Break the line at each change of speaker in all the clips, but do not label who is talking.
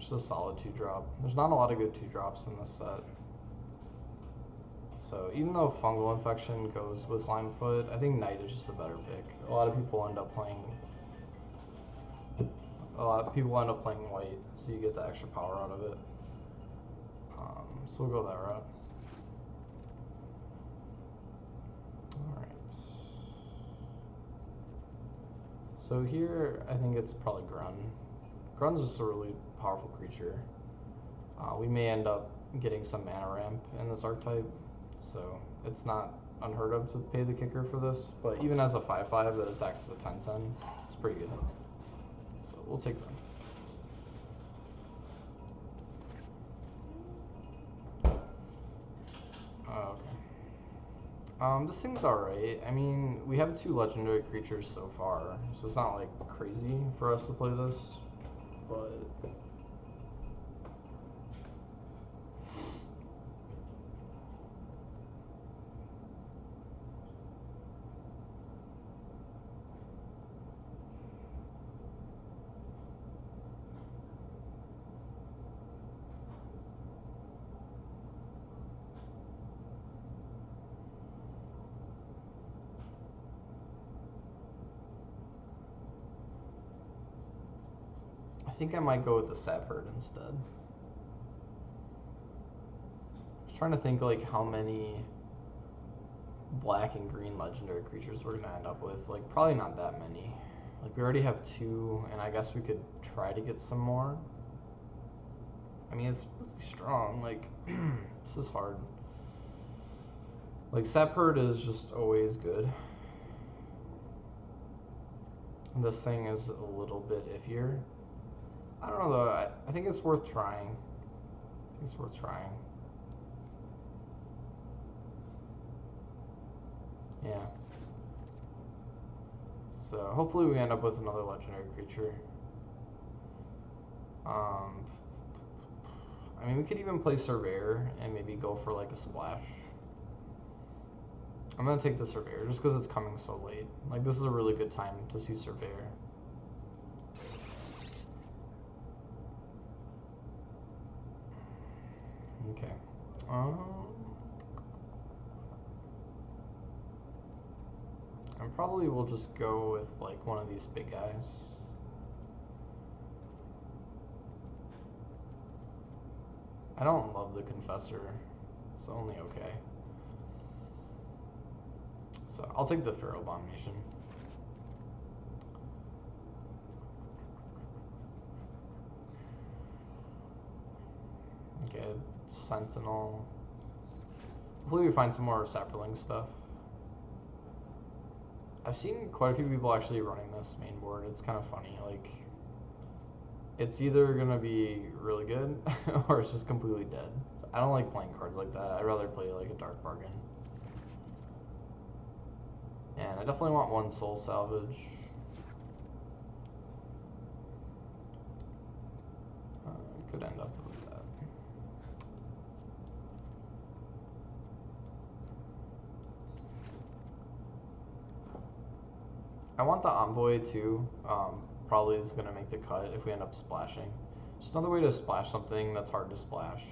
Just a solid 2-drop. There's not a lot of good 2-drops in this set. So even though Fungal Infection goes with Slimefoot, I think Knight is just a better pick. A lot of people end up playing white, so you get the extra power out of it. So we'll go that route. Alright. So here, I think it's probably Grun. Grun's just a really powerful creature. We may end up getting some mana ramp in this archetype, so it's not unheard of to pay the kicker for this, but even as a 5/5 that attacks as a 10/10, it's pretty good. So we'll take Grun. Okay. This thing's alright. I mean, we have 2 legendary creatures so far, so it's not like crazy for us to play this, but I think I might go with the Sapherd instead. Just trying to think like how many black and green legendary creatures we're gonna end up with. Like probably not that many. Like we already have 2, and I guess we could try to get some more. I mean, it's really strong. Like this is hard. Like Sapherd is just always good. This thing is a little bit iffier. I don't know though, I think it's worth trying. I think it's worth trying. Yeah. So hopefully we end up with another legendary creature. I mean, we could even play Surveyor and maybe go for like a splash. I'm gonna take the Surveyor just because it's coming so late. Like this is a really good time to see Surveyor. Okay. I probably will just go with like one of these big guys. I don't love the Confessor. It's only okay. So I'll take the Feral Abomination. Okay, Sentinel. Hopefully we find some more Saproling stuff. I've seen quite a few people actually running this main board. It's kind of funny. Like, it's either gonna be really good or it's just completely dead. So I don't like playing cards like that. I'd rather play like a Dark Bargain. And I definitely want 1 Soul Salvage. Could end up with that. I want the Envoy too. Probably is going to make the cut if we end up splashing. Just another way to splash something that's hard to splash.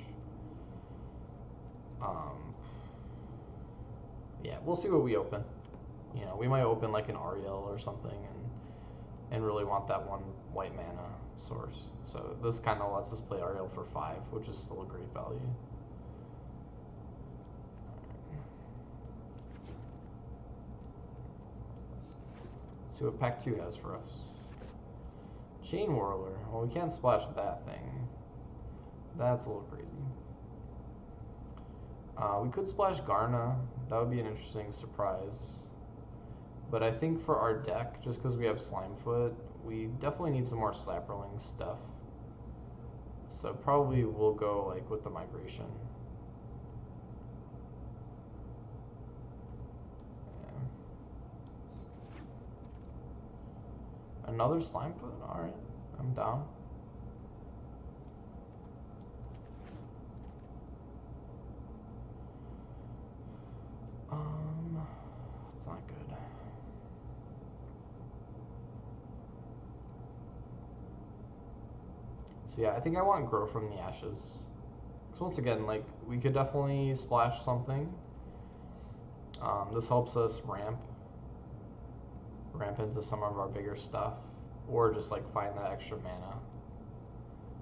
Yeah, we'll see what we open. You know, we might open like an Ariel or something and really want that 1 white mana source. So this kind of lets us play Ariel for 5, which is still a great value. Let's see what pack 2 has for us. Chain Whirler. Well, we can't splash that thing. That's a little crazy. We could splash Garna. That would be an interesting surprise. But I think for our deck, just because we have Slimefoot, we definitely need some more Saproling stuff. So probably we'll go like with the Migration. Yeah. Another Slimefoot? Alright, I'm down. It's not good. So yeah, I think I want Grow from the Ashes. Because once again, like, we could definitely splash something. This helps us ramp into some of our bigger stuff, or just like find that extra mana.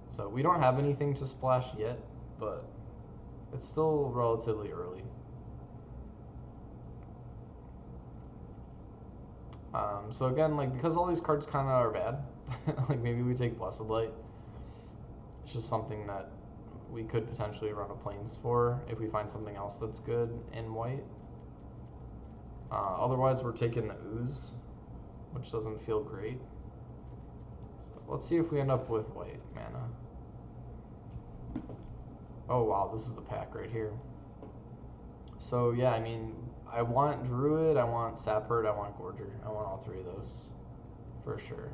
So we don't have anything to splash yet, but it's still relatively early. So again, like, because all these cards kind of are bad, like maybe we take Blessed Light. It's just something that we could potentially run a Plains for if we find something else that's good in white. Otherwise, we're taking the Ooze, which doesn't feel great. So let's see if we end up with white mana. Oh wow, this is a pack right here. So yeah, I mean, I want Druid, I want Saphert, I want Gorger. I want all three of those, for sure.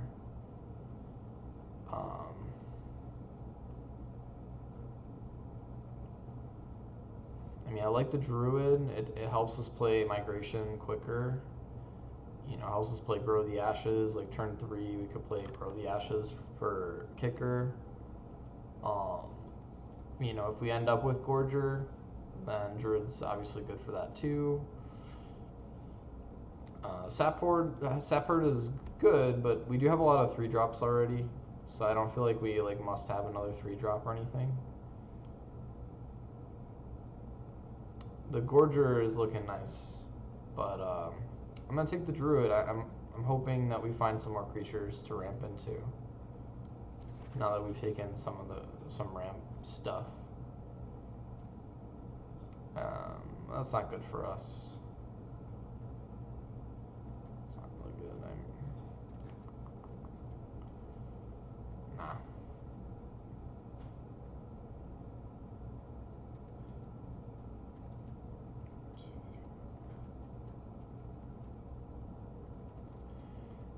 I mean, I like the Druid. It helps us play Migration quicker. You know, helps us play Grow the Ashes. Like turn 3, we could play Grow the Ashes for kicker. You know, if we end up with Gorger, then Druid's obviously good for that too. Saphert is good, but we do have a lot of 3-drops already, so I don't feel like we like must have another 3-drop or anything. The Gorger is looking nice, but I'm gonna take the Druid. I'm hoping that we find some more creatures to ramp into. Now that we've taken some ramp stuff, that's not good for us. It's not really good. Nah.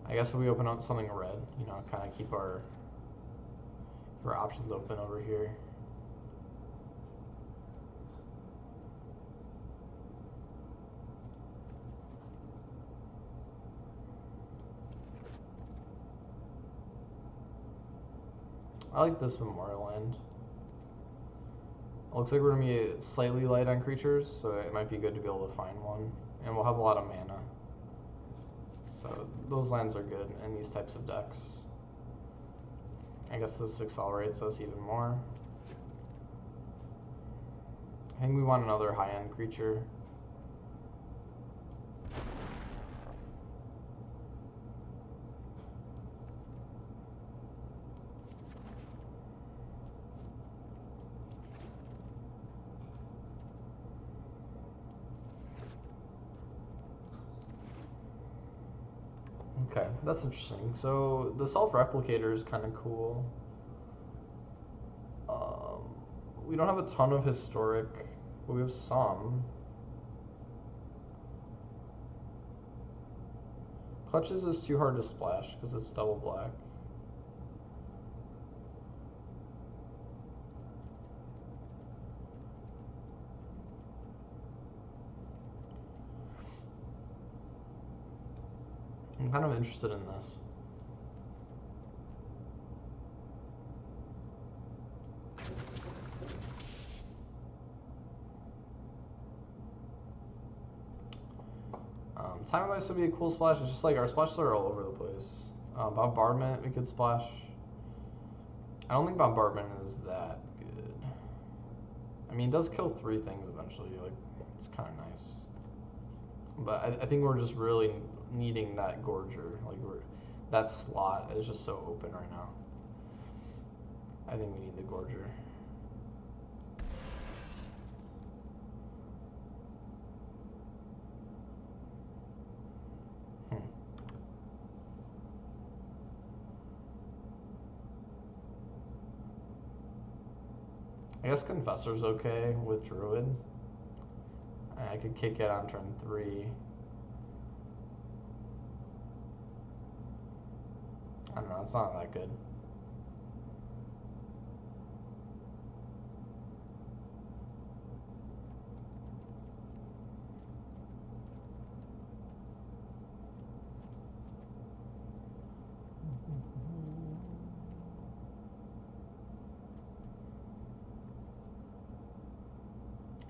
I guess if we open up something red, you know, kind of keep our options open over here. I like this Memorial End. It looks like we're going to be slightly light on creatures, so it might be good to be able to find one. And we'll have a lot of mana. So those lands are good in these types of decks. I guess this accelerates us even more. I think we want another high-end creature. Okay, that's interesting. So the self-replicator is kind of cool. We don't have a ton of historic, but we have some. Clutches is too hard to splash because it's double black. I'm kind of interested in this. Time of Ice would be a cool splash. It's just like our splashes are all over the place. Bombardment we could splash. I don't think Bombardment is that good. I mean, it does kill 3 things eventually. Like, it's kind of nice. But I think we're just really needing that Gorger. Like, that slot is just so open right now. I think we need the Gorger. I guess Confessor's okay with Druid. I could kick it on turn 3. I don't know, it's not that good.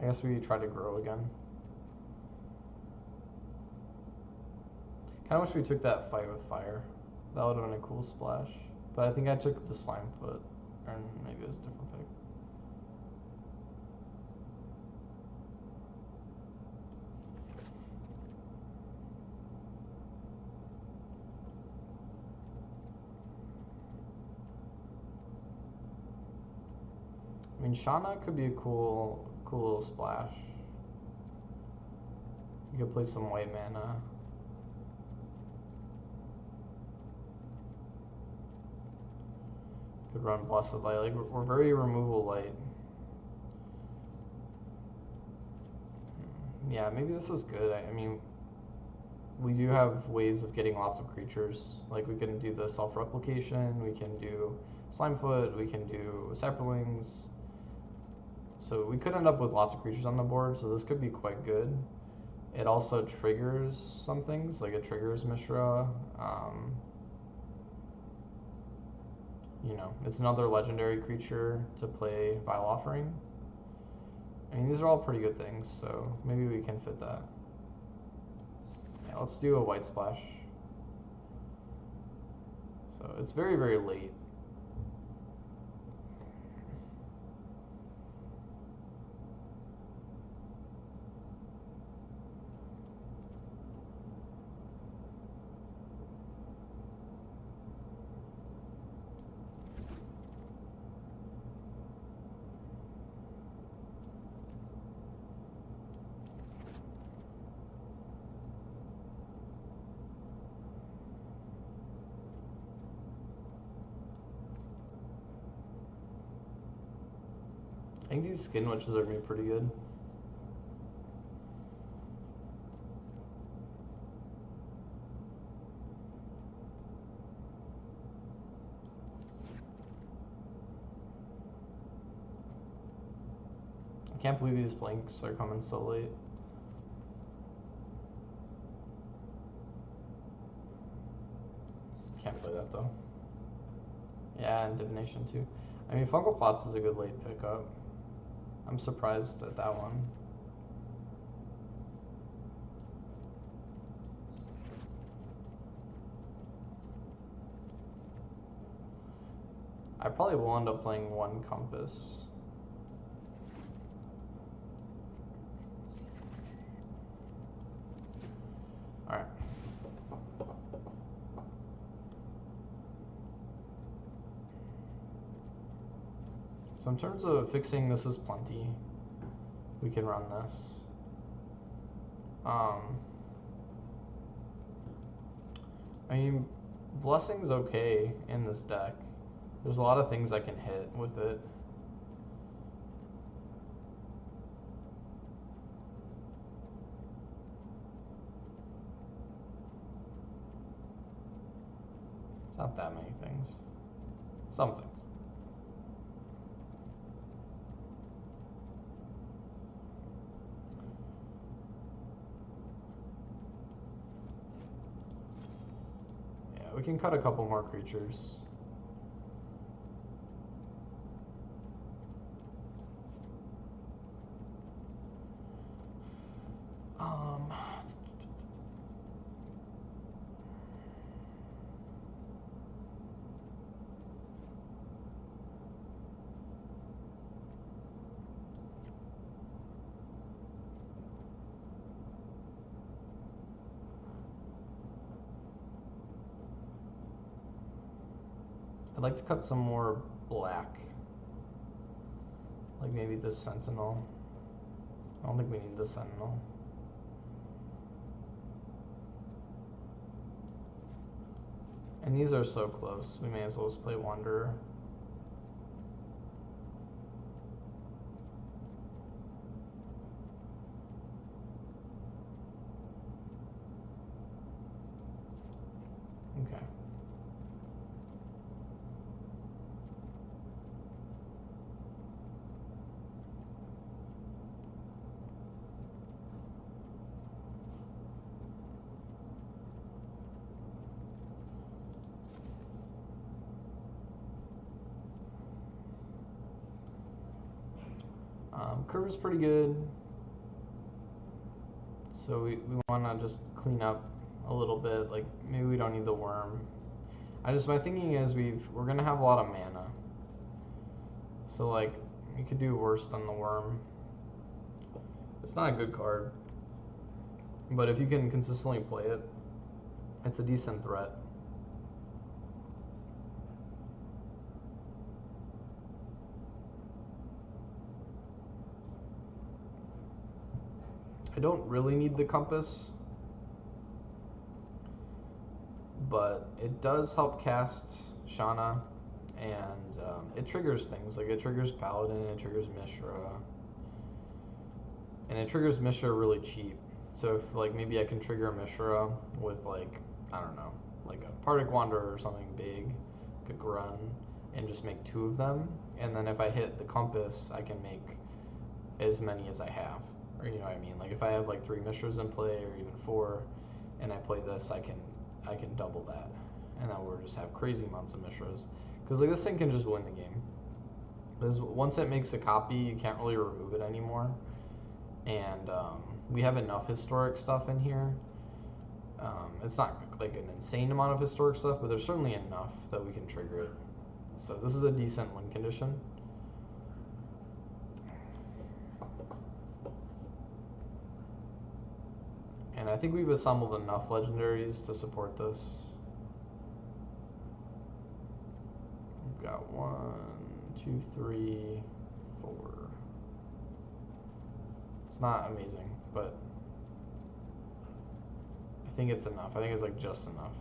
I guess we try to grow again. Kind of wish we took that fight with fire. That would have been a cool splash. But I think I took the slime foot, or maybe it was a different pick. I mean, Shauna could be a cool little splash. You could play some white mana. Could run Blessed Light. Like, we're very removal light. Yeah, maybe this is good. I mean, we do have ways of getting lots of creatures. Like, we can do the self-replication, we can do Slimefoot, we can do Saplings. So we could end up with lots of creatures on the board, so this could be quite good. It also triggers some things, like it triggers Mishra. You know, it's another legendary creature to play Vile Offering. I mean, these are all pretty good things, so maybe we can fit that. Yeah, let's do a white splash. So it's very, very late. I think these Skin Witches are going to be pretty good. I can't believe these blinks are coming so late. Can't play that though. Yeah, and Divination too. I mean, Fungal Pots is a good late pickup. I'm surprised at that one. I probably will end up playing one Compass. Alright. So in terms of fixing This Is Plenty, we can run this. I mean, Blessing's okay in this deck. There's a lot of things I can hit with it. Not that many things. Some things. Yeah, we can cut a couple more creatures. I'd like to cut some more black. Like maybe this Sentinel. I don't think we need the Sentinel. And these are so close. We may as well just play Wanderer. Okay. Curve is pretty good. So we want to just clean up a little bit. Like maybe we don't need the worm. My thinking is we're gonna have a lot of mana. So like you could do worse than the worm. It's not a good card, but if you can consistently play it, it's a decent threat. I don't really need the compass, but it does help cast Shauna, and it triggers things. Like it triggers Paladin, it triggers Mishra, and it triggers Mishra really cheap. So if like maybe I can trigger Mishra with like, I don't know, like a Partick Wanderer or something big, like a Grun, and just make 2 of them, and then if I hit the compass, I can make as many as I have. Or you know what I mean? Like if I have like 3 Mishras in play, or even 4, and I play this, I can double that, and then we'll just have crazy amounts of Mishras. Because like this thing can just win the game. Because once it makes a copy, you can't really remove it anymore. And we have enough historic stuff in here. It's not like an insane amount of historic stuff, but there's certainly enough that we can trigger it. So this is a decent win condition. And I think we've assembled enough legendaries to support this. We've got 1, 2, 3, 4. It's not amazing, but I think it's enough. I think it's like just enough.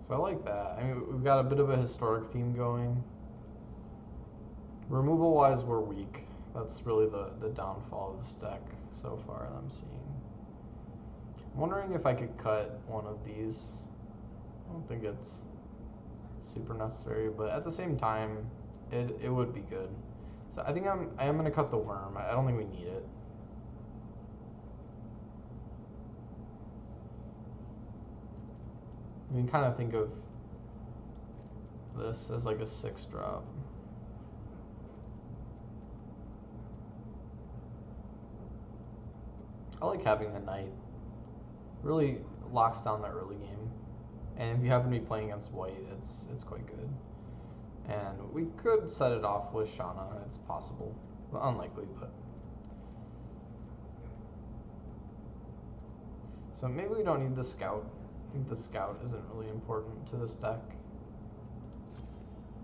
So I like that. I mean, we've got a bit of a historic theme going. Removal wise, we're weak. That's really the downfall of this deck so far that I'm seeing. I'm wondering if I could cut one of these. I don't think it's super necessary, but at the same time, it would be good. So I think I am going to cut the worm. I don't think we need it. You can kind of think of this as like a 6-drop. I like having the knight. Really locks down the early game, and if you happen to be playing against white, it's quite good. And we could set it off with Shauna. It's possible, but unlikely. But so maybe we don't need the scout. I think the scout isn't really important to this deck.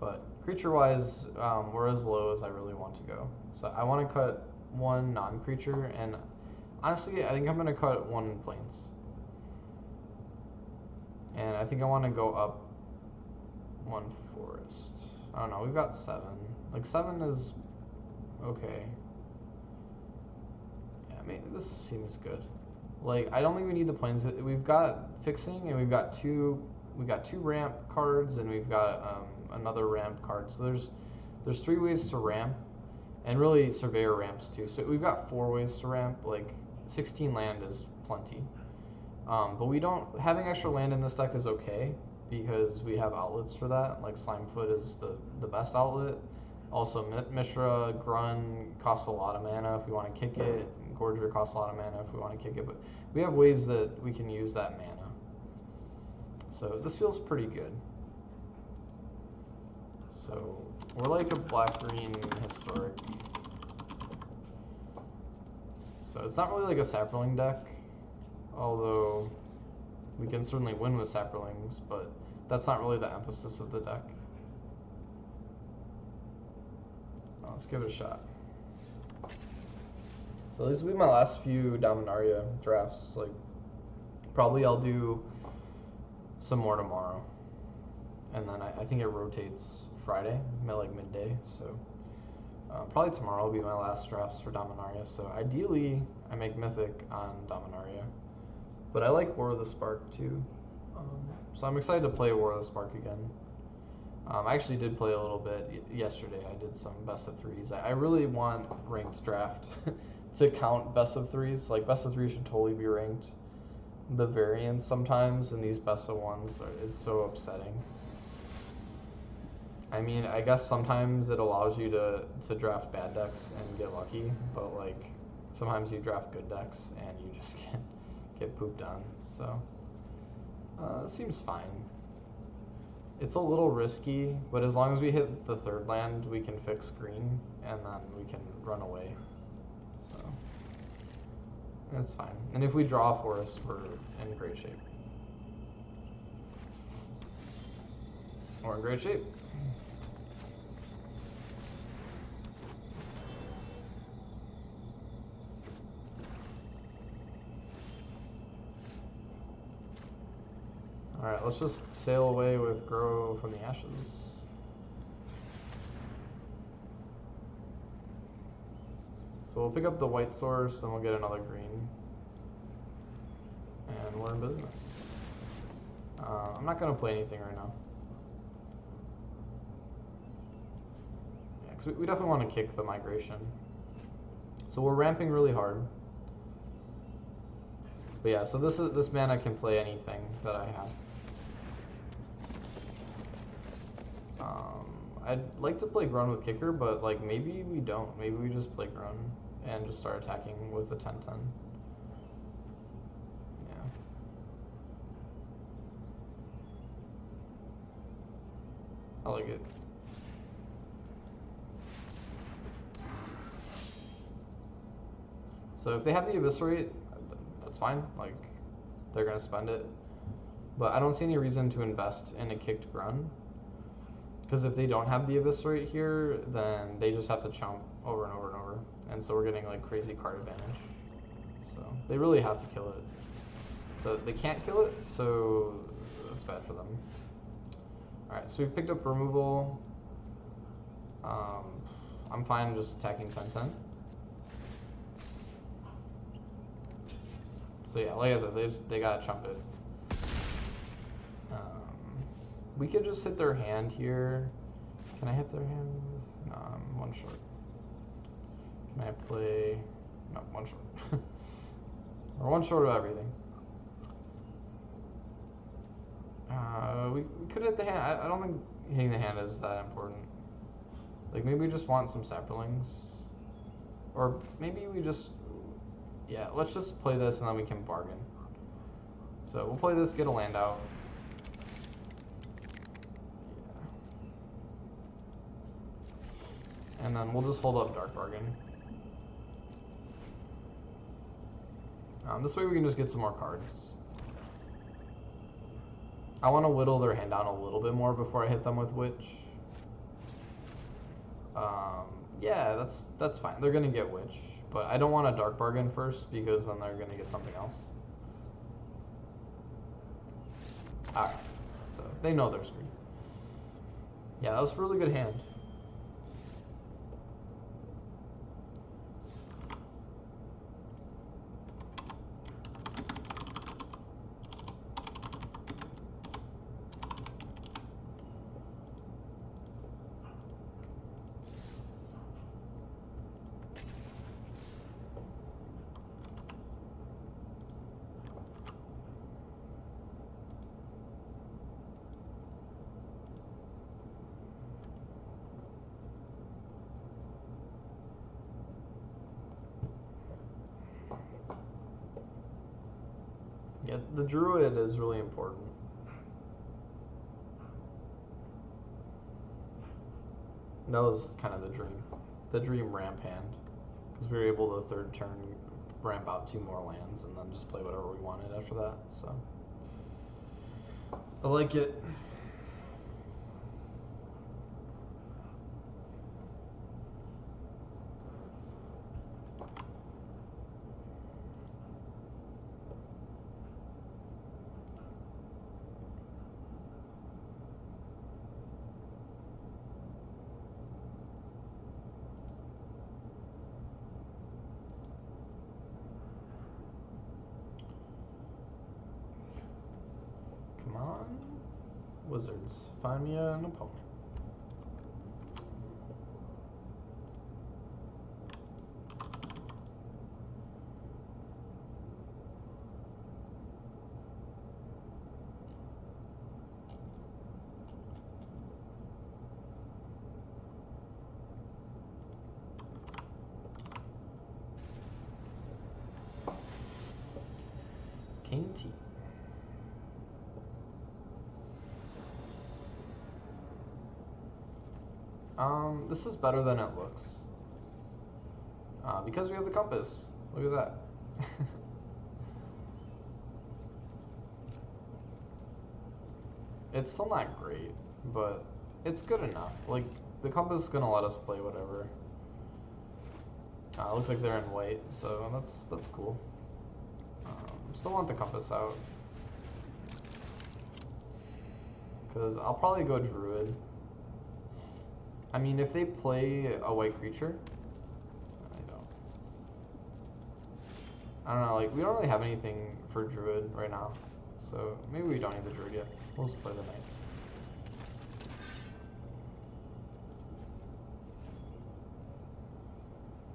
But creature-wise, we're as low as I really want to go. So I want to cut 1 non-creature, and honestly, I think I'm going to cut 1 plains. And I think I want to go up 1 forest. I don't know, we've got 7. Like 7 is okay. Yeah, maybe this seems good. Like I don't think we need the plains. We've got fixing, and we've got 2 ramp cards, and we've got another ramp card. So there's 3 ways to ramp, and really surveyor ramps too. So we've got 4 ways to ramp. Like 16 land is plenty. But we don't, having extra land in this deck is okay, because we have outlets for that. Like Slimefoot is the best outlet. Also Mishra, Grun costs a lot of mana if we want to kick it. Gorger costs a lot of mana if we want to kick it. But we have ways that we can use that mana. So this feels pretty good. So we're like a black-green historic. So it's not really like a Saproling deck, although we can certainly win with Saprolings, but that's not really the emphasis of the deck. Let's give it a shot. So these will be my last few Dominaria drafts. Like, probably I'll do some more tomorrow, and then I think it rotates Friday, like midday. So probably tomorrow will be my last drafts for Dominaria. So ideally, I make Mythic on Dominaria, but I like War of the Spark too. So I'm excited to play War of the Spark again. I actually did play a little bit yesterday. I did some best of threes. I really want ranked draft to count best of threes. Like best of threes should totally be ranked. The variance sometimes in these best of ones it's so upsetting. I mean, I guess sometimes it allows you to draft bad decks and get lucky, but like sometimes you draft good decks and you just get pooped on. So it seems fine. It's a little risky, but as long as we hit the third land, we can fix green and then we can run away. So it's fine. And if we draw a forest, we're in great shape. We're in great shape. Alright, let's just sail away with Grow from the Ashes. So we'll pick up the white source and we'll get another green. And we're in business. I'm not going to play anything right now. Yeah, because we definitely want to kick the migration. So we're ramping really hard. But yeah, so this mana can play anything that I have. I'd like to play Grun with Kicker, but like maybe we don't. Maybe we just play Grun and just start attacking with the 10-10. Yeah. I like it. So if they have the Eviscerate, that's fine. Like, they're gonna spend it. But I don't see any reason to invest in a kicked Grun. Because if they don't have the Eviscerate here, then they just have to chump over and over and over. And so we're getting like crazy card advantage. So they really have to kill it. So they can't kill it, so that's bad for them. Alright, so we picked up removal. I'm fine just attacking 10-10. So yeah, like I said, they gotta chump it. We could just hit their hand here. Can I hit their hand with... No, I'm one short. Can I play... No, one short. We're one short of everything. We could hit the hand. I don't think hitting the hand is that important. Like, maybe we just want some saplings. Or maybe we just... Yeah, let's just play this and then we can bargain. So we'll play this, get a land out. And then we'll just hold up Dark Bargain. This way we can just get some more cards. I want to whittle their hand down a little bit more before I hit them with Witch. Yeah, that's fine. They're going to get Witch. But I don't want a Dark Bargain first because then they're going to get something else. Alright, so they know they're screwed. Yeah, that was a really good hand. Yeah, the Druid is really important. That was kind of the dream ramp hand. Because we were able to third turn ramp out 2 more lands and then just play whatever we wanted after that, so. I like it. Come on, Wizards, find me an opponent. tea. This is better than it looks. Because we have the compass. Look at that. It's still not great, but it's good enough. Like, the compass is gonna let us play whatever. Looks like they're in white, so that's cool. Still want the compass out. Because I'll probably go Druid. I mean, if they play a white creature, I don't know, like, we don't really have anything for Druid right now. So maybe we don't need the Druid yet. We'll just play the Knight.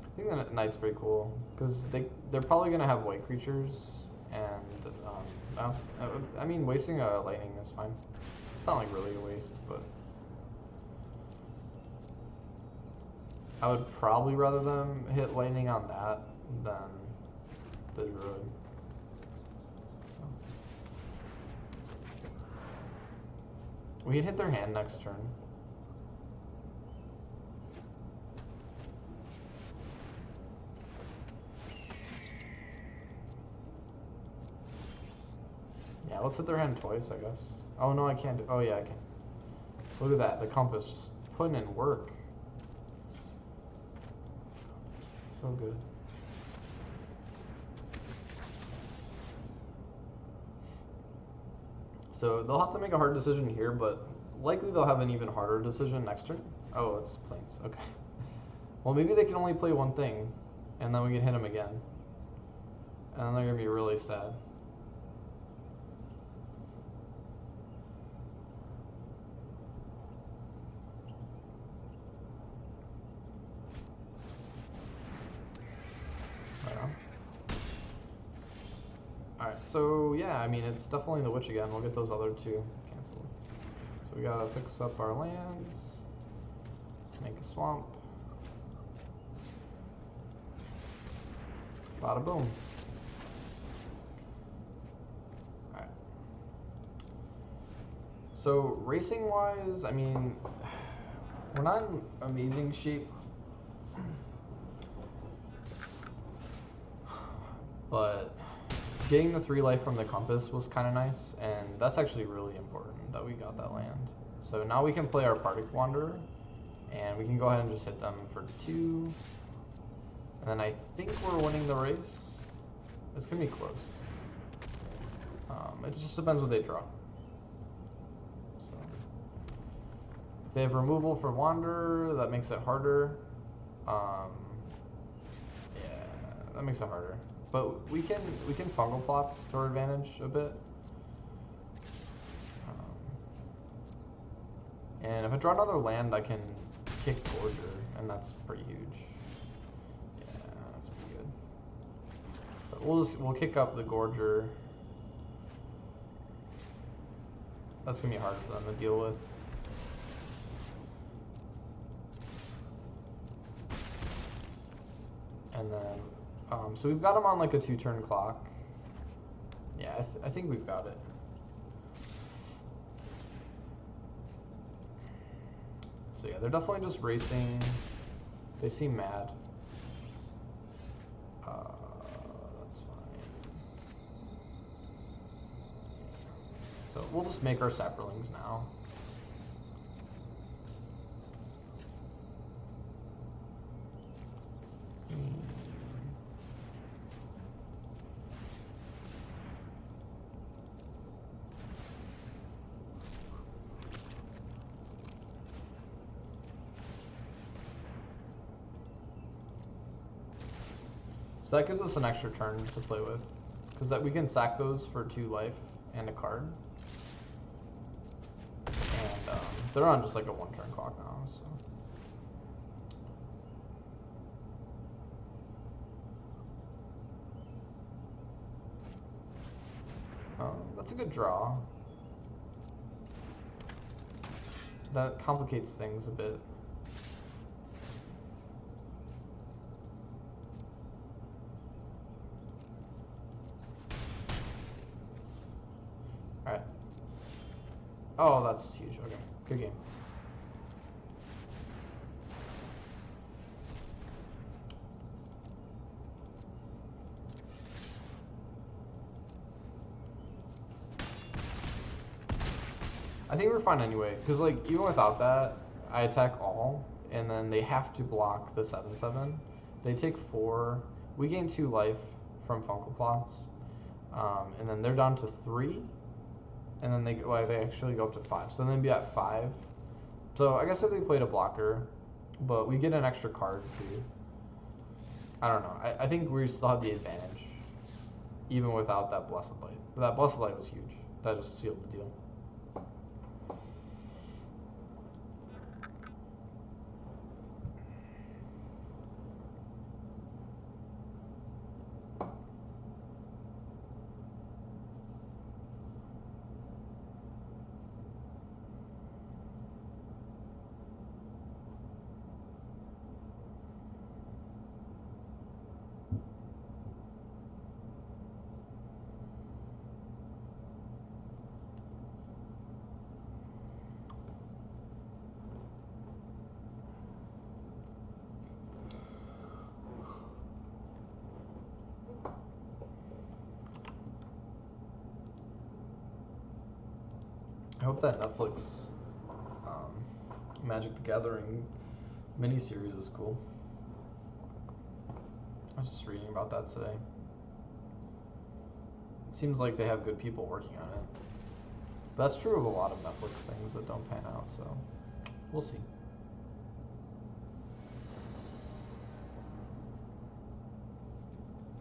I think the Knight's pretty cool, because they're probably going to have white creatures, and, no. I mean, wasting a lightning is fine. It's not like really a waste, but I would probably rather them hit lightning on that than the Druid. So. We can hit their hand next turn. Yeah, let's hit their hand twice, I guess. Oh no, I can't do. Oh yeah, I can. Look at that, the compass just putting in work. So good. So they'll have to make a hard decision here, but likely they'll have an even harder decision next turn. Oh, it's plains. Okay. Well, maybe they can only play one thing, and then we can hit them again. And then they're going to be really sad. Alright, so yeah, I mean, it's definitely the Witch again. We'll get those other two canceled. So we gotta fix up our lands, make a swamp. Bada boom. Alright. So, racing wise, I mean, we're not in amazing shape. But getting the 3 life from the compass was kind of nice, and that's actually really important that we got that land. So now we can play our Particle Wanderer, and we can go ahead and just hit them for 2. And then I think we're winning the race. It's going to be close. It just depends what they draw. So if they have removal for Wanderer, that makes it harder. Yeah, that makes it harder. But we can fungal plots to our advantage a bit. And if I draw another land, I can kick Gorger, and that's pretty huge. Yeah, that's pretty good. So we'll kick up the Gorger. That's gonna be hard for them to deal with. And then so we've got them on like a 2-turn clock. Yeah, I think we've got it. So yeah, they're definitely just racing. They seem mad. That's fine. So we'll just make our Saprolings now. So that gives us an extra turn to play with, because we can sack those for 2 life and a card. And they're on just like a 1-turn clock now, so. That's a good draw. That complicates things a bit. Oh, that's huge. Okay, good game. I think we're fine anyway, because like even without that, I attack all, and then they have to block the 7/7. They take 4. We gain 2 life from Fungal Plots, and then they're down to 3, and then they actually go up to 5. So then they'd be at 5. So I guess if they played a blocker, but we get an extra card too. I don't know. I think we still have the advantage, even without that Blessed Light. But that Blessed Light was huge. That just sealed the deal. I hope that Netflix Magic the Gathering miniseries is cool. I was just reading about that today. It seems like they have good people working on it. But that's true of a lot of Netflix things that don't pan out, so we'll see.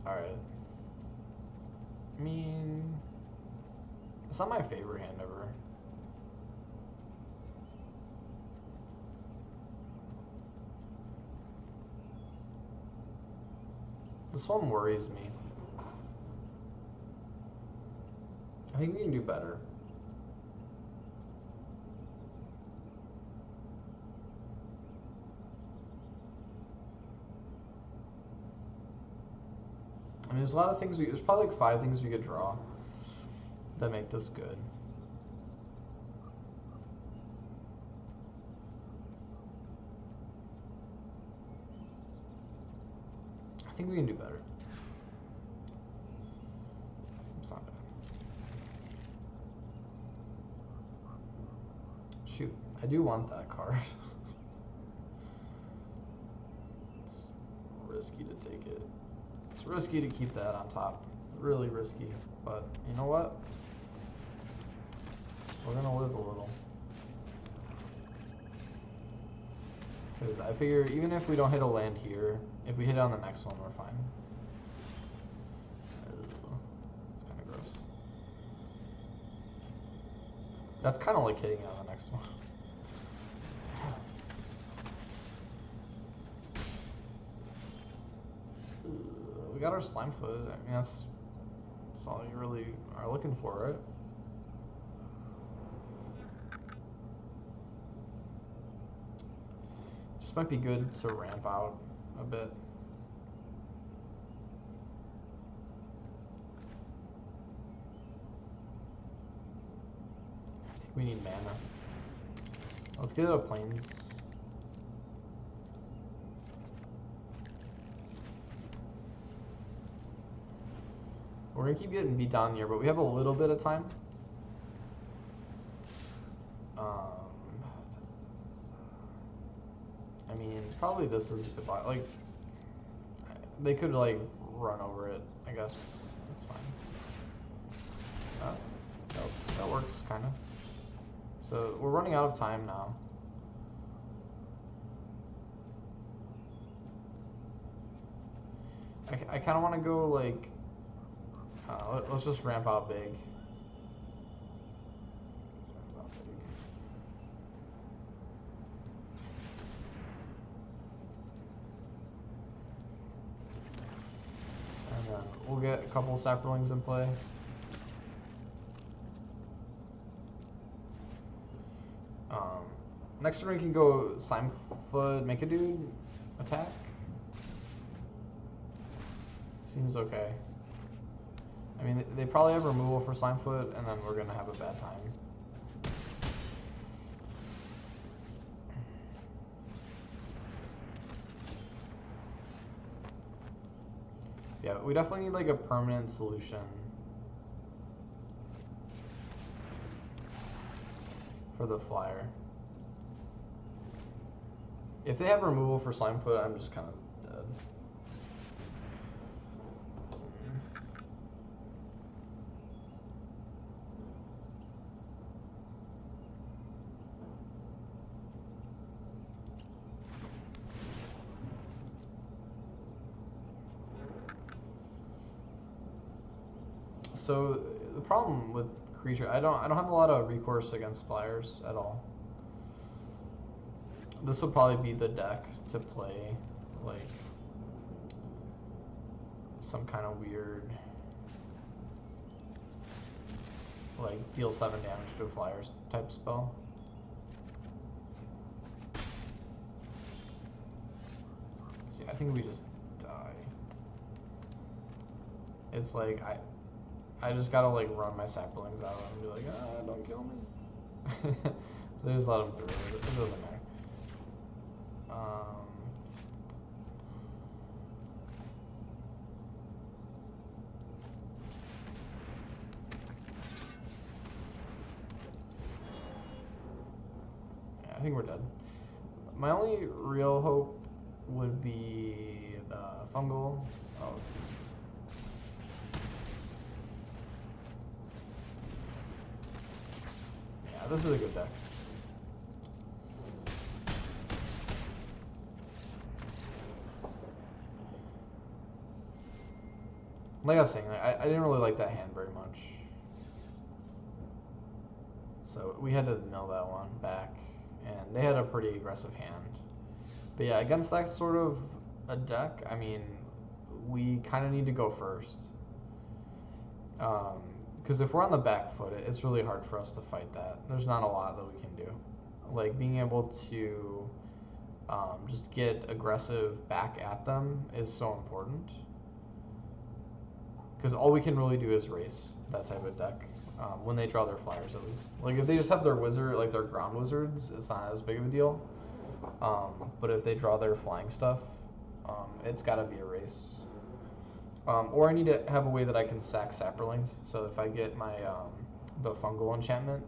Alright. I mean, it's not my favorite hand ever. This one worries me. I think we can do better. I mean, there's a lot of things there's probably like 5 things we could draw that make this good. I think we can do better. It's not bad. Shoot, I do want that card. It's risky to take it. It's risky to keep that on top. Really risky. But you know what? We're gonna live a little. Because I figure even if we don't hit a land here, if we hit it on the next one, we're fine. It's kind of gross. That's kind of like hitting it on the next one. We got our Slime Foot. I mean, that's all you really are looking for, right? Just might be good to ramp out a bit. I think we need mana. Let's get it to Plains. We're gonna keep getting beat down here, but we have a little bit of time. I mean, probably this is goodbye. Like, they could like run over it. I guess that's fine. That works kind of. So we're running out of time now. I kind of want to go like. Let's just ramp out big. And then we'll get a couple Saprolings in play. Next turn we can go Slime Foot, make a dude, attack. Seems okay. I mean, they probably have removal for Slime Foot, and then we're gonna have a bad time. Yeah, we definitely need like a permanent solution for the flyer. If they have removal for Slimefoot, I'm just kind of dead. So the problem with creature, I don't have a lot of recourse against flyers at all. This would probably be the deck to play, like some kind of weird, like deal 7 damage to a flyers type spell. See, I think we just die. It's like I just gotta like run my saplings out and be like, ah, don't kill me. So just let them through. It doesn't matter. Yeah, I think we're dead. My only real hope would be the fungal. Oh, yeah, this is a good deck. Like I was saying, I didn't really like that hand very much. So we had to mill that one back. And they had a pretty aggressive hand. But yeah, against that sort of a deck, I mean, we kind of need to go first. Because if we're on the back foot, it's really hard for us to fight that. There's not a lot that we can do. Like, being able to just get aggressive back at them is so important. Because all we can really do is race that type of deck. When they draw their flyers, at least. Like, if they just have their wizard, like their ground wizards, it's not as big of a deal. But if they draw their flying stuff, it's got to be a race. Or I need to have a way that I can sack Saprolings. So if I get my the fungal enchantment,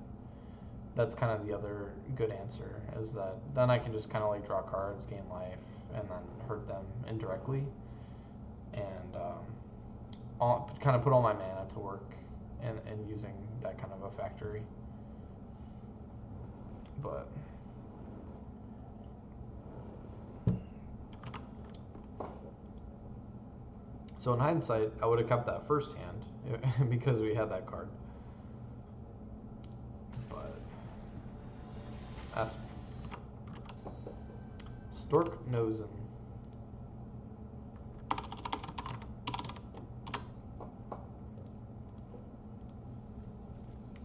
that's kind of the other good answer. Is that then I can just kind of like draw cards, gain life, and then hurt them indirectly, and kind of put all my mana to work. And using that kind of a factory. But so in hindsight, I would have kept that first hand because we had that card. But that's Stork Nosen.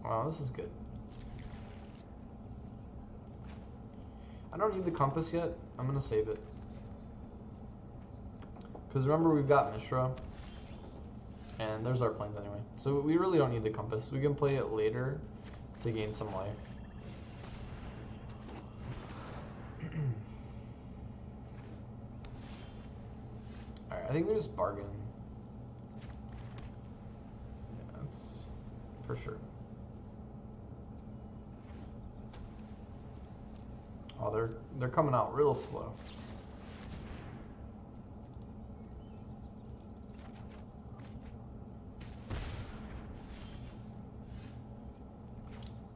Wow, this is good. I don't need the compass yet. I'm going to save it. Because remember, we've got Mishra. And there's our planes anyway. So we really don't need the compass. We can play it later to gain some life. Alright, I think we just bargain. Yeah, that's for sure. Oh, they're coming out real slow.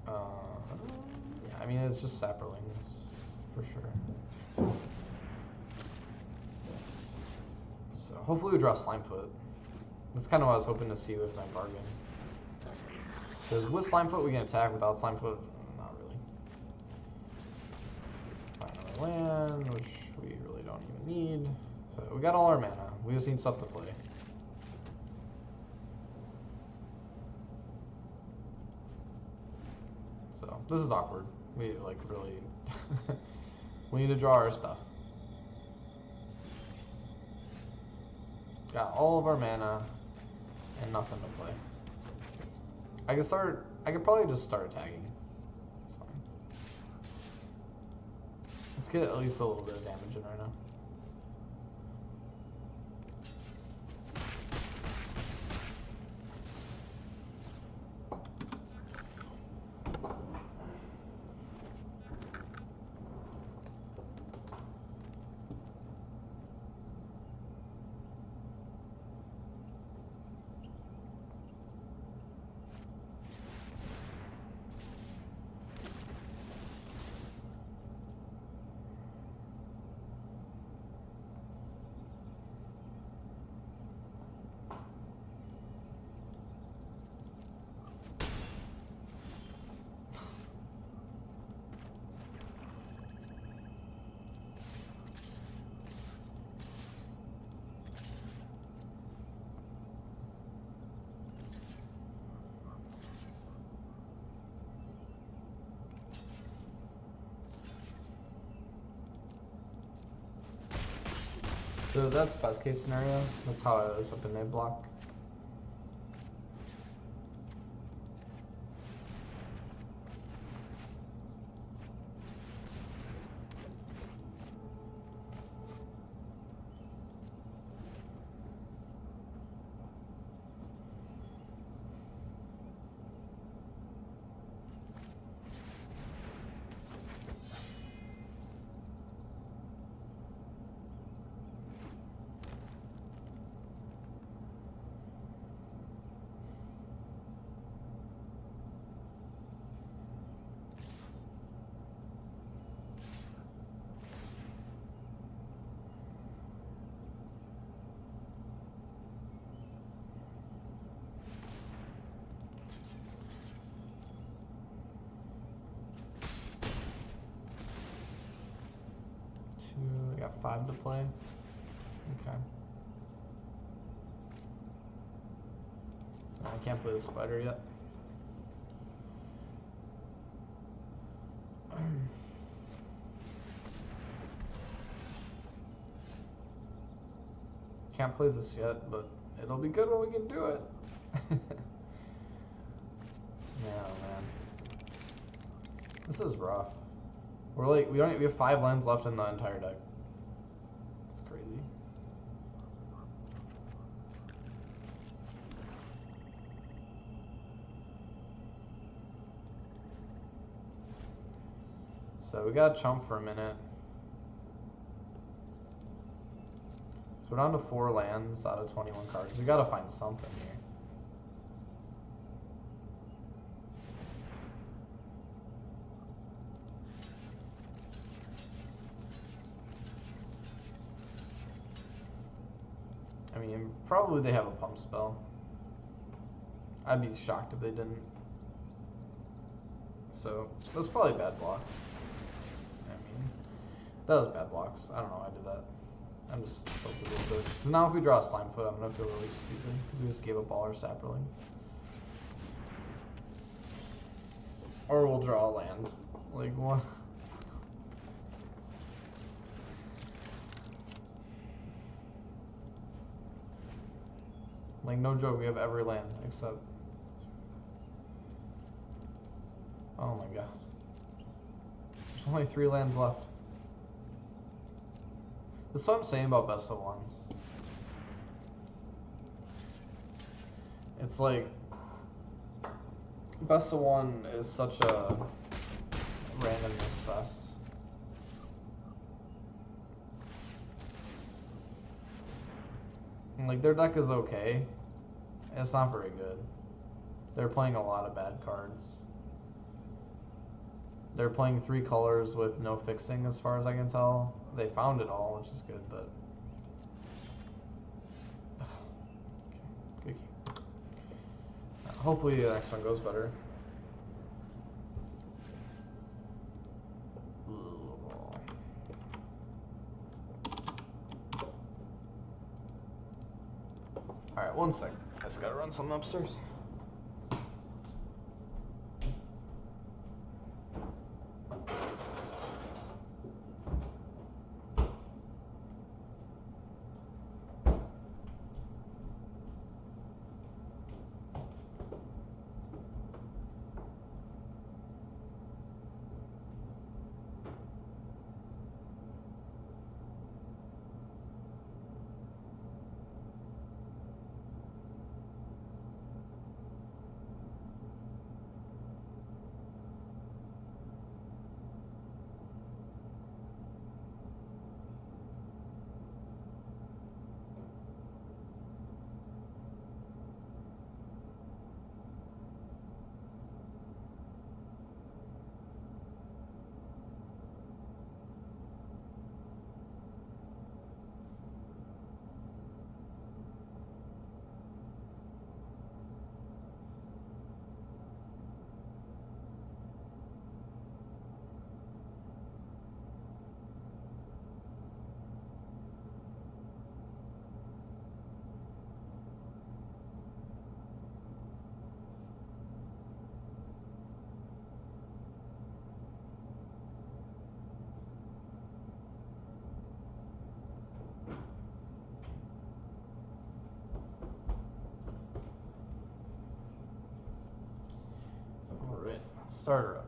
Yeah, I mean, it's just Saprolings for sure. So hopefully we draw Slimefoot. That's kind of what I was hoping to see with my bargain. Because with Slimefoot we can attack, without Slimefoot, not really. Find another land, which we really don't even need. So we got all our mana. We just need stuff to play. So this is awkward. We like really we need to draw our stuff. Got all of our mana and nothing to play. I could probably just start attacking. It's fine. Let's get at least a little bit of damage in right now. So that's best case scenario. That's how it is up in mid block. I got 5 to play. Okay. I can't play the spider yet. Can't play this yet, but it'll be good when we can do it. Yeah, man. This is rough. We're like, we have 5 lands left in the entire deck. It's crazy. So we got chump for a minute. So we're down to 4 lands out of 21 cards. We gotta find something here. I mean, probably they have a pump spell. I'd be shocked if they didn't. So, that's probably bad blocks. I mean, that was bad blocks. I don't know why I did that. I'm just tilted a little bit. So now if we draw a slime foot, I'm gonna feel really stupid. We just gave up all our sapling. Or we'll draw a land. Like, what? Like, no joke, we have every land except... Oh my god. There's only 3 lands left. That's what I'm saying about best of ones. It's like... Best of one is such a randomness fest. And like, their deck is okay. It's not very good. They're playing a lot of bad cards. They're playing 3 colors with no fixing as far as I can tell. They found it all, which is good, but... Okay, good. Hopefully the next one goes better. Alright, 1 sec. I just gotta run something upstairs. Start her up.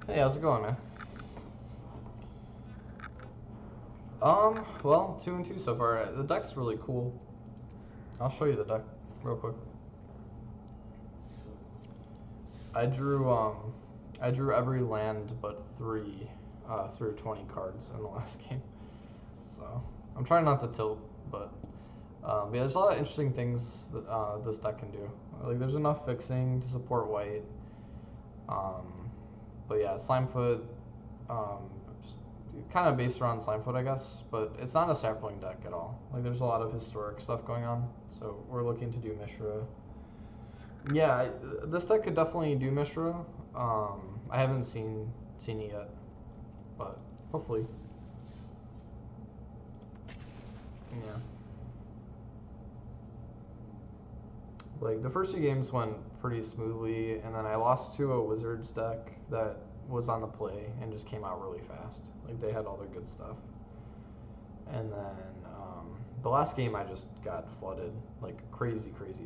Hey, how's it going, man? Well, 2 and 2 so far. The deck's really cool. I'll show you the deck real quick. I drew every land but 3 through 20 cards in the last game. So I'm trying not to tilt, but yeah, there's a lot of interesting things that this deck can do. Like, there's enough fixing to support white. But yeah, Slimefoot, just kind of based around Slimefoot, I guess. But it's not a sapling deck at all. Like, there's a lot of historic stuff going on. So we're looking to do Mishra. Yeah, this deck could definitely do Mishra. I haven't seen it yet, but hopefully. Yeah. Like, the first 2 games went pretty smoothly, and then I lost to a Wizards deck that was on the play and just came out really fast. Like, they had all their good stuff. And then the last game I just got flooded, like crazy flooded.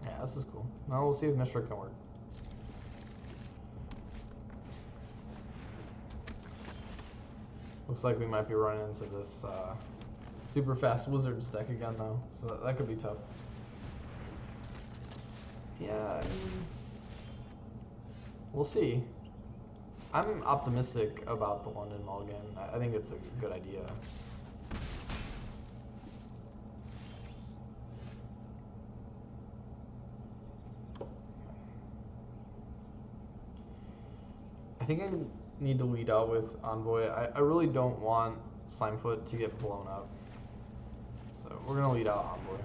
Yeah, this is cool. Now we'll see if Mishra can work. Looks like we might be running into this super fast Wizards deck again, though, so that could be tough. Yeah, I mean, we'll see. I'm optimistic about the London Mulligan. I think it's a good idea. I think I need to lead out with Envoy. I really don't want Slimefoot to get blown up. So we're going to lead out Envoy.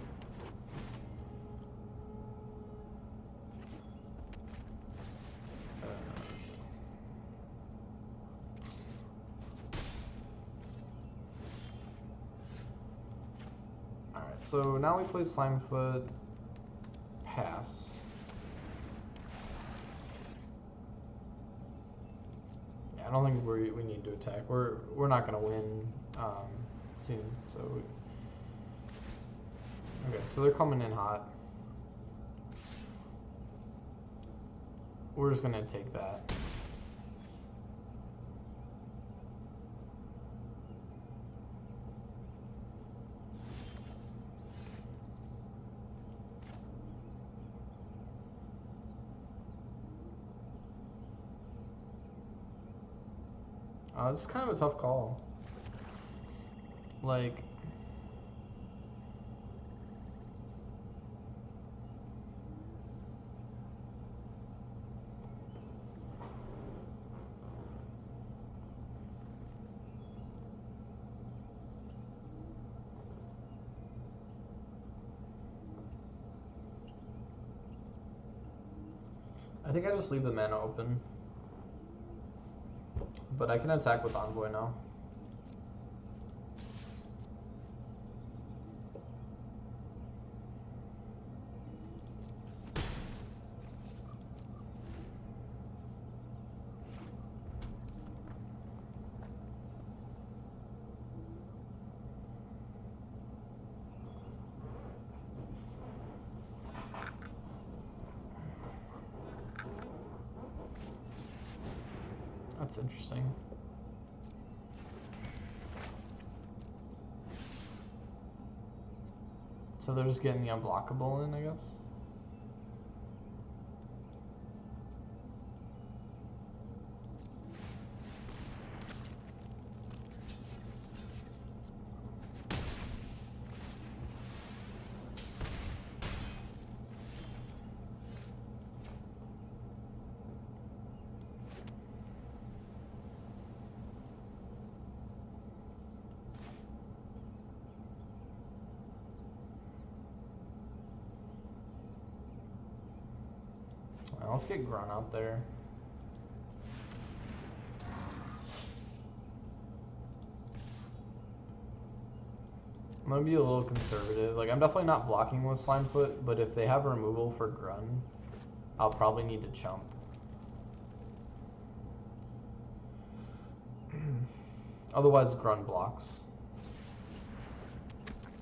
Alright, so now we play Slimefoot, pass. I don't think we need to attack. We're not gonna win soon. So okay, so they're coming in hot. We're just gonna take that. This is kind of a tough call. Like, I think I just leave the mana open. But I can attack with Envoy now. That's interesting. So they're just getting the unblockable in, I guess? let's get Grun out there. I'm gonna be a little conservative. Like, I'm definitely not blocking with Slimefoot, but if they have removal for Grun, I'll probably need to chump. Otherwise, Grun blocks.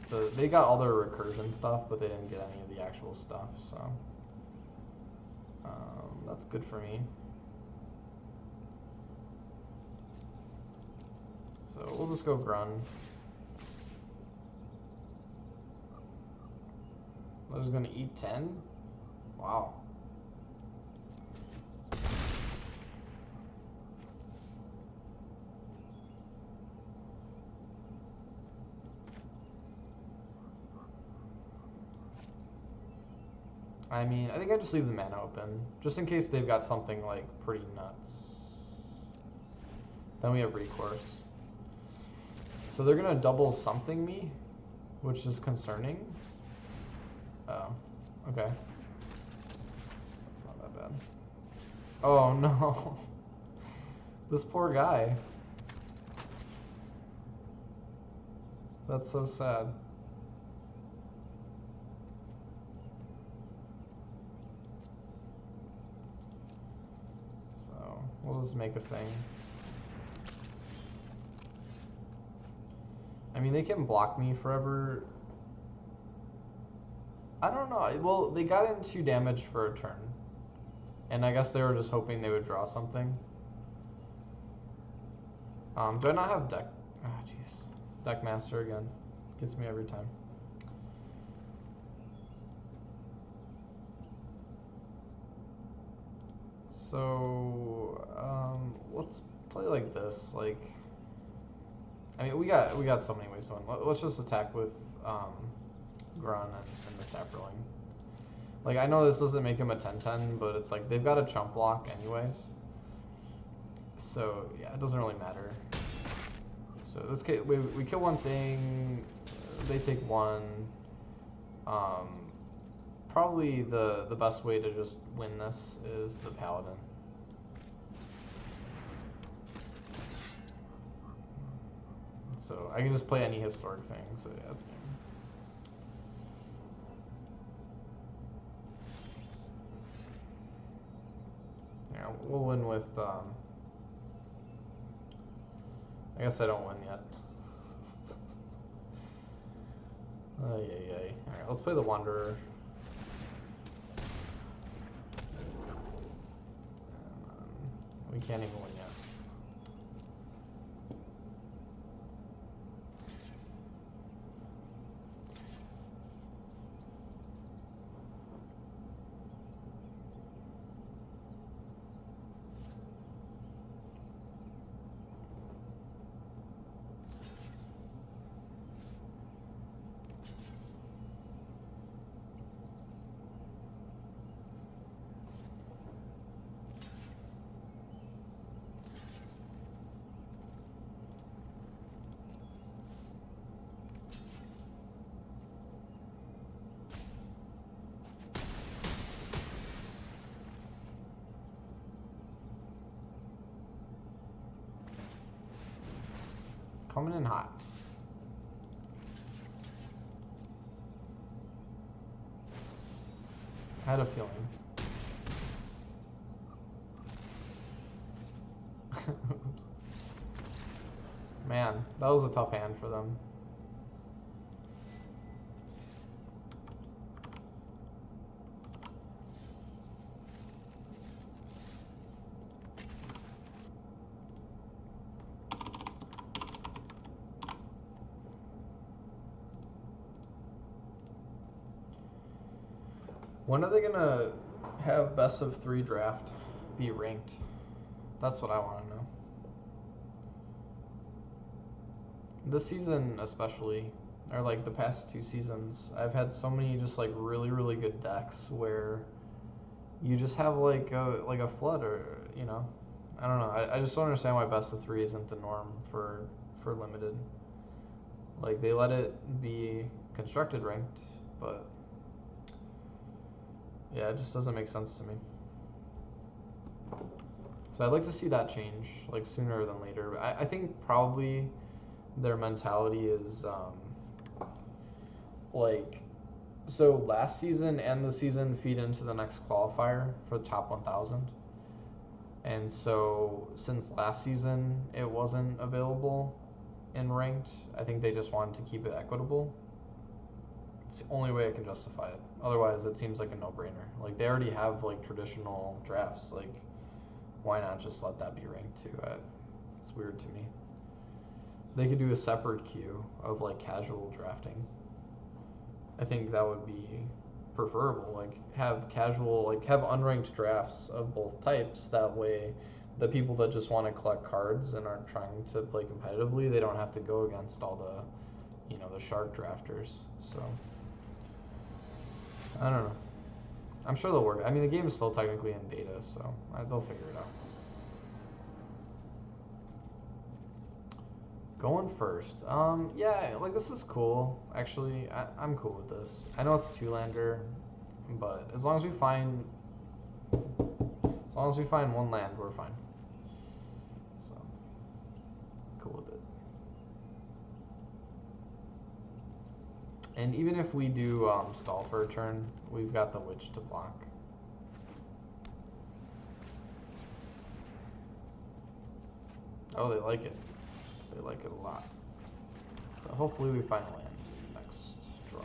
So they got all their recursion stuff, but they didn't get any of the actual stuff, so that's good for me. So we'll just go Grun. I'm just gonna eat 10? Wow. I mean, I think I just leave the mana open, just in case they've got something, like, pretty nuts. Then we have recourse. So they're gonna double something me, which is concerning. Oh, okay. That's not that bad. Oh, no. This poor guy. That's so sad. We'll just make a thing. I mean, they can block me forever. I don't know. Well, they got in 2 damage for a turn. And I guess they were just hoping they would draw something. Do I not have deck? Ah, jeez. Deck Master again. Gets me every time. So, let's play like this. Like, I mean, we got so many ways to win. Let's just attack with Grun and the Saproling. Like, I know this doesn't make him a 10/10, but it's like they've got a chump block anyways. So yeah, it doesn't really matter. So this case, we kill one thing, they take 1. Probably the best way to just win this is the Paladin. So I can just play any historic thing, so yeah, that's game. Yeah, we'll win with, I guess I don't win yet. Alright, let's play the Wanderer. We can't even win yet. Coming in hot. I had a feeling. Oops. Man, that was a tough hand for them. When are they gonna have best of 3 draft be ranked? That's what I want to know. This season especially, or like the past 2 seasons, I've had so many just like really, really good decks where you just have like a flood, or you know, I don't know. I just don't understand why best of 3 isn't the norm for limited. Like, they let it be constructed ranked, but yeah, it just doesn't make sense to me. So I'd like to see that change, like sooner than later. I think probably their mentality is like, so last season and the season feed into the next qualifier for the top 1,000. And so since last season it wasn't available in ranked, I think they just wanted to keep it equitable. It's the only way I can justify it. Otherwise, it seems like a no-brainer. Like, they already have like traditional drafts. Like, why not just let that be ranked too? It's weird to me. They could do a separate queue of like casual drafting. I think that would be preferable. Like, have casual, like have unranked drafts of both types. That way, the people that just want to collect cards and are trying to play competitively, they don't have to go against all the, the shark drafters. So I don't know. I'm sure they'll work. I mean, the game is still technically in beta, so they'll figure it out. Going first. Yeah, like this is cool. Actually, I'm cool with this. I know it's a 2-lander, but as long as we find one land, we're fine. So, cool with it. And even if we do stall for a turn, we've got the witch to block. Oh, they like it. They like it a lot. So hopefully we find a land next draw.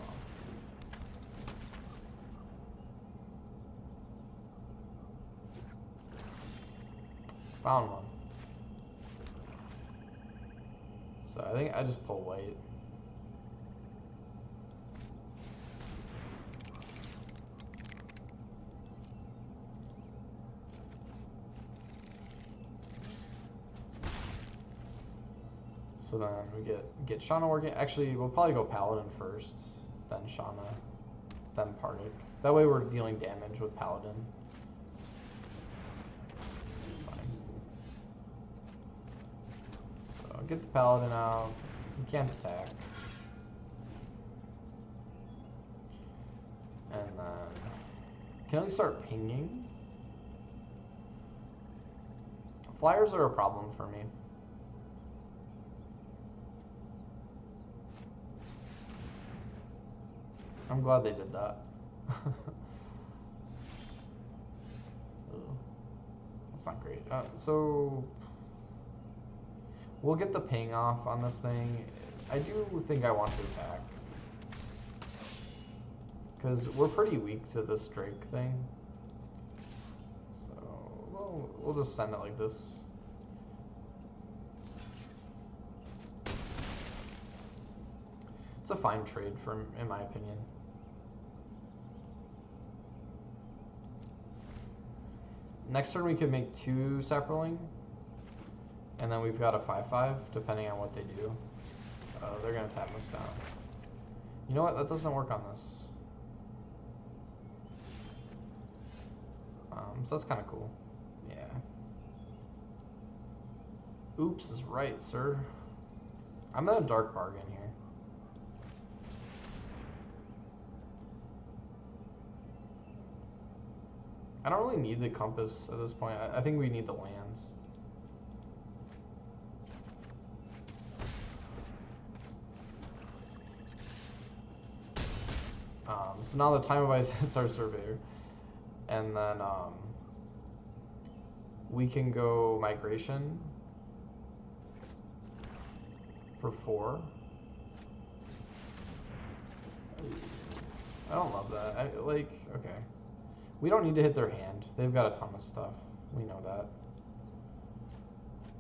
Found one. So I think I just pull white. So then we get Shauna working. Actually, we'll probably go Paladin first, then Shauna, then Partic. That way we're dealing damage with Paladin. Fine. So get the Paladin out. We can't attack. And then can we start pinging? Flyers are a problem for me. I'm glad they did that. That's not great. So we'll get the ping off on this thing. I do think I want to attack, because we're pretty weak to this Drake thing. So we'll just send it like this. It's a fine trade in my opinion. Next turn we could make 2 Saproling, and then we've got a 5/5 depending on what they do. They're gonna tap us down. You know what? That doesn't work on this. So that's kind of cool. Yeah. Oops is right, sir. I'm at a dark bargain here. I don't really need the compass at this point. I think we need the lands. So now the time of ice hits our surveyor. And then we can go migration for 4. I don't love that. Okay. We don't need to hit their hand. They've got a ton of stuff. We know that.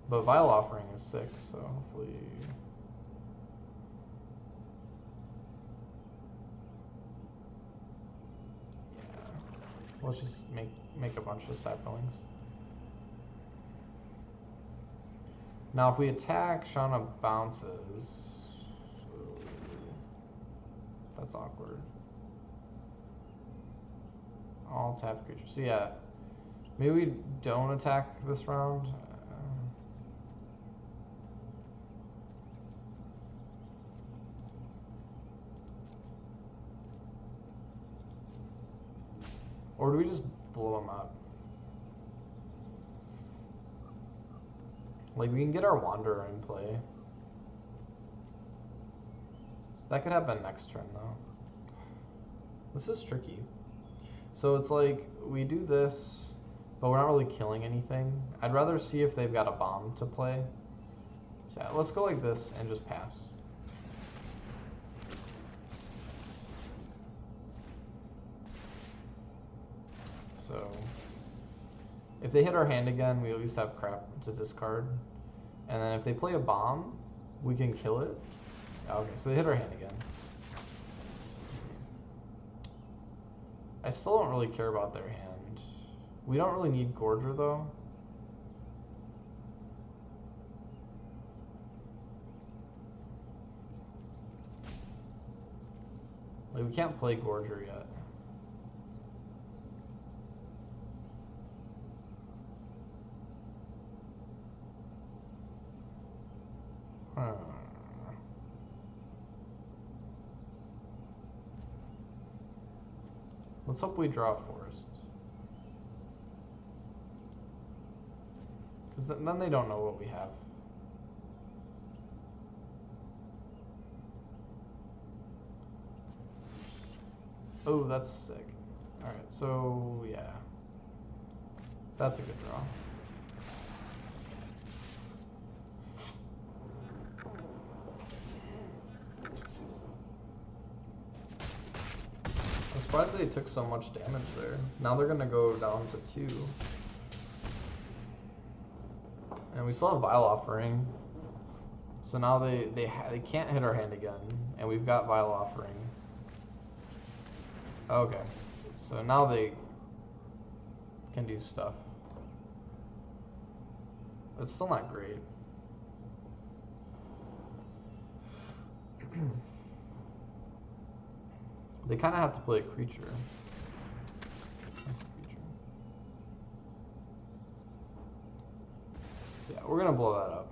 But Vile Offering is sick, so hopefully... Yeah. Let's just make a bunch of Saprolings. Now if we attack, Shauna bounces. That's awkward. All tapped creatures. So yeah, maybe we don't attack this round. Or do we just blow them up? Like, we can get our Wanderer in play. That could happen next turn, though. This is tricky. So it's like, we do this, but we're not really killing anything. I'd rather see if they've got a bomb to play. So yeah, let's go like this and just pass. So if they hit our hand again, we at least have crap to discard. And then if they play a bomb, we can kill it. Okay, so they hit our hand again. I still don't really care about their hand. We don't really need Gorger though. Like, we can't play Gorger yet. Let's hope we draw a forest. Because then they don't know what we have. Oh, that's sick. Alright, so yeah. That's a good draw. I'm surprised they took so much damage there. Now they're gonna go down to 2. And we still have Vile Offering. So now they can't hit our hand again. And we've got Vile Offering. Okay. So now they can do stuff. It's still not great. They kind of have to play a creature. That's a creature. So yeah, we're gonna blow that up.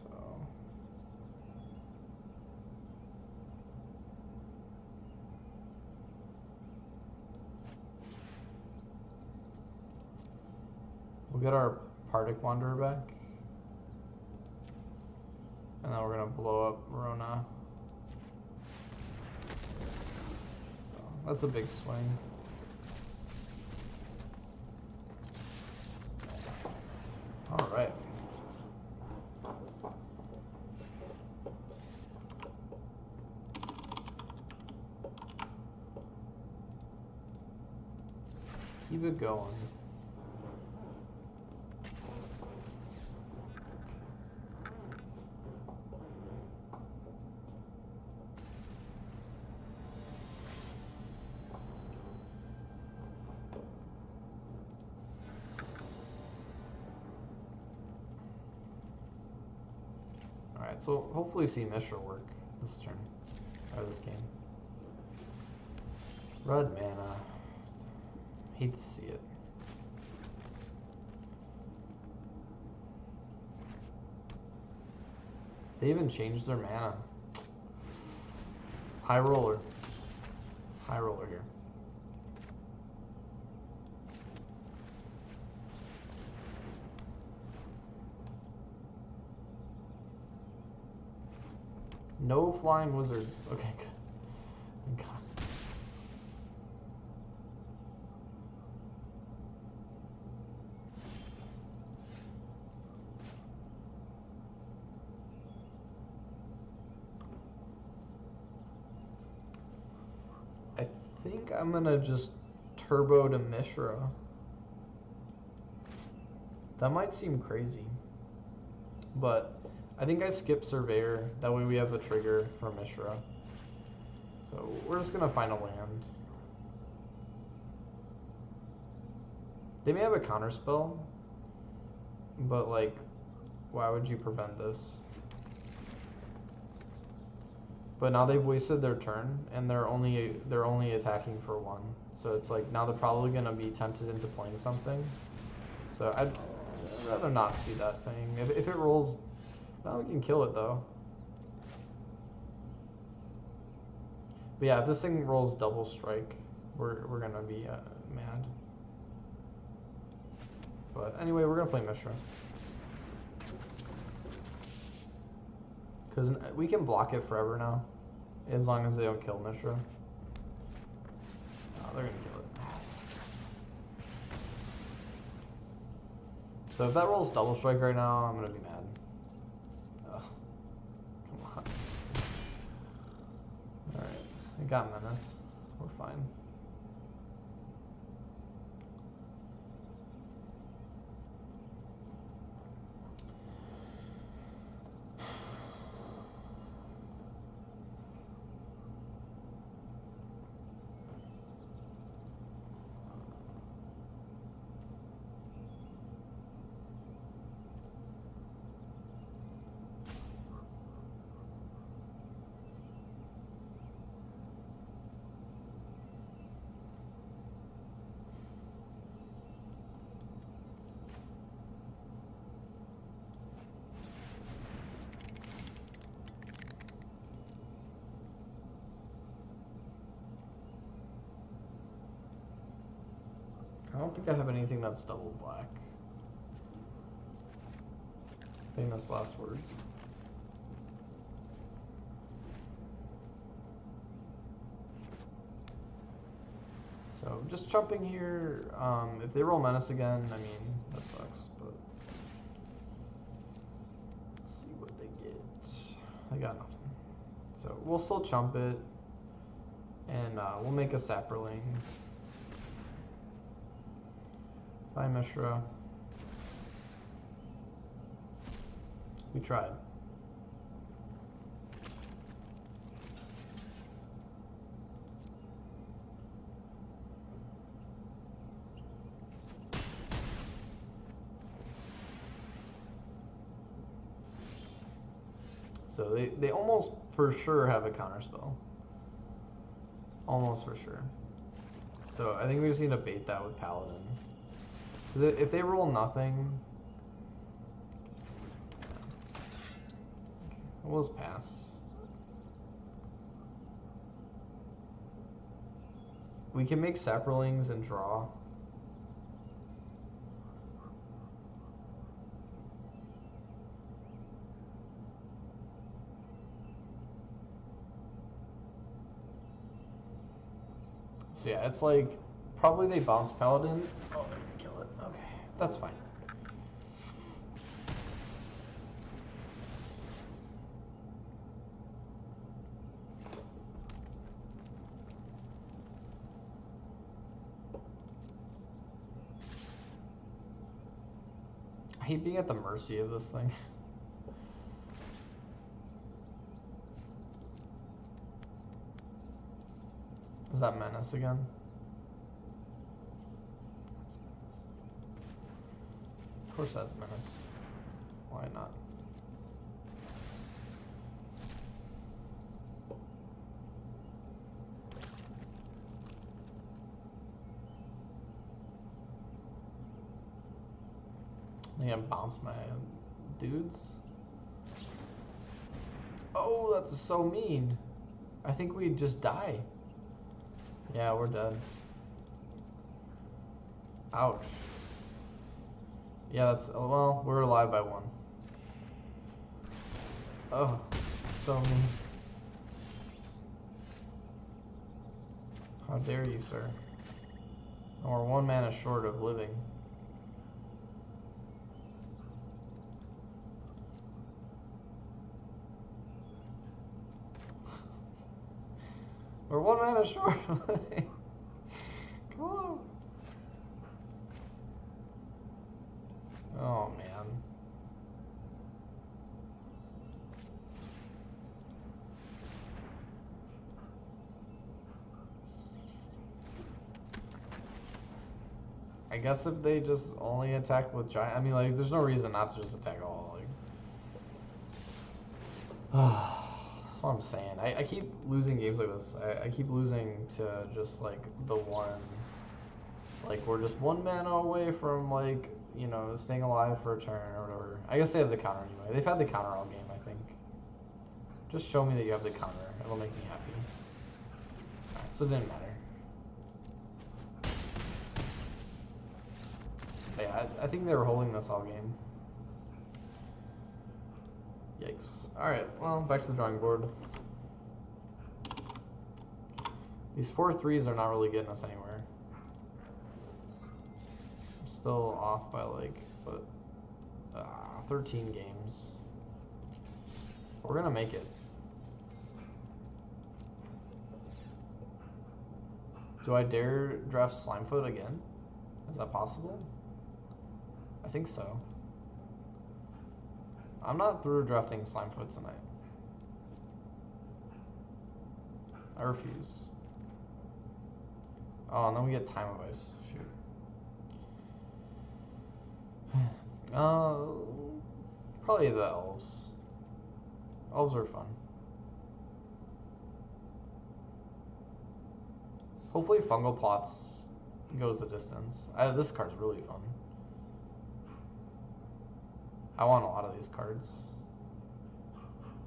So we'll get our Partick Wanderer back. And then we're gonna blow up Rona. So that's a big swing. All right. Keep it going. So hopefully see Mishra work this turn, or this game. Red mana. Hate to see it. They even changed their mana. High roller. High roller here. No flying wizards. Okay, good. Thank God. I think I'm gonna just turbo to Mishra. That might seem crazy, but I think I skip Surveyor, that way we have a trigger for Mishra. So we're just gonna find a land. They may have a counter spell, but like, why would you prevent this? But now they've wasted their turn, and they're only attacking for 1. So it's like, now they're probably gonna be tempted into playing something. So I'd rather not see that thing. If it rolls, well, we can kill it though. But yeah, if this thing rolls double strike, we're gonna be mad. But anyway, we're gonna play Mishra. Because we can block it forever now. As long as they don't kill Mishra. No, they're gonna kill it. So if that rolls double strike right now, I'm gonna be mad. Ugh. Come on. Alright. I got Menace. We're fine. I don't think I have anything that's double black. Famous last words. So just jumping here. If they roll Menace again, I mean, that sucks, but let's see what they get. They got nothing. So we'll still chump it, and we'll make a Saproling. Bye, Mishra. We tried. So they almost for sure have a counterspell. Almost for sure. So I think we just need to bait that with Paladin. Because if they roll nothing, we'll just pass. We can make Saprolings and draw. So yeah, it's like, probably they bounce Paladin. Oh, they're gonna kill it. Okay, that's fine. I hate being at the mercy of this thing. Is that Menace again? Of course that's Menace. Why not? I can bounce my dudes. Oh, that's so mean. I think we'd just die. Yeah, we're dead. Ouch. Yeah, that's, well, we're alive by one. Oh, so mean. How dare you, sir? And we're 1 mana short of living. We're 1 mana short of living. Come on. Oh, man. I guess if they just only attack with giant, I mean, like, there's no reason not to just attack all, like. That's what I'm saying. I keep losing games like this. I keep losing to just, like, the one, like, we're just 1 mana away from, like, you know, staying alive for a turn or whatever. I guess they have the counter anyway. They've had the counter all game, I think. Just show me that you have the counter. It'll make me happy. Alright, so it didn't matter. Yeah, I think they were holding this all game. Yikes. Alright, well, back to the drawing board. These 4-3s are not really getting us anywhere. I'm still off by like, 13 games. We're gonna make it. Do I dare draft Slimefoot again? Is that possible? I think so. I'm not through drafting Slimefoot tonight. I refuse. Oh, and then we get Time of Ice. Shoot. Probably the elves. Elves are fun. Hopefully Fungal Plots goes the distance. This card's really fun. I want a lot of these cards.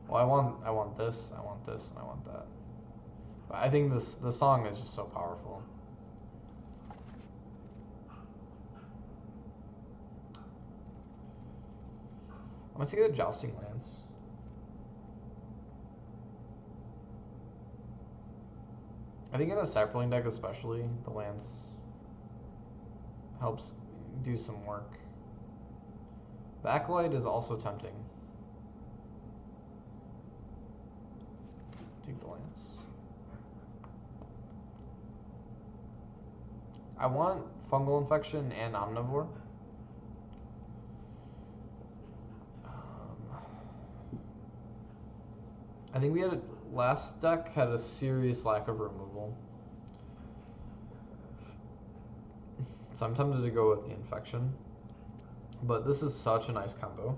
Well, I want this, I want this, and I want that. But I think the song is just so powerful. I'm gonna take the Jousting Lance. I think in a Saproling deck especially, the Lance helps do some work. The Acolyte is also tempting. Take the Lance. I want Fungal Infection and Omnivore. I think we had last deck had a serious lack of removal. So I'm tempted to go with the Infection. But this is such a nice combo.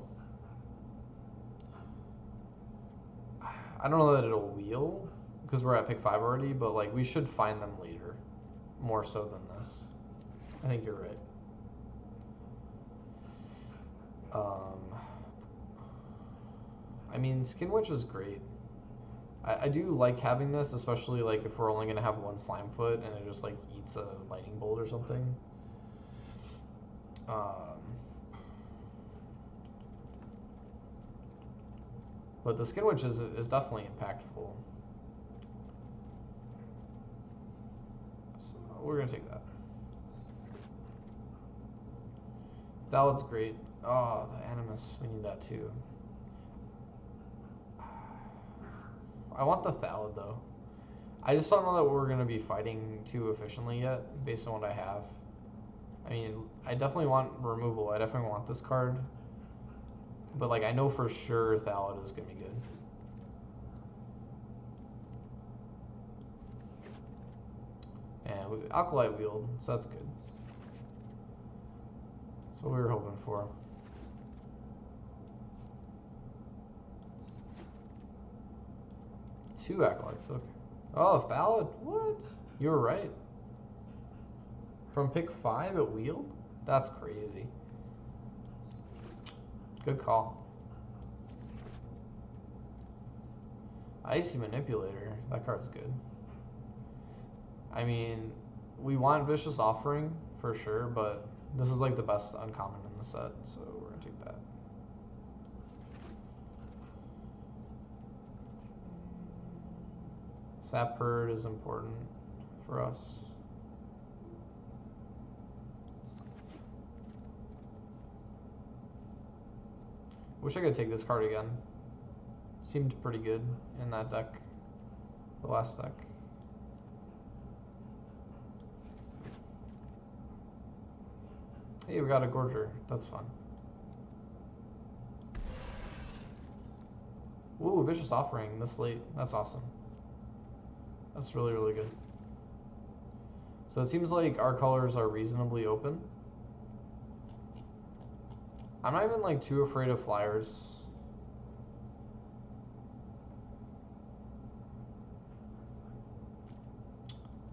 I don't know that it'll wheel, because we're at pick 5 already, but like we should find them later. More so than this. I think you're right. I mean, Skin Witch is great. I do like having this, especially like if we're only going to have one Slimefoot and it just like eats a Lightning Bolt or something. But the Skin Witch is definitely impactful. So we're going to take that. Thalad's great. Oh, the Animus. We need that too. I want the Thalad though. I just don't know that we're going to be fighting too efficiently yet based on what I have. I mean, I definitely want removal. I definitely want this card. But like I know for sure Thalad is going to be good. And with Acolyte Wield, so that's good. That's what we were hoping for. Two Acolytes, okay. Oh, Thalad, what? You were right. From pick 5 at Wield? That's crazy. Good call. Icy Manipulator, that card's good. I mean, we want Vicious Offering for sure, but this is like the best uncommon in the set, so we're gonna take that. Sapherd is important for us. Wish I could take this card again. Seemed pretty good in that deck, the last deck. Hey, we got a Gorger. That's fun. Ooh, Vicious Offering this late. That's awesome. That's really, really good. So it seems like our colors are reasonably open. I'm not even like too afraid of flyers.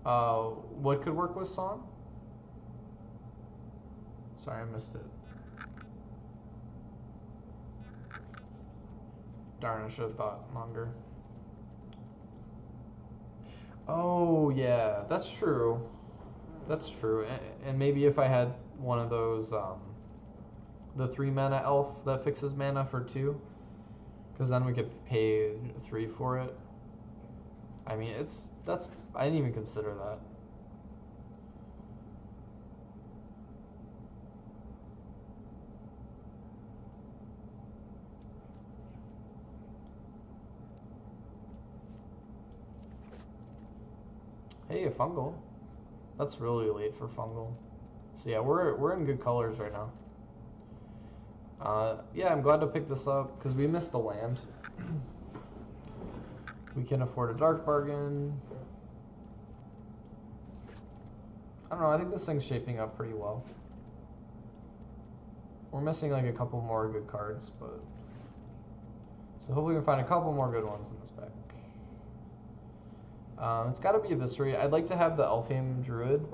What could work with Song? Sorry, I missed it. Darn, I should have thought longer. Oh, yeah, that's true. That's true. And maybe if I had one of those, the 3 mana elf that fixes mana for 2, because then we could pay 3 for it. I mean, I didn't even consider that. Hey, a fungal. That's really late for fungal. So yeah, we're in good colors right now. Yeah, I'm glad to pick this up because we missed the land. We can afford a dark bargain. I don't know, I think this thing's shaping up pretty well. We're missing like a couple more good cards, but... So hopefully we can find a couple more good ones in this pack. It's gotta be Eviscerate. I'd like to have the Elfheim Druid,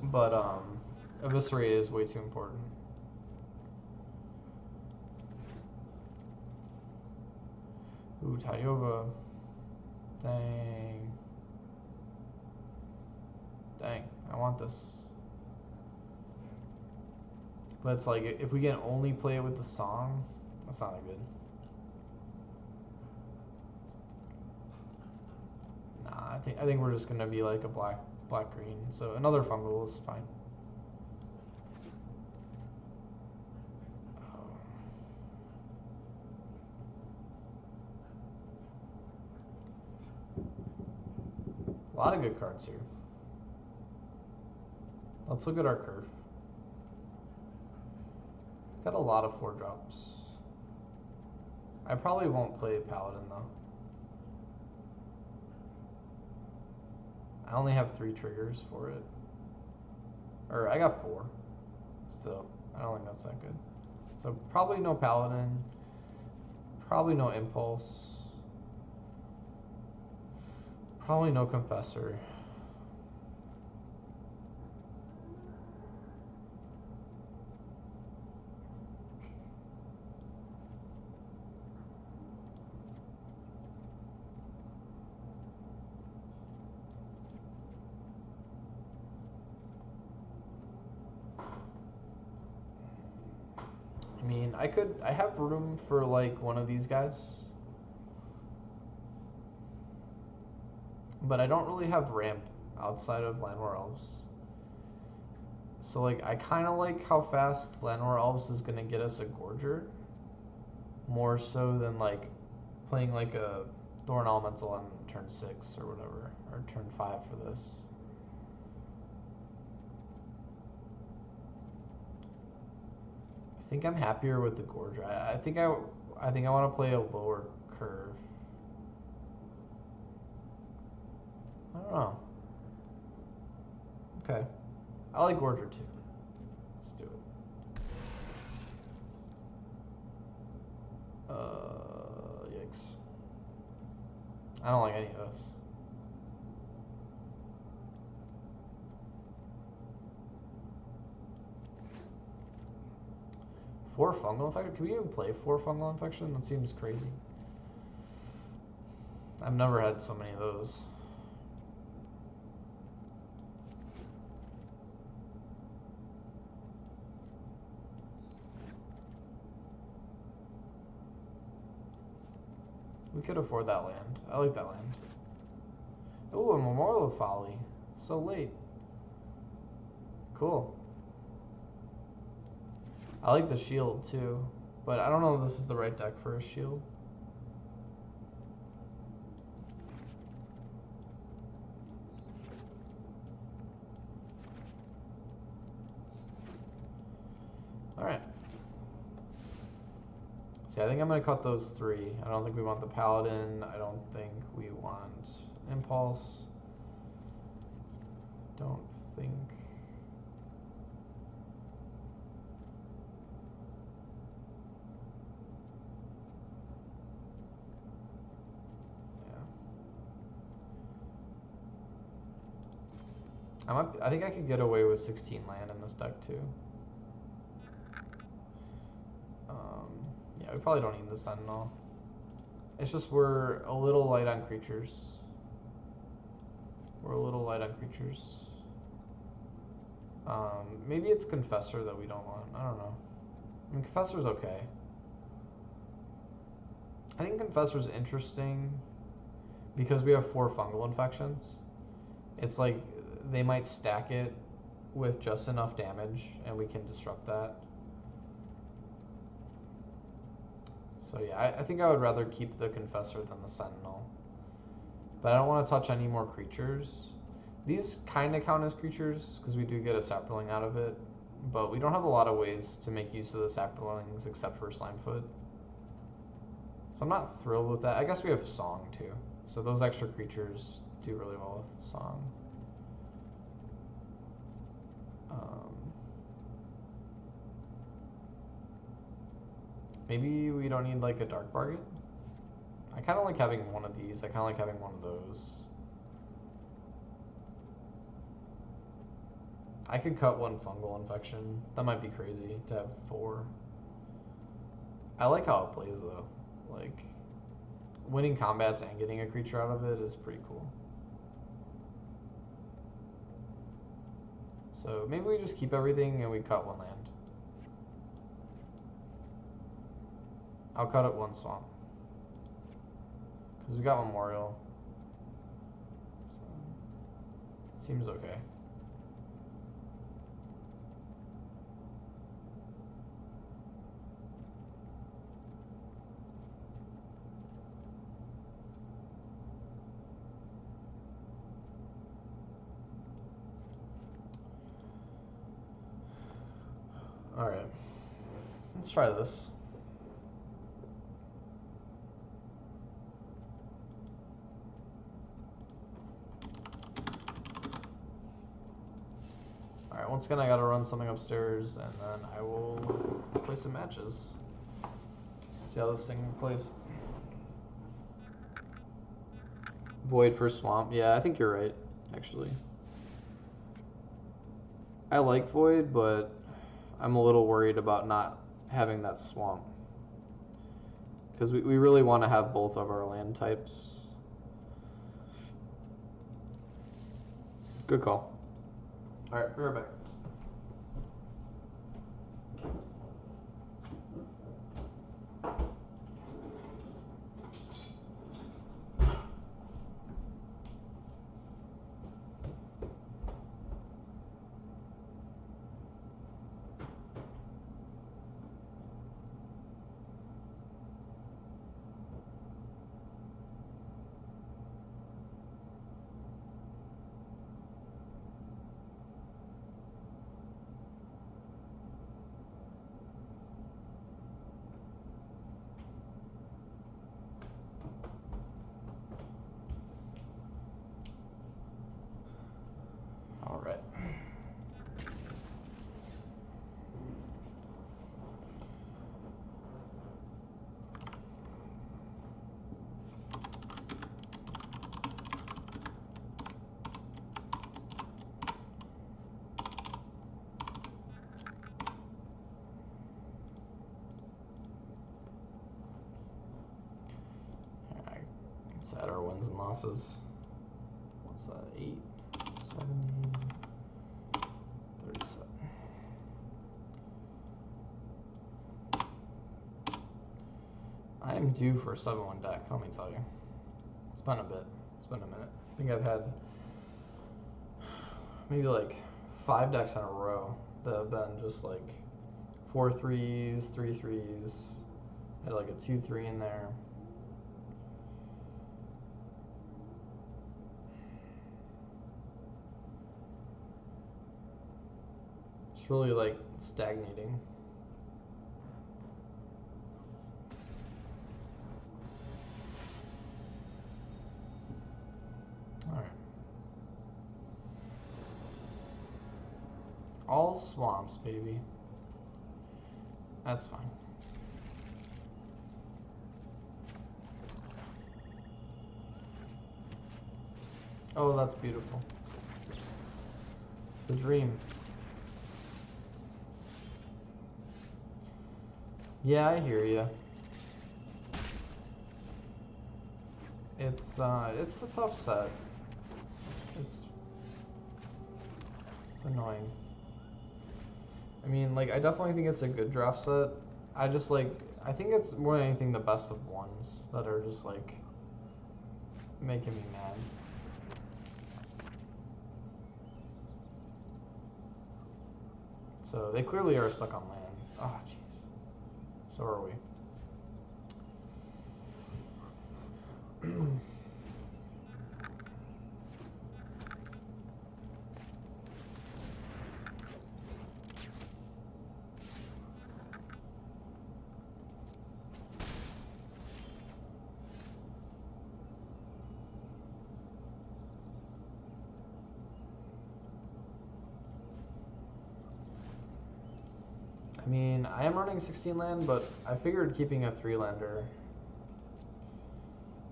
but Eviscerate is way too important. Ooh, Tayova. Dang. Dang, I want this. But it's like, if we can only play it with the song, that's not that good. Nah, I think we're just gonna be like a black green. So another fungal is fine. A lot of good cards here. Let's look at our curve. Got a lot of 4-drops. I probably won't play Paladin though. I only have 3 triggers for it. Or I got 4. Still, I don't think that's that good. So probably no Paladin. Probably no Impulse. Probably no Confessor. I mean, I have room for like one of these guys. But I don't really have ramp outside of Llanowar Elves. So like, I kind of like how fast Llanowar Elves is going to get us a Gorger. More so than like playing like a Thorn Elemental on turn 6 or whatever. Or turn 5 for this. I think I'm happier with the Gorger. I think I want to play a lower curve. I don't know. Okay. I like Gorger too. Let's do it. Yikes. I don't like any of this. Four fungal infection? Can we even play 4 fungal infection? That seems crazy. I've never had so many of those. We could afford that land. I like that land. Ooh, a Memorial of Folly. So late. Cool. I like the shield too, but I don't know if this is the right deck for a shield. Alright. See, I think I'm going to cut those 3. I don't think we want the Paladin. I don't think we want Impulse. Don't think... I think I could get away with 16 land in this deck too. Yeah, we probably don't need the Sentinel. It's just we're a little light on creatures. We're a little light on creatures. Maybe it's Confessor that we don't want. I don't know. I mean, Confessor's okay. I think Confessor's interesting because we have 4 fungal infections. It's like they might stack it with just enough damage and we can disrupt that. So yeah, I think I would rather keep the Confessor than the Sentinel. But I don't want to touch any more creatures. These kind of count as creatures because we do get a Saproling out of it, but we don't have a lot of ways to make use of the Saprolings except for Slimefoot. So I'm not thrilled with that. I guess we have Song too, so those extra creatures do really well with Song. Maybe we don't need like a Dark Bargain. I kind of like having one of these. I kind of like having one of those. I could cut 1 fungal infection. That might be crazy to have 4. I like how it plays though. Like, winning combats and getting a creature out of it is pretty cool. So maybe we just keep everything and we cut 1 land. I'll cut it 1 swamp. Because we got Memorial. So, seems okay. Alright. Let's try this. Alright, once again I gotta run something upstairs and then I will play some matches. See how this thing plays. Void for Swamp. Yeah, I think you're right, actually. I like Void, but I'm a little worried about not having that Swamp. Because we really want to have both of our land types. Good call. Alright, be right back. Alright. Let's add our wins and losses. What's that? 8, 70, 37. I am due for a 7-1 deck, let me tell you. It's been a bit. It's been a minute. I think I've had maybe like 5 decks in a row that have been just like 4 3s, 3 3s. I had like a 2-3 in there. It's really like stagnating. Alright. All swamps, baby. That's fine. Oh, that's beautiful. The dream. Yeah, I hear you. It's a tough set. It's annoying. mean, like, I definitely think it's a good draft set. I just, like, I think it's more than anything the best of ones that are just, like, making me mad. So, they clearly are stuck on land. Oh, jeez. So are we. I mean, I am running 16 land, but I figured keeping a 3-lander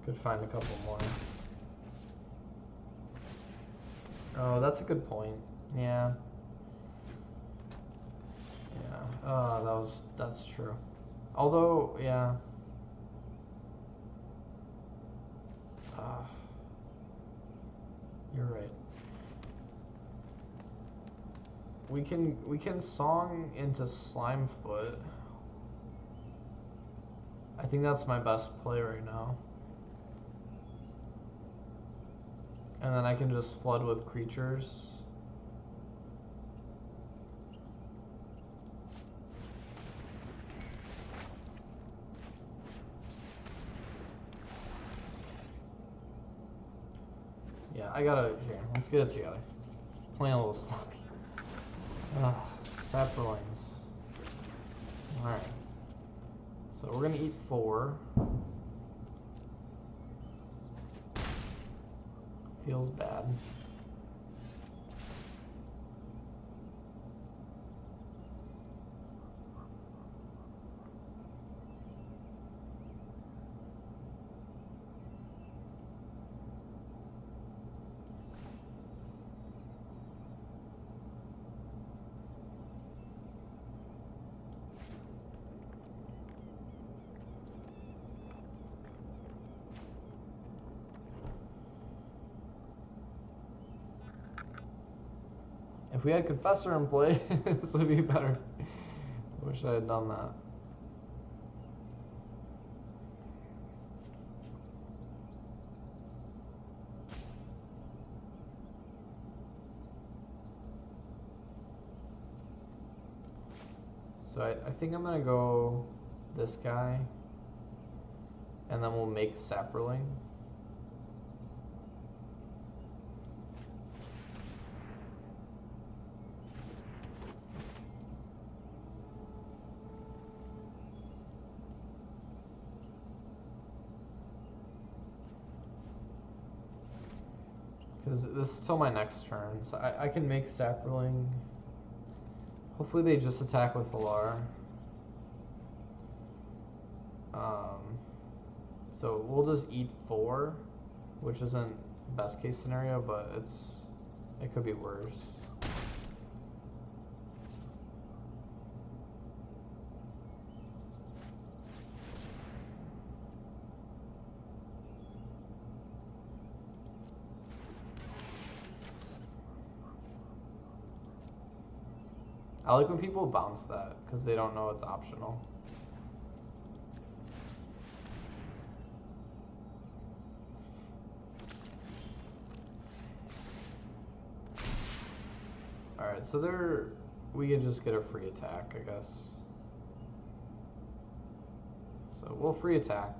could find a couple more. Oh, that's a good point. Yeah. Yeah. That's true. Although, yeah. You're right. We can song into Slimefoot. I think that's my best play right now. And then I can just flood with creatures. Yeah, I gotta, here, let's get it together. Playing a little sloppy. Saplings. Alright. So we're gonna eat 4. Feels bad. If we had Confessor in play, this would be better. I wish I had done that. So I think I'm gonna go this guy, and then we'll make Saproling. Because this is till my next turn, so I can make Saproling. Hopefully they just attack with Valar. So we'll just eat 4, which isn't best case scenario, but it could be worse. I like when people bounce that, because they don't know it's optional. Alright, so we can just get a free attack, I guess. So we'll free attack.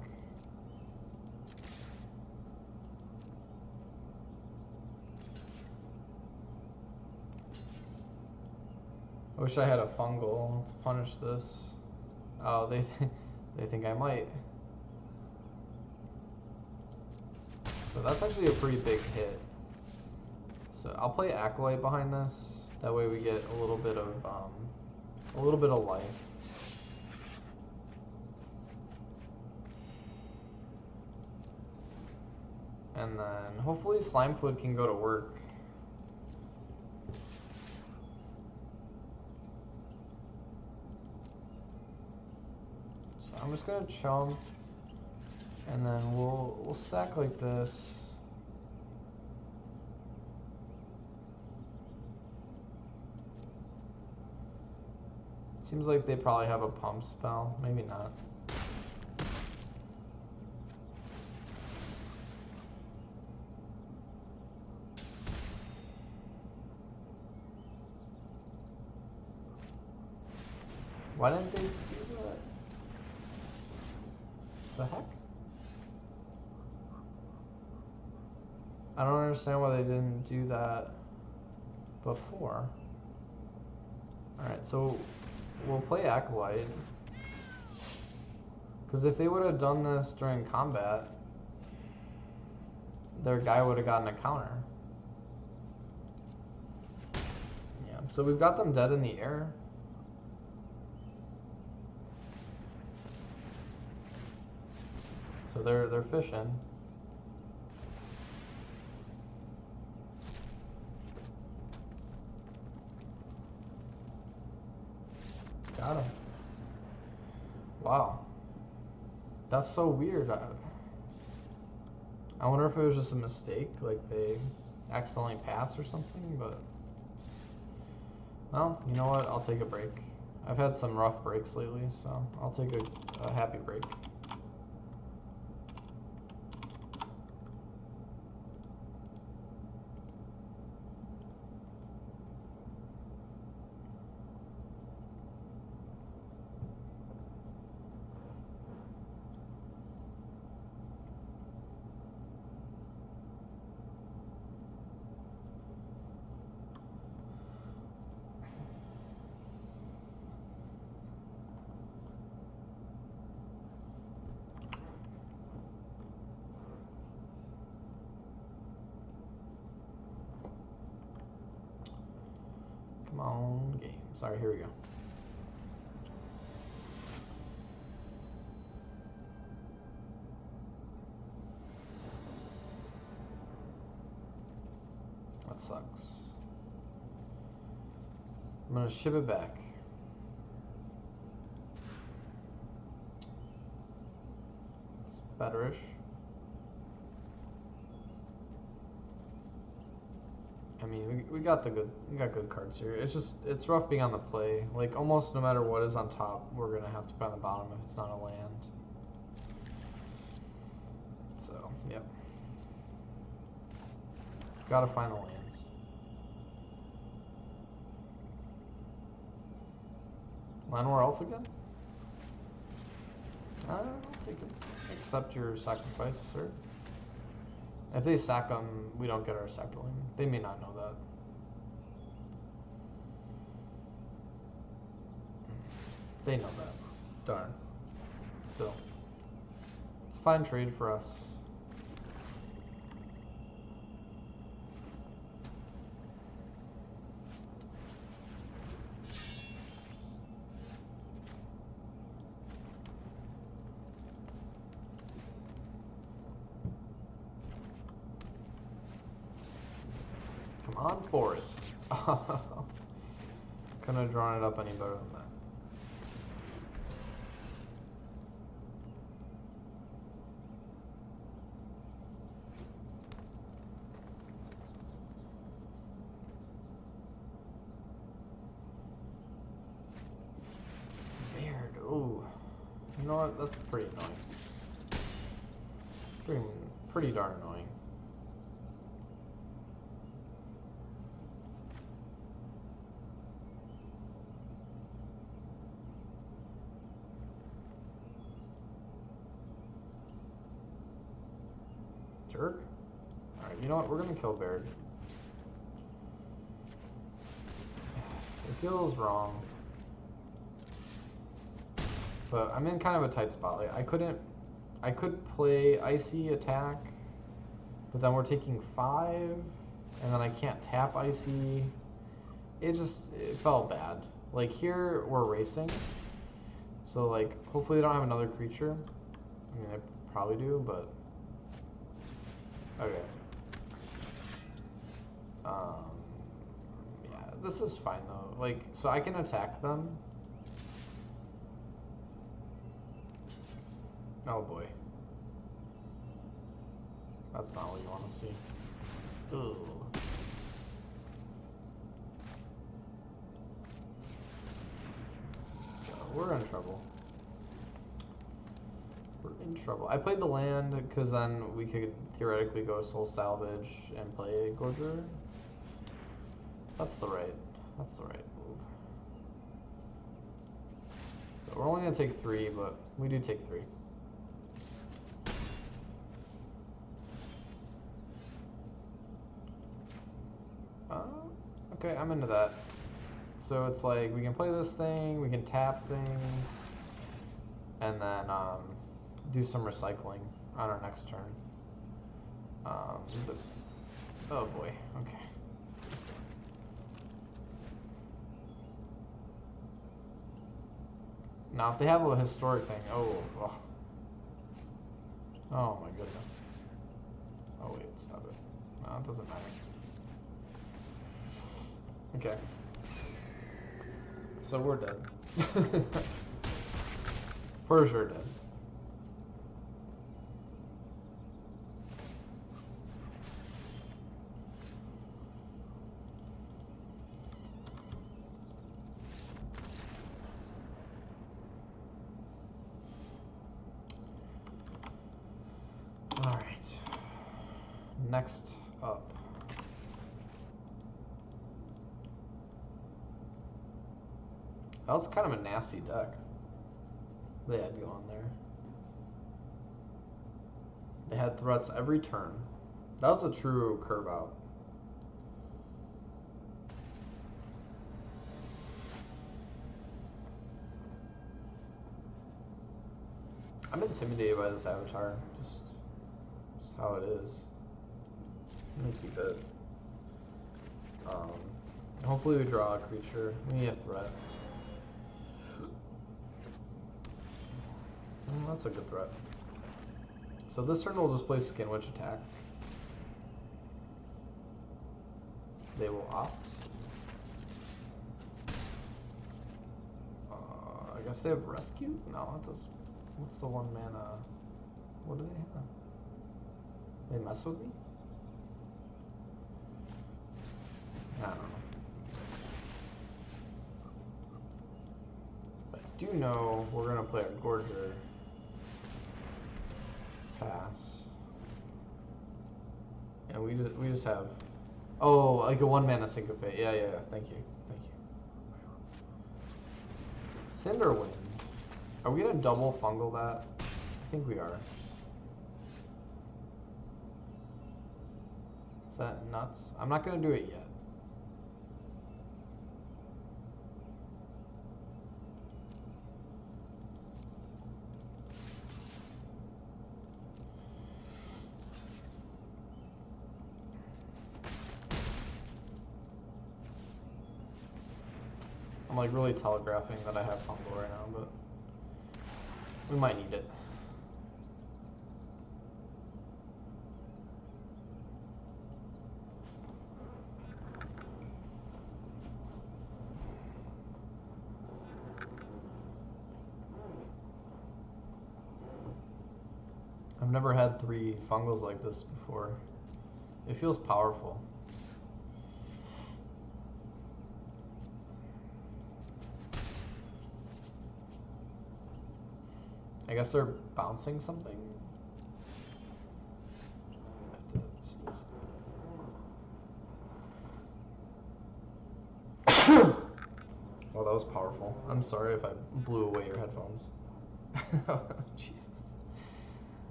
I wish I had a fungal to punish this. Oh, they think I might. So that's actually a pretty big hit. So I'll play Acolyte behind this. That way we get a little bit of life. And then hopefully Slimefoot can go to work. So I'm just gonna chump, and then we'll stack like this. Seems like they probably have a pump spell. Maybe not. Why didn't they do that? The heck? I don't understand why they didn't do that before. Alright, so we'll play Acolyte. Because if they would have done this during combat, their guy would have gotten a counter. Yeah, so we've got them dead in the air. So they're fishing. Got him. Wow. That's so weird. I wonder if it was just a mistake, like they accidentally passed or something, but... Well, you know what? I'll take a break. I've had some rough breaks lately, so I'll take a happy break. Come on, game. Sorry, here we go. That sucks. I'm gonna ship it back. It's betterish. I mean, we got good cards here. It's rough being on the play. Like almost no matter what is on top, we're gonna have to play on the bottom if it's not a land. So, yep. Gotta find the lands. Llanowar Elf again? I'll take it. Accept your sacrifice, sir. If they sack them, we don't get our Sacriline. They may not know that. They know that. Darn. Still. It's a fine trade for us. Come on, Forest. Couldn't have drawn it up any better than that. Weird. Ooh. You know what? That's pretty annoying. Pretty darn annoying. Jerk. Alright, you know what? We're gonna kill Baird. It feels wrong. But I'm in kind of a tight spot. Like I could play Icy attack, but then we're taking 5, and then I can't tap Icy. It felt bad. Like here we're racing. So like hopefully they don't have another creature. I mean they probably do, but okay. Yeah, this is fine though. Like, so I can attack them. Oh boy. That's not what you want to see. Ugh. we're in trouble. We're in trouble. I played the land because then we could theoretically go Soul Salvage and play Gorger. That's the right move. So we're only gonna take 3, but we do take 3. Okay, I'm into that. So it's like we can play this thing, we can tap things, and then do some recycling on our next turn. Oh boy, okay. Now if they have a historic thing, oh my goodness. Oh wait, stop it. No, it doesn't matter. Okay. So we're dead. For sure dead. All right. Next up. That was kind of a nasty deck they had going there. They had threats every turn. That was a true curve out. I'm intimidated by this avatar. Just how it is. I'm gonna keep it. Hopefully we draw a creature. We need a threat. That's a good threat. So this turn we'll just play Skin Witch attack. They will opt. I guess they have Rescue? No, it does. What's the 1 mana? What do they have? They mess with me? I don't know. I do know we're gonna play a Gorger. Pass. And we just have, oh, like a 1 mana Syncopate. Yeah, thank you. Cinderwind. Are we gonna double fungal that? I think we are. Is that nuts? I'm not gonna do it yet. I'm like really telegraphing that I have fungal right now, but we might need it. I've never had 3 fungals like this before. It feels powerful. I guess they're bouncing something. I have to sneeze. Oh, that was powerful. I'm sorry if I blew away your headphones. Jesus.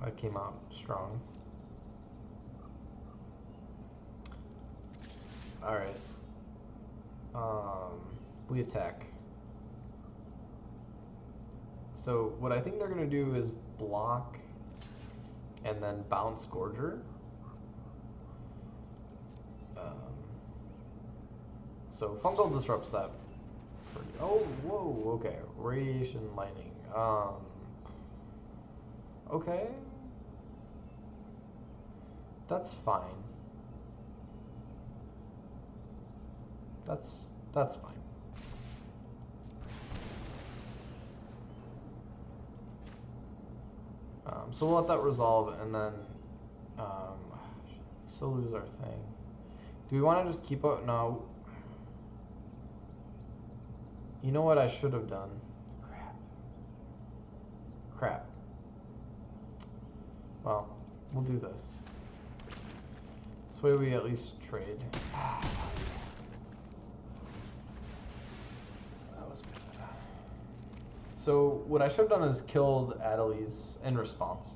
That came out strong. Alright. We attack. So what I think they're going to do is block and then bounce Gorger. So Fungal disrupts that. Oh, whoa, okay. Radiation Lightning. Okay. That's fine. That's fine. So we'll let that resolve, and then still lose our thing. Do we want to just keep up? No. You know what I should have done? Crap. Well, we'll do this. This way we at least trade. That was bad. So what I should have done is killed Adelise in response.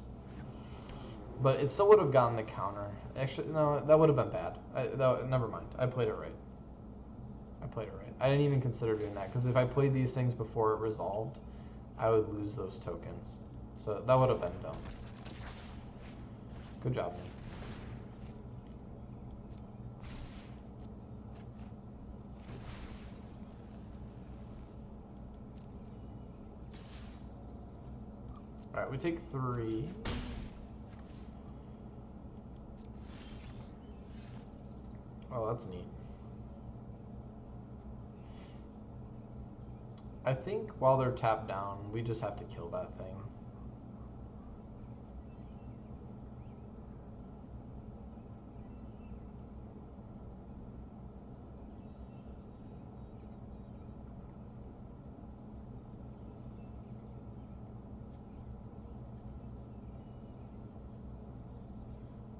But it still would have gotten the counter. Actually, no, that would have been bad. Never mind. I played it right. I didn't even consider doing that, because if I played these things before it resolved, I would lose those tokens. So that would have been dumb. Good job, man. Alright, we take 3. Oh, that's neat. I think while they're tapped down, we just have to kill that thing.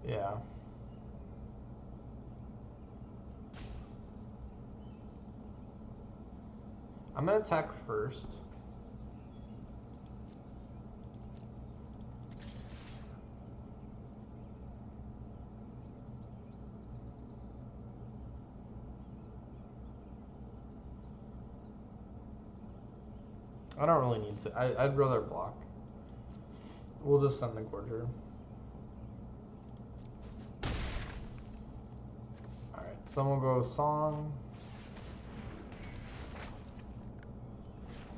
Yeah. I'm gonna attack first. I don't really need to. I'd rather block. We'll just send the Gorger. Alright, someone will go Song.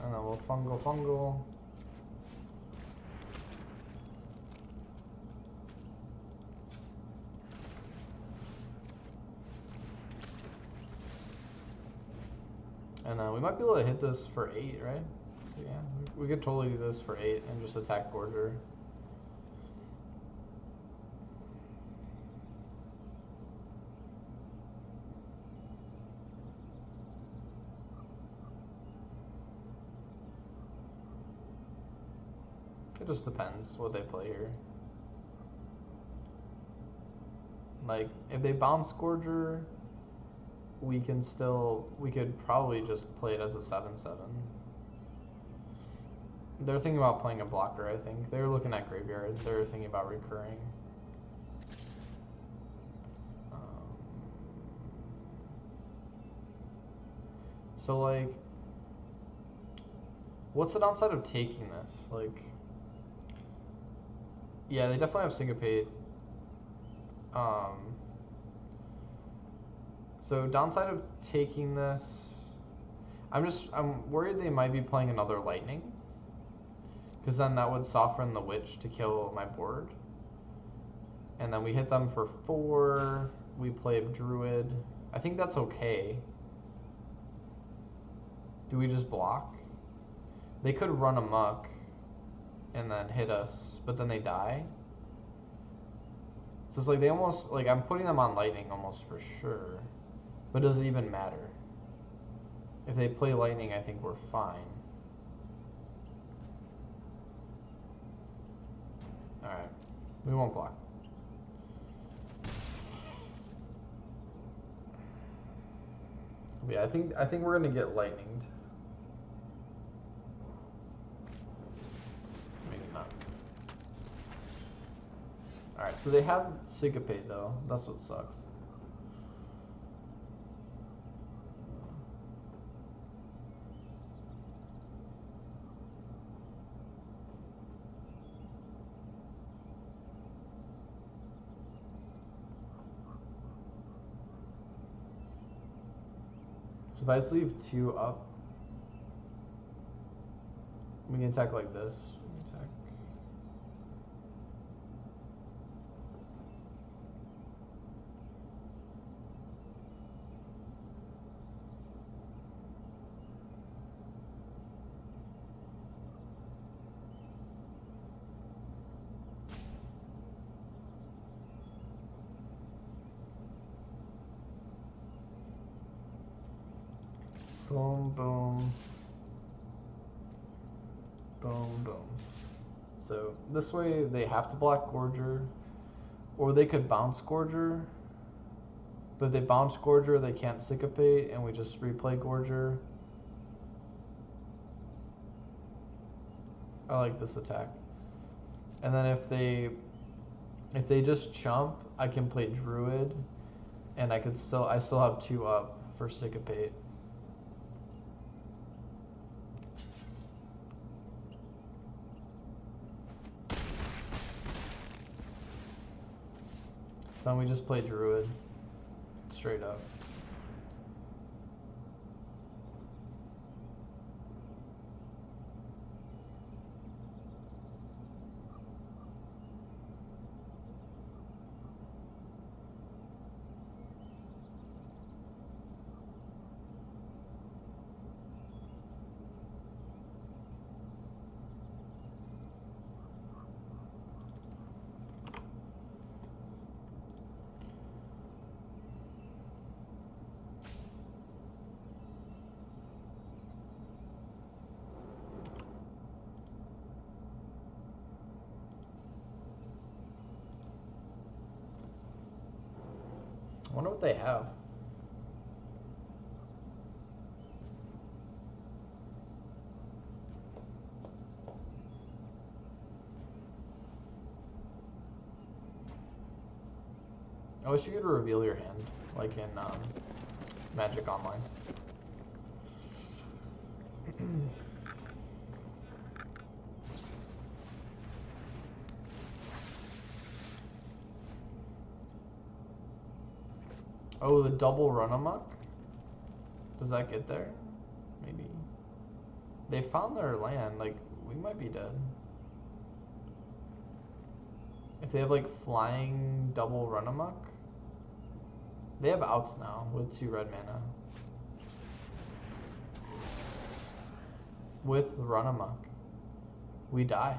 And then we'll fungal. And then we might be able to hit this for 8, right? So yeah, we could totally do this for 8 and just attack Gorger. It just depends what they play here. Like, if they bounce Gorger, we could probably just play it as a 7/7. They're thinking about playing a blocker, I think. They're looking at graveyard. They're thinking about recurring. So, like, what's the downside of taking this? Like, yeah, they definitely have Syncopate. So downside of taking this, I'm worried they might be playing another Lightning, because then that would soften the Witch to kill my board. And then we hit them for 4. We play a Druid. I think that's okay. Do we just block? They could run amok and then hit us, but then they die. So it's like they almost, like, I'm putting them on Lightning almost for sure. But does it even matter? If they play Lightning, I think we're fine. Alright. We won't block. Yeah, I think we're gonna get lightninged. Maybe not. Alright, so they have Syncopate though. That's what sucks. So if I just leave 2 up, we can attack like this. Attack. Boom, boom. Boom, boom. So this way they have to block Gorger, or they could bounce Gorger. But if they bounce Gorger, they can't Syncopate, and we just replay Gorger. I like this attack. And then if they just chump, I can play Druid, and I still have 2 up for Syncopate. So then we just play Druid, straight up. I wonder what they have. I wish you could reveal your hand, like in Magic Online. Oh, the double run amok? Does that get there? Maybe. They found their land, like, we might be dead. If they have, like, flying double run amok? They have outs now with 2 red mana. With run amok. We die.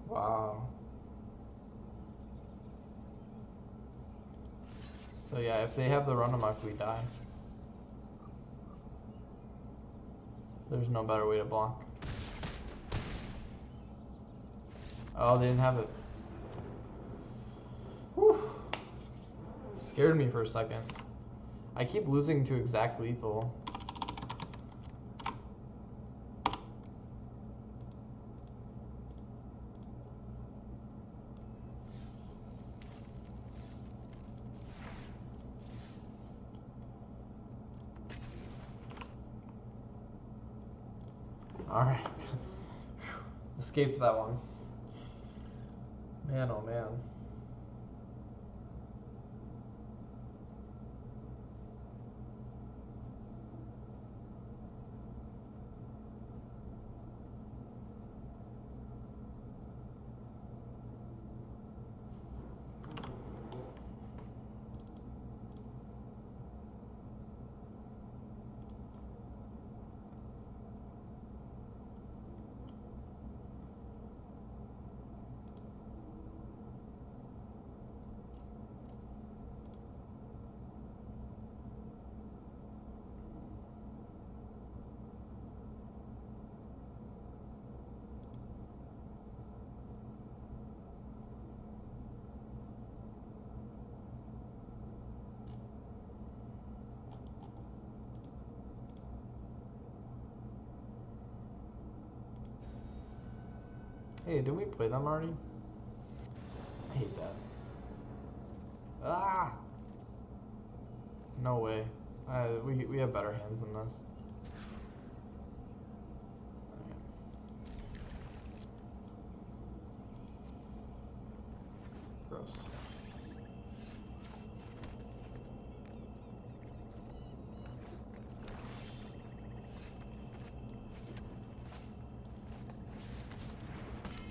Wow. So yeah, if they have the run amok, we die. There's no better way to block. Oh, they didn't have it. Whew. Scared me for a second. I keep losing to exact lethal. Alright. Escaped that one. Man, oh man. Hey, did we play them already? I hate that. Ah! No way. We have better hands than this. Gross.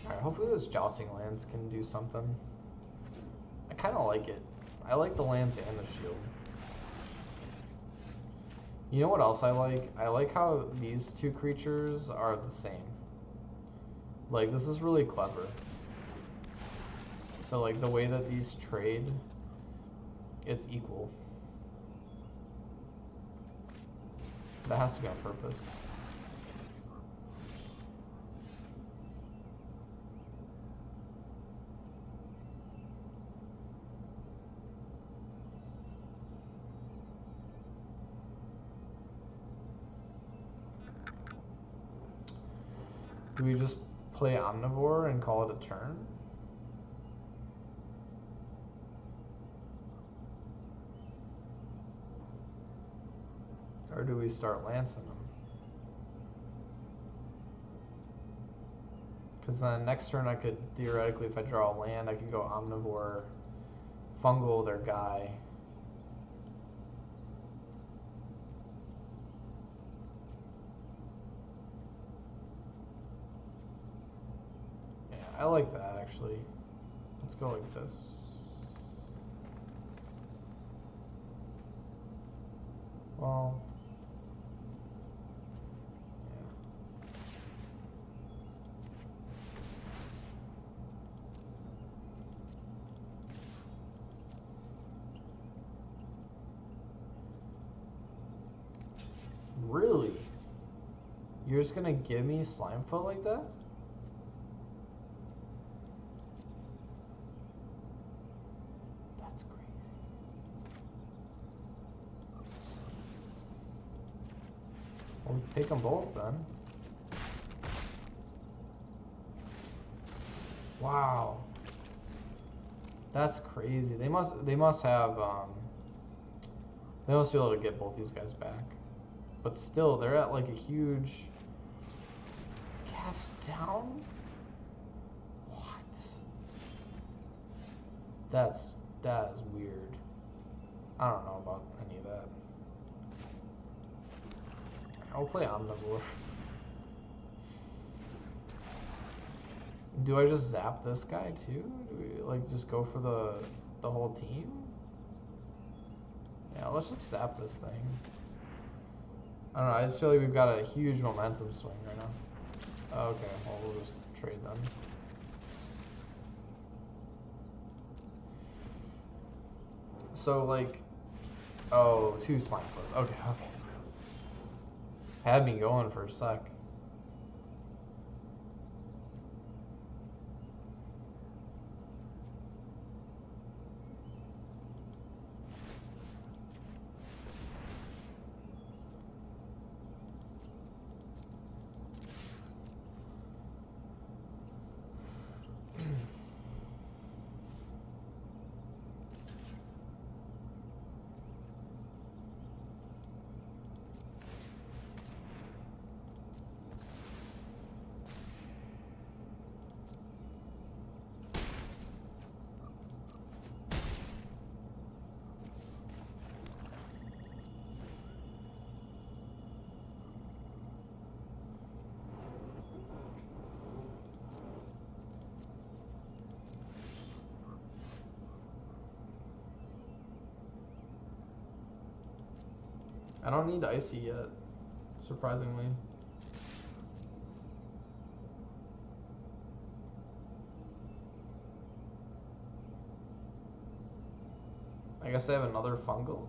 Alright, hopefully this Jousting Lands can do something. I kind of like it. I like the lands and the shield. You know what else I like? I like how these 2 creatures are the same. Like, this is really clever. So, like, the way that these trade, it's equal. That has to be on purpose. Do we just play Omnivore and call it a turn? Or do we start lancing them? Because then next turn I could, theoretically, if I draw a land, I could go Omnivore, fungal their guy. Yeah, I like that actually. Let's go like this. Well, really? You're just gonna give me Slimefoot like that? That's crazy. Well, take them both then. Wow. That's crazy. They must have they must be able to get both these guys back. But still, they're at like a huge cast down? What? That is weird. I don't know about any of that. I'll play Omnivore. Do I just zap this guy too? Do we like just go for the whole team? Yeah, let's just zap this thing. I don't know, I just feel like we've got a huge momentum swing right now. Okay, well we'll just trade them. So like, oh, 2 Slimefoots. Okay. Had me going for a sec. I don't need Icy yet, surprisingly. I guess I have another fungal.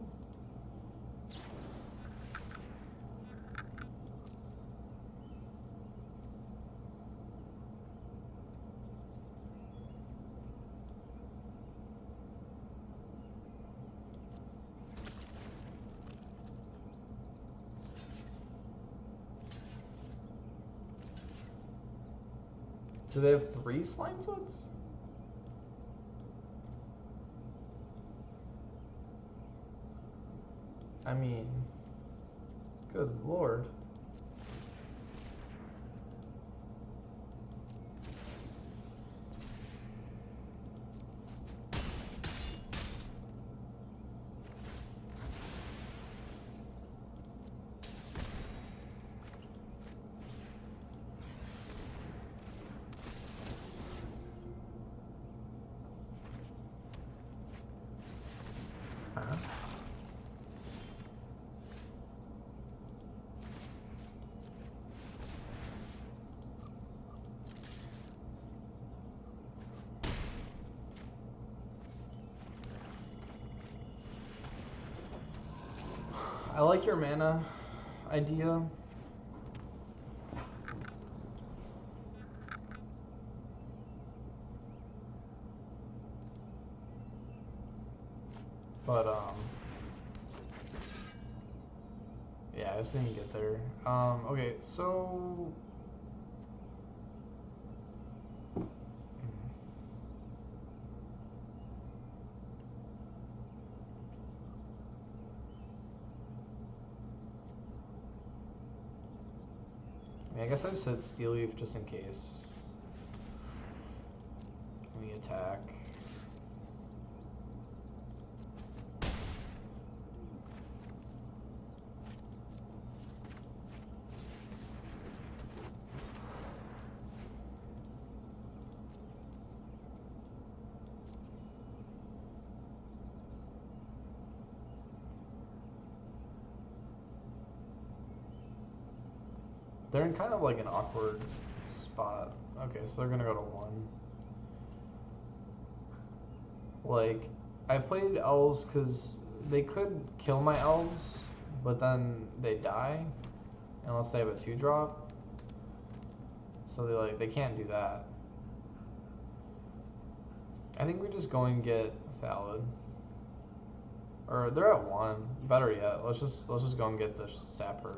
Do they have 3 Slimefoots? I mean, good lord. I like your mana idea. But yeah, I just didn't get there. Okay, so mean, I guess I just hit Steel Leaf just in case. We attack. They're in kind of like an awkward spot. Okay, so they're gonna go to 1. Like, I played elves because they could kill my elves, but then they die unless they have a 2-drop. So they can't do that. I think we just go and get Thallid. Or they're at 1. Better yet, let's just go and get the Sapper.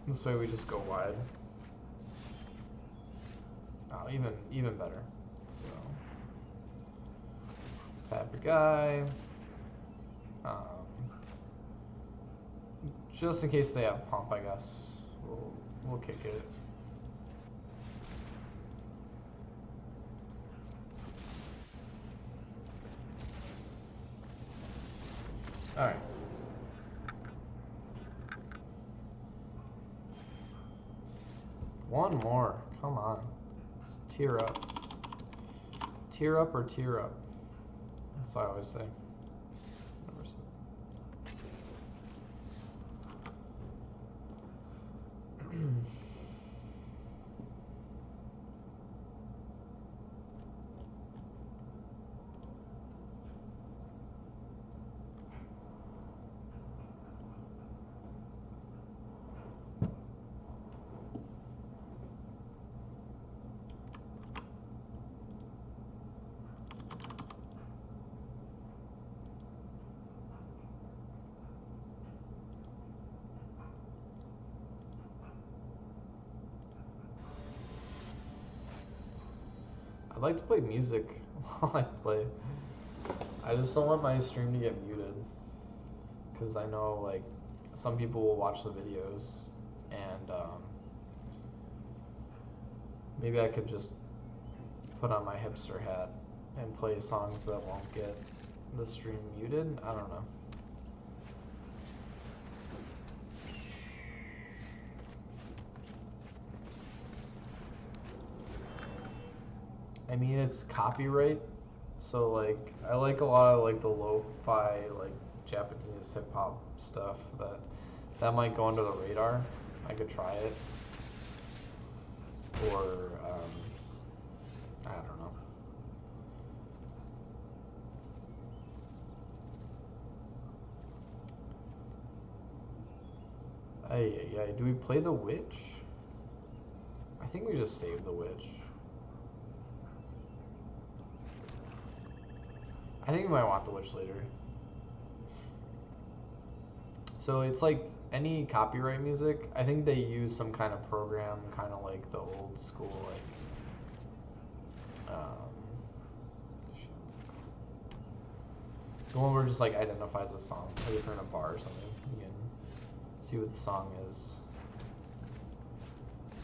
This way we just go wide. Oh, even better. So tap your guy. Just in case they have pump, I guess we'll kick it. All right. One more. Come on. Let's tear up. Tear up or tear up. That's what I always say. Never say. I'd like to play music while I play. I just don't want my stream to get muted, because I know like some people will watch the videos, and maybe I could just put on my hipster hat and play songs that won't get the stream muted. I don't know. I mean, it's copyright, so like I like a lot of like the lo-fi like Japanese hip hop stuff that might go under the radar. I could try it, or I don't know. Ay. Do we play the witch? I think we just save the witch. I think we might want the witch later. So it's like any copyright music. I think they use some kind of program, kind of like the old school, like the one where it just like identifies a song. Like if you're in a bar or something, you can see what the song is.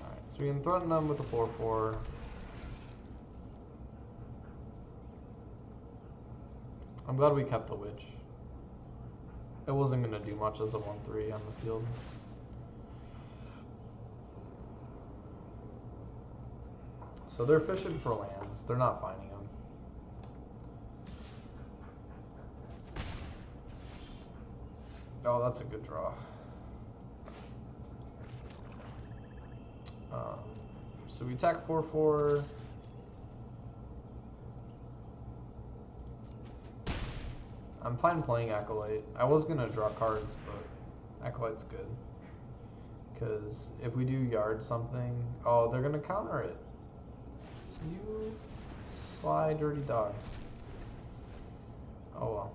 All right, so we can threaten them with a 4/4. I'm glad we kept the witch. It wasn't going to do much as a 1/3 on the field. So they're fishing for lands. They're not finding them. Oh, that's a good draw. So we attack 4/4. I'm fine playing Acolyte. I was gonna draw cards, but Acolyte's good. Because if we do yard something, oh, they're gonna counter it. You sly dirty dog. Oh well.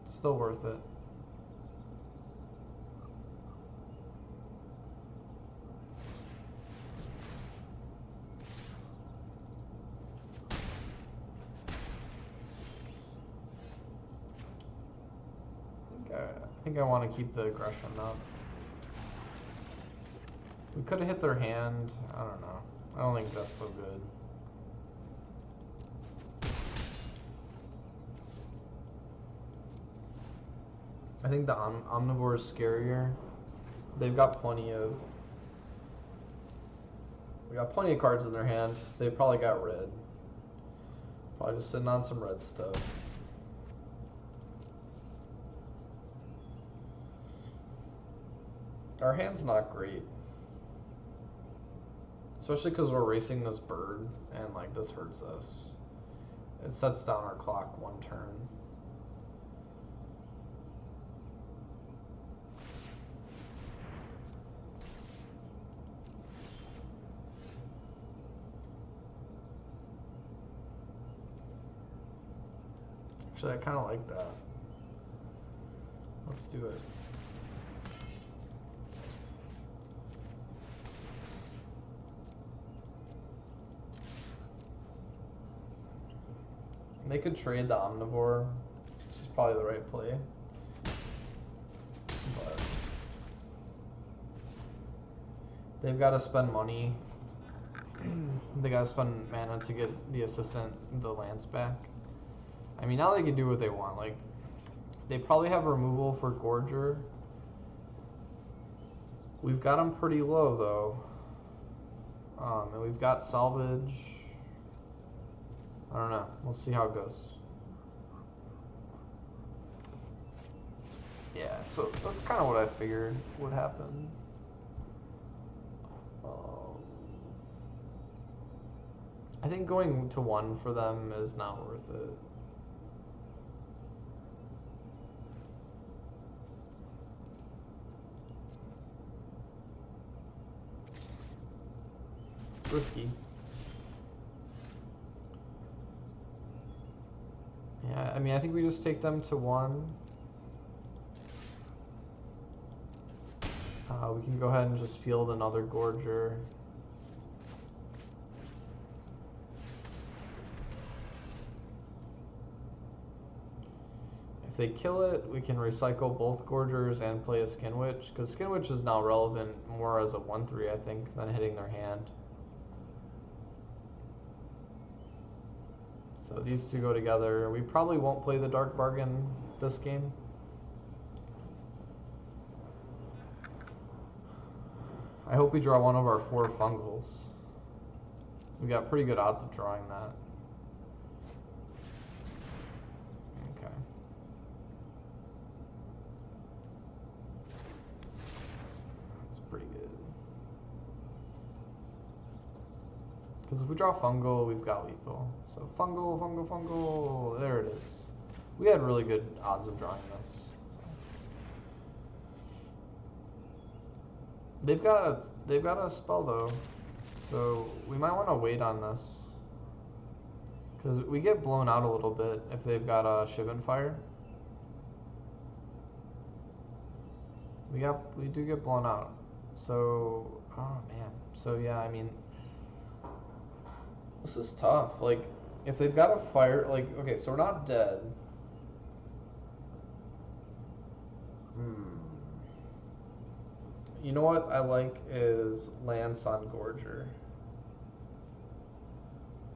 It's still worth it. I think I want to keep the aggression up. We could have hit their hand. I don't know. I don't think that's so good. I think the Omnivore is scarier. They've got plenty of... We got plenty of cards in their hand. They probably got red. Probably just sitting on some red stuff. Our hand's not great. Especially because we're racing this bird, and like this hurts us. It sets down our clock one turn. Actually, I kind of like that. Let's do it. They could trade the Omnivore, which is probably the right play. But they've got to spend money. They got to spend mana to get the assistant, the Lance back. I mean, now they can do what they want. Like, they probably have removal for Gorger. We've got them pretty low, though. And we've got salvage. I don't know. We'll see how it goes. Yeah, so that's kind of what I figured would happen. I think going to 1 for them is not worth it. It's risky. Yeah, I mean, I think we just take them to 1. We can go ahead and just field another Gorger. If they kill it, we can recycle both Gorgers and play a Skin Witch, because Skin Witch is now relevant more as a 1/3, I think, than hitting their hand. So these two go together. We probably won't play the Dark Bargain this game. I hope we draw one of our 4 fungals. We got pretty good odds of drawing that. Okay. That's pretty good. Because if we draw fungal, we've got lethal. So fungal, fungal, fungal. There it is. We had really good odds of drawing this. They've got a spell though, so we might want to wait on this because we get blown out a little bit if they've got a Shivan Fire. We do get blown out. So oh man. So yeah, I mean, this is tough. Like if they've got a fire, like okay, so we're not dead. You know what I like is Lance on Gorger.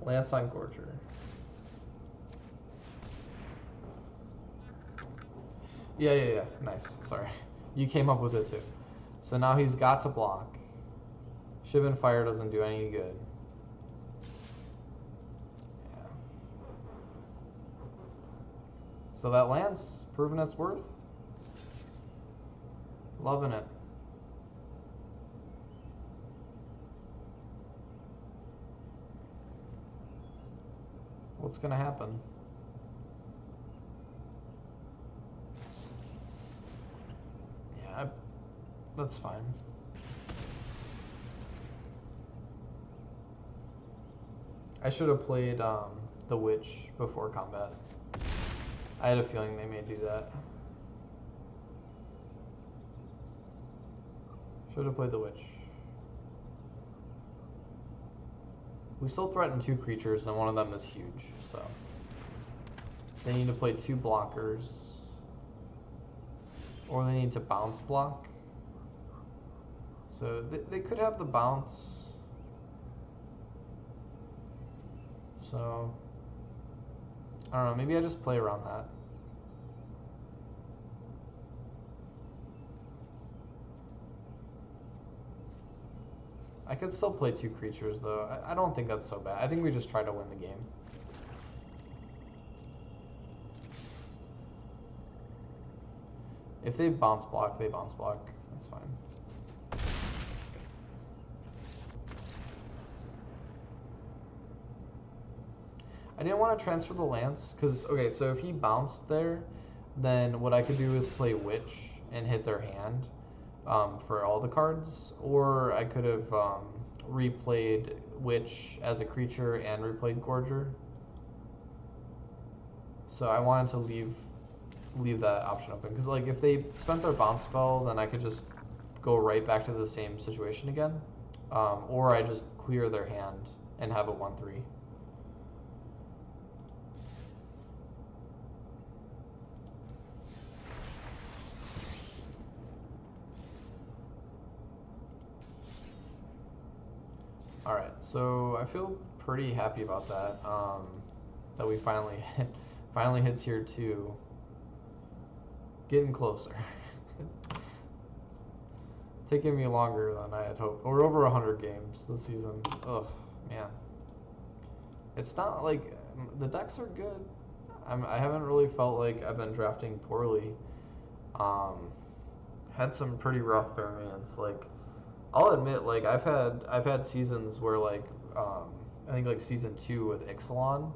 Lance on Gorger. Yeah. Nice. Sorry. You came up with it too. So now he's got to block. Shivan Fire doesn't do any good. Yeah. So that Lance, proving its worth. Loving it. What's gonna happen? Yeah, that's fine. I should have played the Witch before combat. I had a feeling they may do that. Should have played the Witch. We still threaten 2 creatures, and one of them is huge, so they need to play 2 blockers. Or they need to bounce block. So they could have the bounce. So, I don't know, maybe I just play around that. I could still play 2 creatures though. I don't think that's so bad. I think we just try to win the game. If they bounce block, they bounce block. That's fine. I didn't want to transfer the Lance because, okay, so if he bounced there, then what I could do is play Witch and hit their hand for all the cards, or I could have replayed Witch as a creature and replayed Gorger. So I wanted to leave that option open because, like, if they spent their bounce spell, then I could just go right back to the same situation again, or I just clear their hand and have a 1/3. Alright, so I feel pretty happy about that, that we finally hit tier 2. Getting closer. It's taking me longer than I had hoped. We're over 100 games this season. Ugh, man. It's not like, the decks are good. I haven't really felt like I've been drafting poorly. Had some pretty rough variants, like, I'll admit, like, I've had seasons where, like, I think, like, season 2 with Ixalan,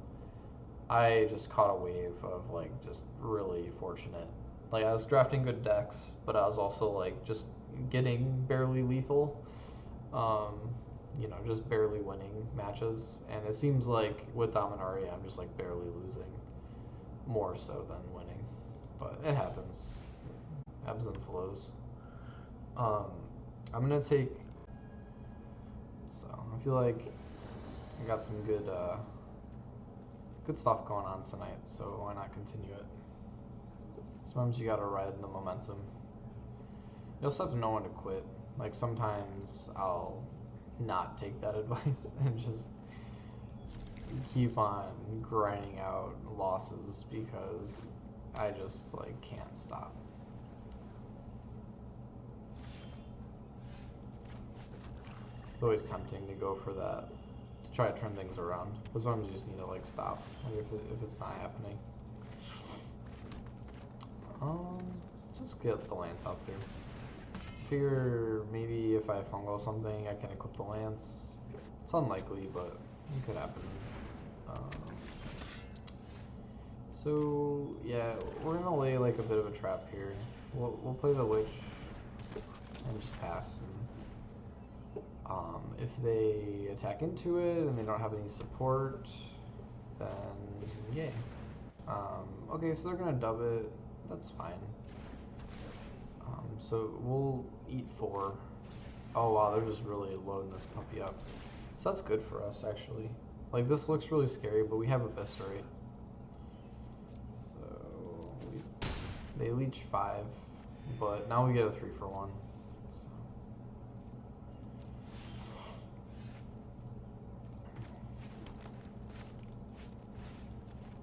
I just caught a wave of, like, just really fortunate. Like, I was drafting good decks, but I was also, like, just getting barely lethal, you know, just barely winning matches. And it seems like with Dominaria, I'm just, like, barely losing, more so than winning. But it happens. Ebbs and flows. I'm gonna take, so I feel like I got some good stuff going on tonight, so why not continue it? Sometimes you gotta ride the momentum. You also have to know when to quit. Like, sometimes I'll not take that advice and just keep on grinding out losses because I just, like, can't stop. It's always tempting to go for that, to try to turn things around. But sometimes you just need to, like, stop, like, if it's not happening. Just get the Lance out there. Figure maybe if I fungal something, I can equip the Lance. It's unlikely, but it could happen. So yeah, we're gonna lay, like, a bit of a trap here. We'll play the Witch and just pass. And, if they attack into it and they don't have any support, then yay. Okay, so they're gonna dub it. That's fine. So we'll eat 4. Oh wow, they're just really loading this puppy up. So that's good for us, actually. Like, this looks really scary, but we have Eviscerate. So they leech 5, but now we get a 3-for-1.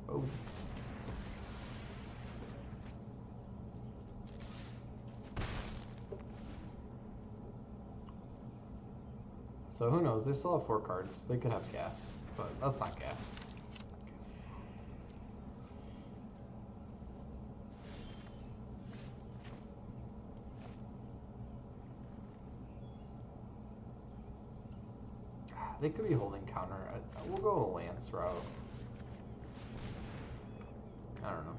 So. Oh. So who knows? They still have 4 cards. They could have gas, but that's not gas. They could be holding counter. We'll go a Lance route. I don't know.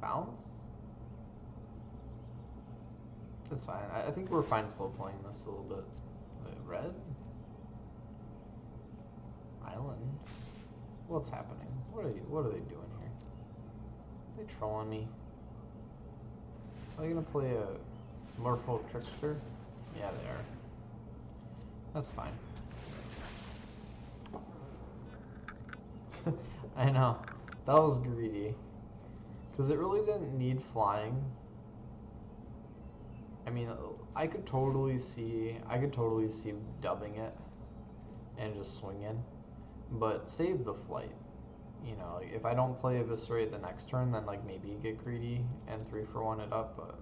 Bounce? That's fine. I think we're fine slow playing this a little bit. Red? Island? What's happening? What are they doing here? Are they trolling me? Are they gonna play a Merfolk Trickster? Yeah, they are. That's fine. I know. That was greedy. Because it really didn't need flying. I mean, I could totally see dubbing it and just swinging, but save the flight. You know, like if I don't play Eviscerate the next turn, then like maybe get greedy and 3-for-1 it up, but...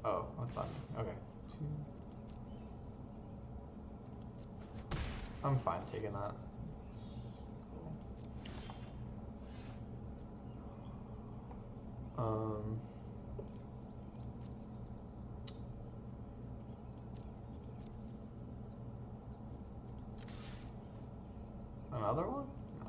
Oh, that's on me. Okay. 2. I'm fine taking that. Another one? No.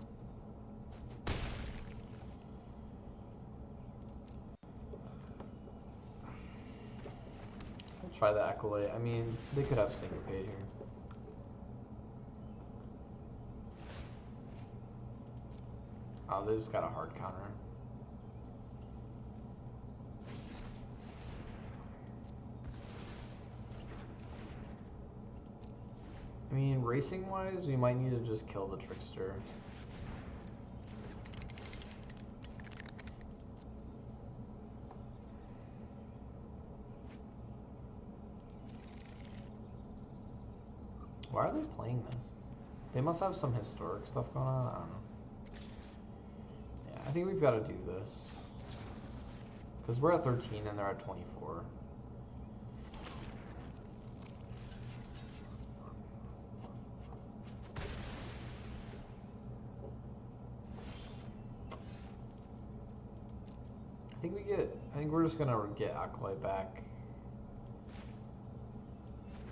I'll try the Acolyte. I mean, they could have Syncopate here. Oh, they just got a hard counter. I mean, racing-wise, we might need to just kill the Trickster. Why are they playing this? They must have some historic stuff going on. I don't know. Yeah, I think we've got to do this. Because we're at 13 and they're at 24. I think we're just gonna get Acolyte back.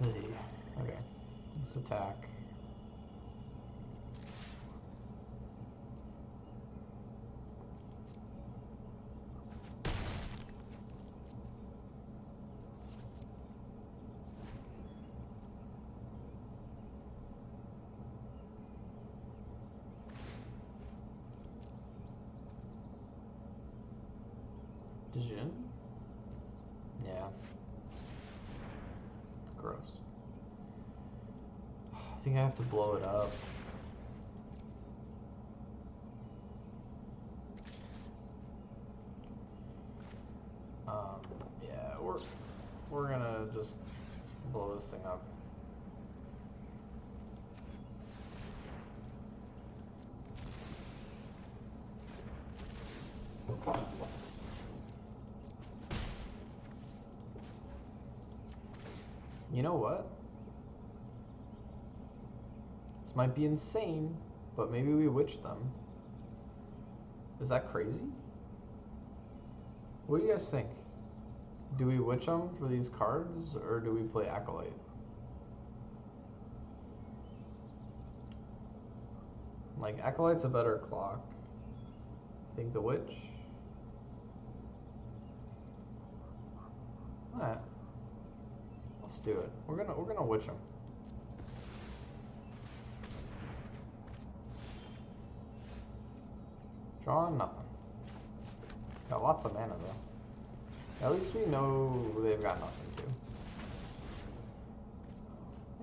Okay, let's attack. Dijin? Yeah. Gross. I think I have to blow it up. Yeah, we're gonna just blow this thing up. You know what? This might be insane, but maybe we witch them. Is that crazy? What do you guys think? Do we witch them for these cards, or do we play Acolyte? Like, Acolyte's a better clock. Think the witch? Alright. Let's do it. We're gonna witch him. Drawing nothing. Got lots of mana though. At least we know they've got nothing too.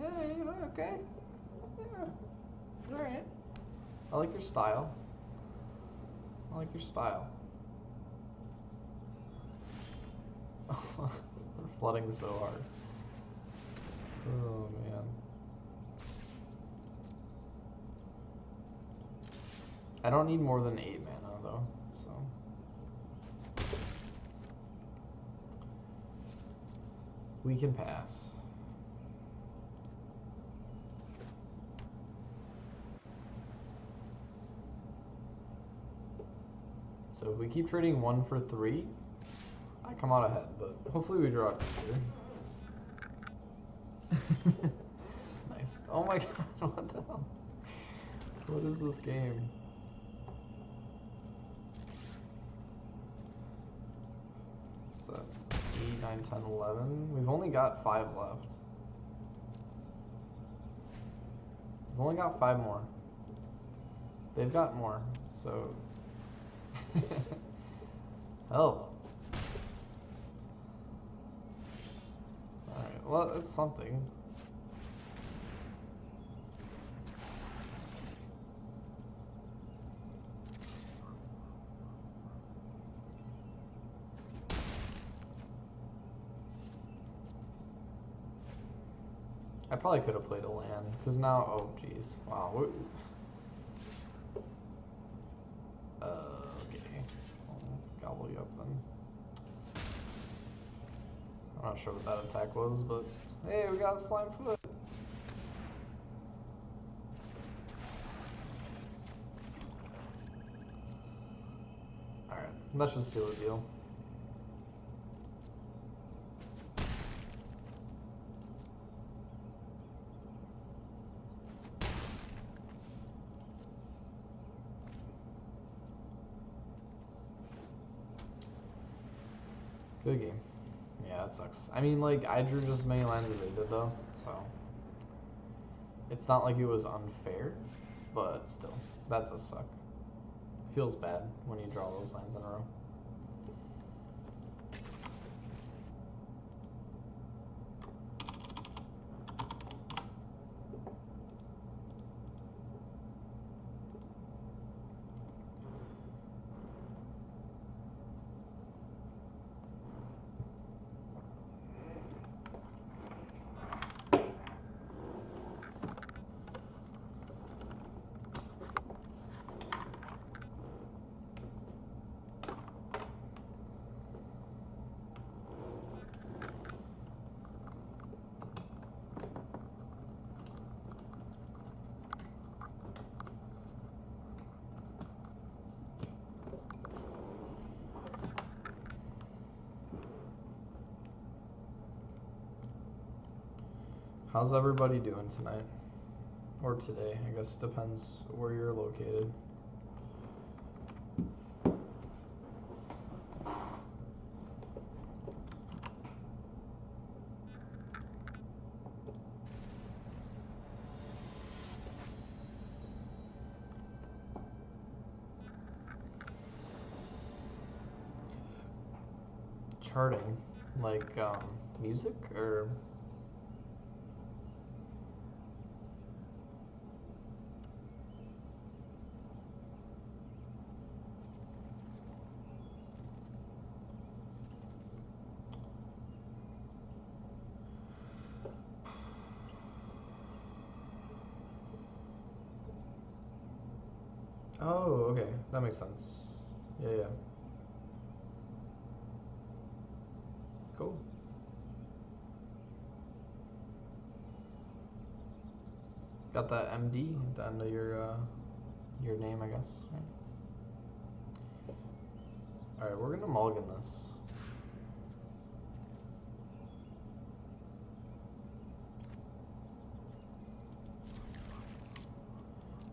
Yeah, you know, okay. Yeah. Alright. I like your style. I like your style. We're flooding so hard. Oh man. I don't need more than 8 mana though, so we can pass. So if we keep trading 1 for 3, I come out ahead, but hopefully we draw a creature. Nice. Oh my god, what the hell? What is this game? What's that? 8, 9, 10, 11? We've only got 5 left. We've only got 5 more. They've got more, so... Help. Alright, well, it's something. I probably could have played a land, because now, oh jeez, wow. Okay, I'll gobble you up then. I'm not sure what that attack was, but hey, we got a slime foot. Alright, let's just seal the deal. Good game. Yeah, that sucks. I mean, like, I drew just as many lines as they did, though, so it's not like it was unfair, but still, that does suck. It feels bad when you draw those lines in a row. How's everybody doing tonight? Or today, I guess depends where you're located. Charting? Like, music, or? Oh, okay, that makes sense. Yeah, yeah. Cool. Got that MD at the end of your name, I guess. Right? All right, we're gonna mulligan this.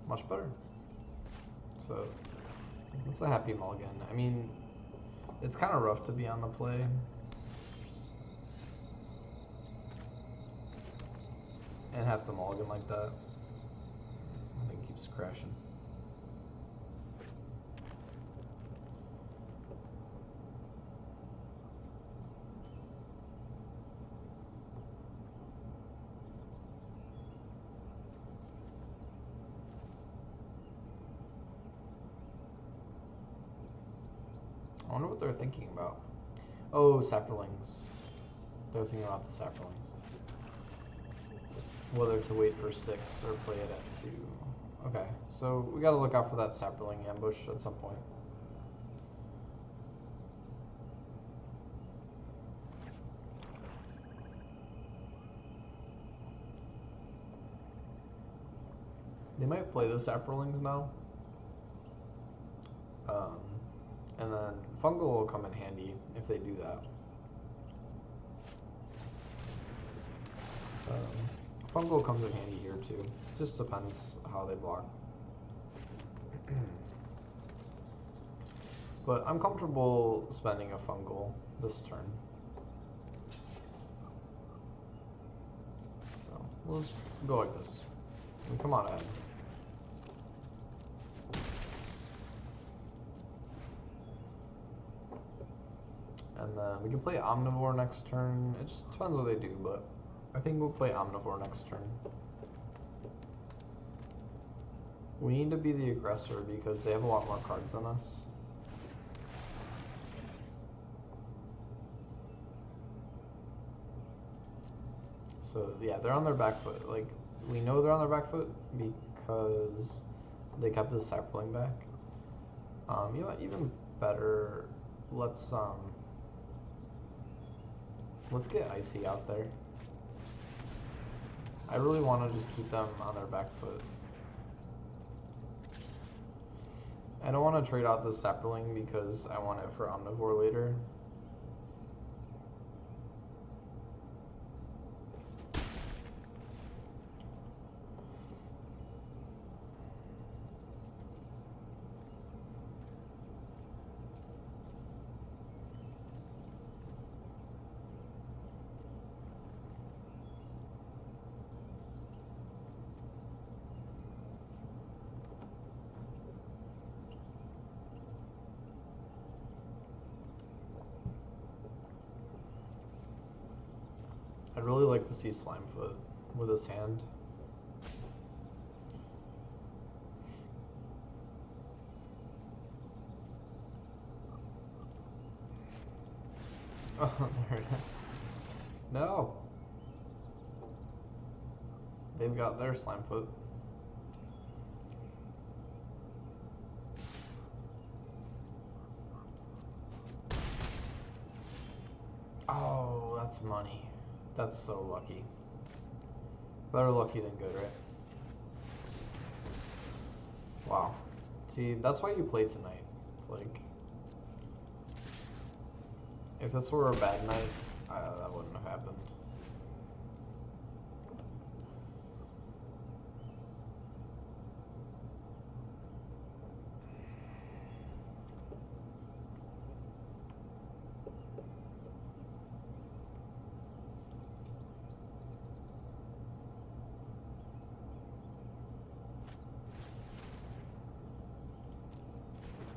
Much better. So it's a happy mulligan. I mean, it's kind of rough to be on the play. And have to mulligan like that. I think it keeps crashing. I wonder what they're thinking about. Oh, saplings. They're thinking about the saplings. Whether to wait for 6 or play it at 2. Okay, so we gotta look out for that sapling ambush at some point. They might play the saplings now. And then fungal will come in handy if they do that. Fungal comes in handy here too. Just depends how they block. But I'm comfortable spending a fungal this turn. So we'll just go like this. And come on, Ed. And then we can play Omnivore next turn. It just depends what they do, but I think we'll play Omnivore next turn. We need to be the aggressor because they have a lot more cards than us. So yeah, they're on their back foot. Like, we know they're on their back foot because they kept the sapling back. You know what, even better, let's get Icy out there. I really want to just keep them on their back foot. I don't want to trade out the sapling because I want it for Omnivore later. I'd really like to see Slimefoot with his hand. Oh, there it is. No! They've got their Slimefoot. Oh, that's money. That's so lucky. Better lucky than good, right? Wow. See, that's why you play tonight. It's like, if this were a bad night, that wouldn't have happened.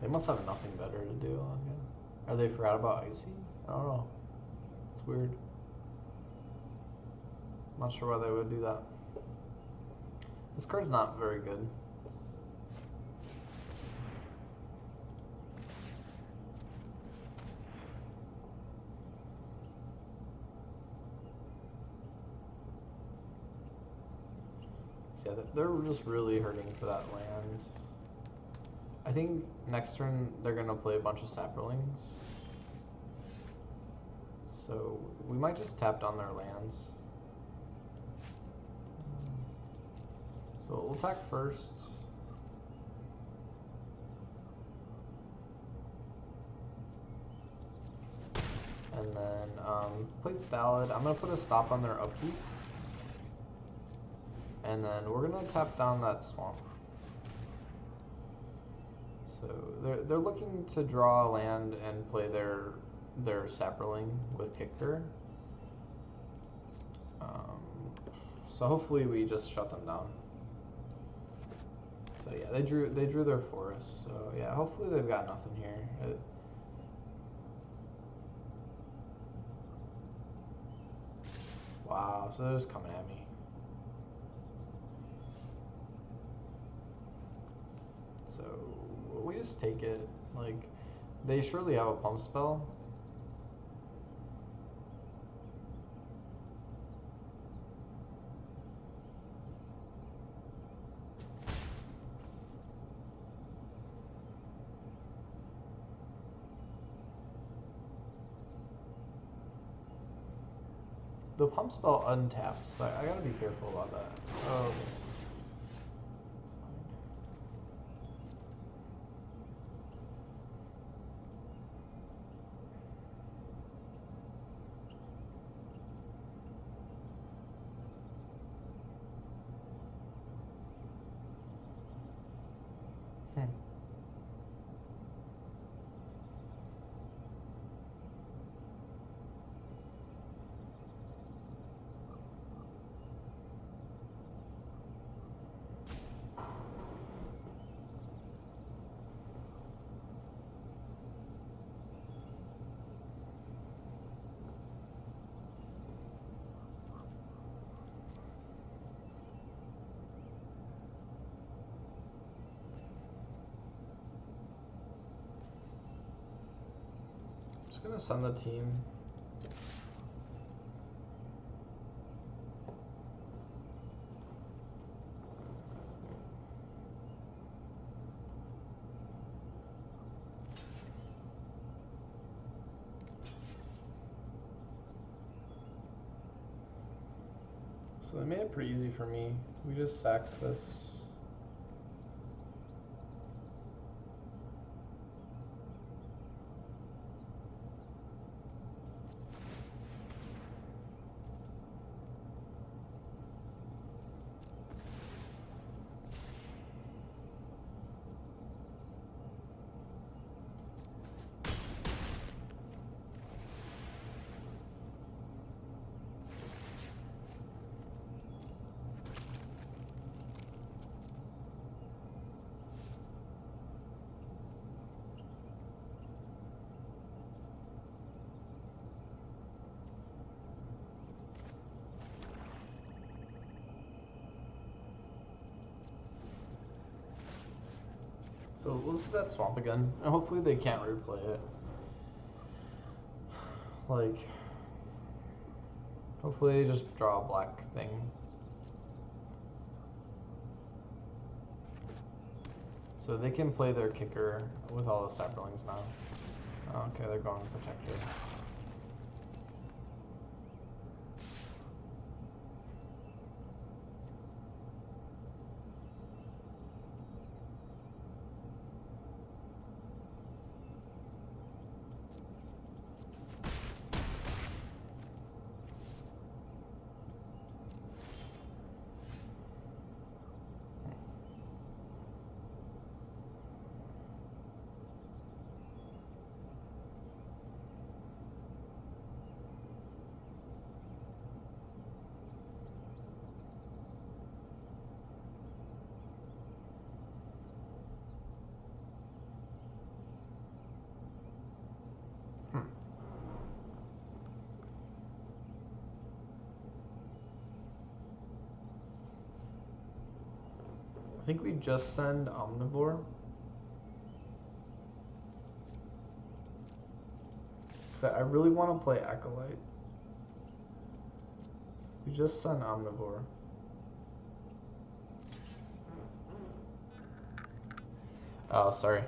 They must have nothing better to do. Okay. Are they forgot about Icy? I don't know. It's weird. I'm not sure why they would do that. This card's not very good. So yeah, they're just really hurting for that land. I think next turn they're gonna play a bunch of Saprolings. So we might just tap down their lands. So we'll attack first. And then play Thallid. I'm gonna put a stop on their upkeep. And then we're gonna tap down that swamp. So they're looking to draw a land and play their Saproling with Kicker. So hopefully we just shut them down. So yeah, they drew their forest. So yeah, hopefully they've got nothing here. Wow, so they're just coming at me. So we just take it. Like, they surely have a pump spell. The pump spell untaps, so I gotta be careful about that. Oh, okay. That's fine. Just gonna send the team. So they made it pretty easy for me. We just sacked this. So let's hit that swamp again, and hopefully they can't replay it. Like, hopefully they just draw a black thing. So they can play their kicker with all the saplings now. Okay, they're going protected. I think we just send Omnivore. I really want to play Acolyte. We just send Omnivore. Oh, sorry.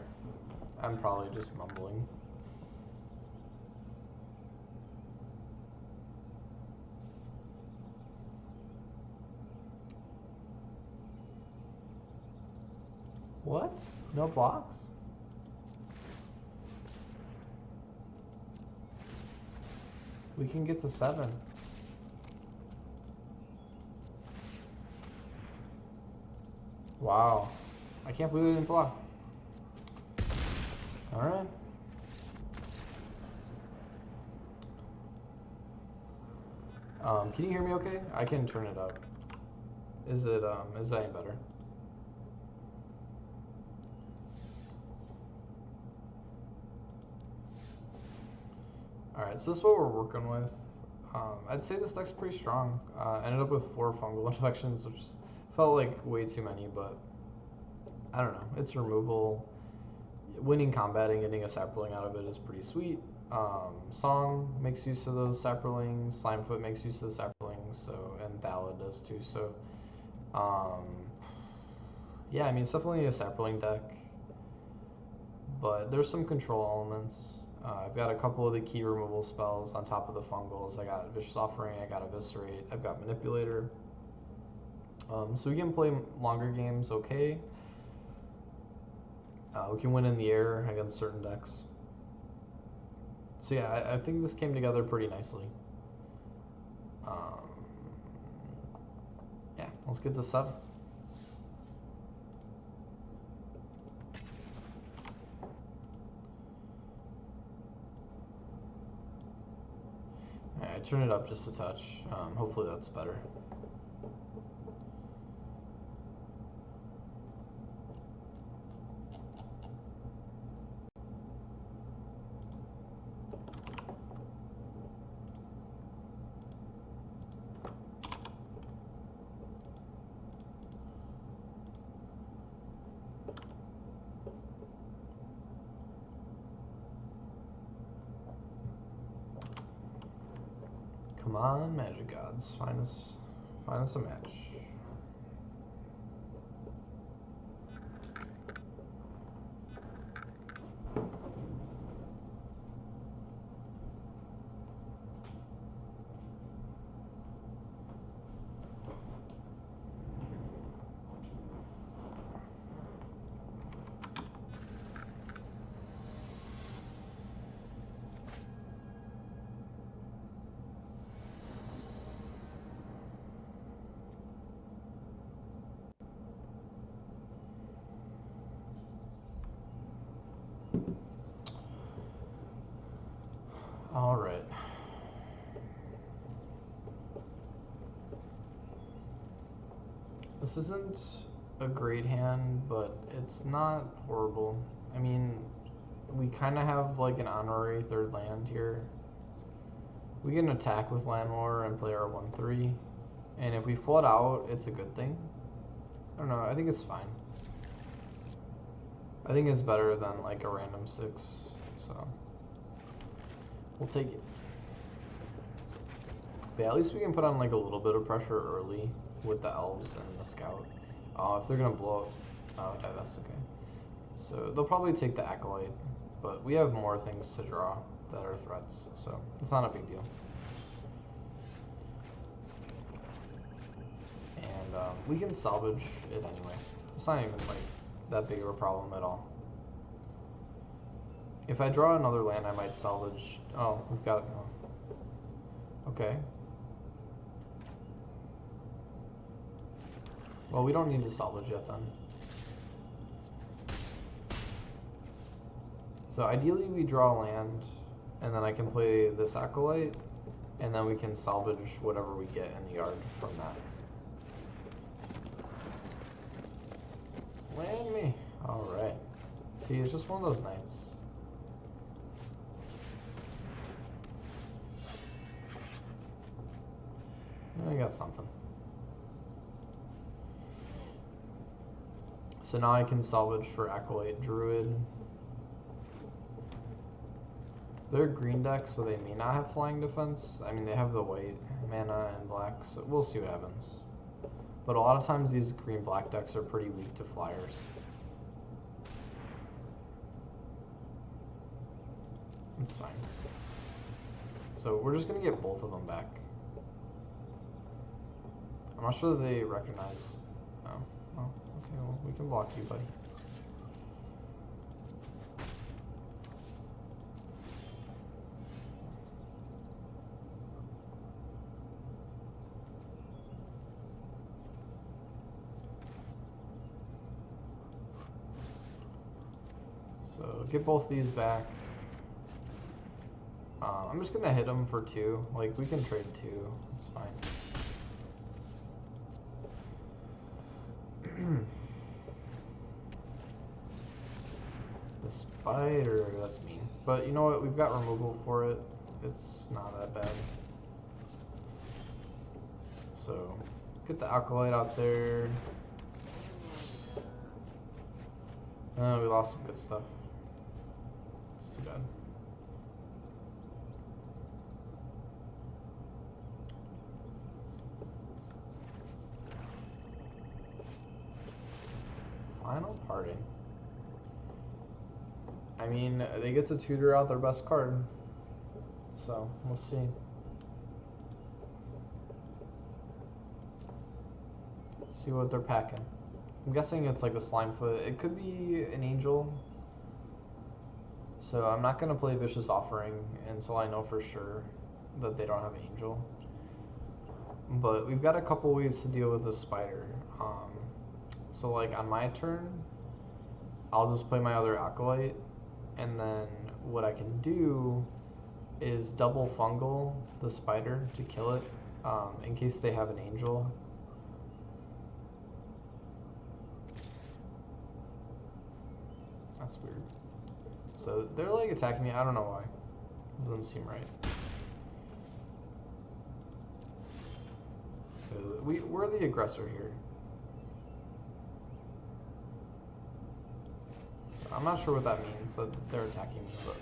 I'm probably just mumbling. What? No blocks? We can get to 7. Wow. I can't believe they didn't block. Alright. Can you hear me okay? I can turn it up. Is that any better? Alright, so this is what we're working with. I'd say this deck's pretty strong. Ended up with 4 fungal infections, which felt like way too many, but I don't know. It's removal. Winning combat and getting a sapling out of it is pretty sweet. Song makes use of those saplings. Slimefoot makes use of the saplings, so, and Thala does too. So, yeah, I mean, it's definitely a sapling deck, but there's some control elements. I've got a couple of the key removal spells on top of the fungals. I got Vicious Offering, I got Eviscerate, I've got Manipulator. So we can play longer games okay. We can win in the air against certain decks. So yeah, I think this came together pretty nicely. Yeah, let's get this 7. Alright, turn it up just a touch. Hopefully that's better. Come on, Magic Gods, find us a match. This isn't a great hand, but it's not horrible. I mean, we kind of have like an honorary third land here. We can attack with Landmore and play our 1/3, and if we flood out, it's a good thing. I don't know, I think it's fine. I think it's better than like a random 6, so we'll take it. But yeah, at least we can put on like a little bit of pressure early with the elves and the scout. If they're gonna blow up, okay, that's okay. So they'll probably take the acolyte, but we have more things to draw that are threats, so it's not a big deal. And we can salvage it anyway. It's not even like that big of a problem at all. If I draw another land, I might salvage. Oh, we've got. Oh. Okay. Well, we don't need to salvage yet then. So ideally we draw land, and then I can play this acolyte, and then we can salvage whatever we get in the yard from that. Land me. Alright. See, it's just one of those nights. I got something. So now I can salvage for Acolyte Druid. They're a green deck, so they may not have flying defense. I mean, they have the white mana and black, so we'll see what happens. But a lot of times these green-black decks are pretty weak to flyers. It's fine. So we're just going to get both of them back. I'm not sure they recognize... Oh, well, okay, well, we can block you, buddy. So get both these back. I'm just gonna hit them for 2. Like, we can trade 2. It's fine. The spider, that's mean. But you know what? We've got removal for it. It's not that bad. So get the acolyte out there. We lost some good stuff. It's too bad. Final parting. I mean, they get to tutor out their best card. So, we'll see. See what they're packing. I'm guessing it's like a Slimefoot. It could be an Angel. So I'm not going to play Vicious Offering until I know for sure that they don't have Angel. But we've got a couple ways to deal with this spider. So like on my turn, I'll just play my other Acolyte, and then what I can do is double fungal the spider to kill it, in case they have an Angel. That's weird. So they're like attacking me, I don't know why. Doesn't seem right. We're the aggressor here. So I'm not sure what that means, that they're attacking me, but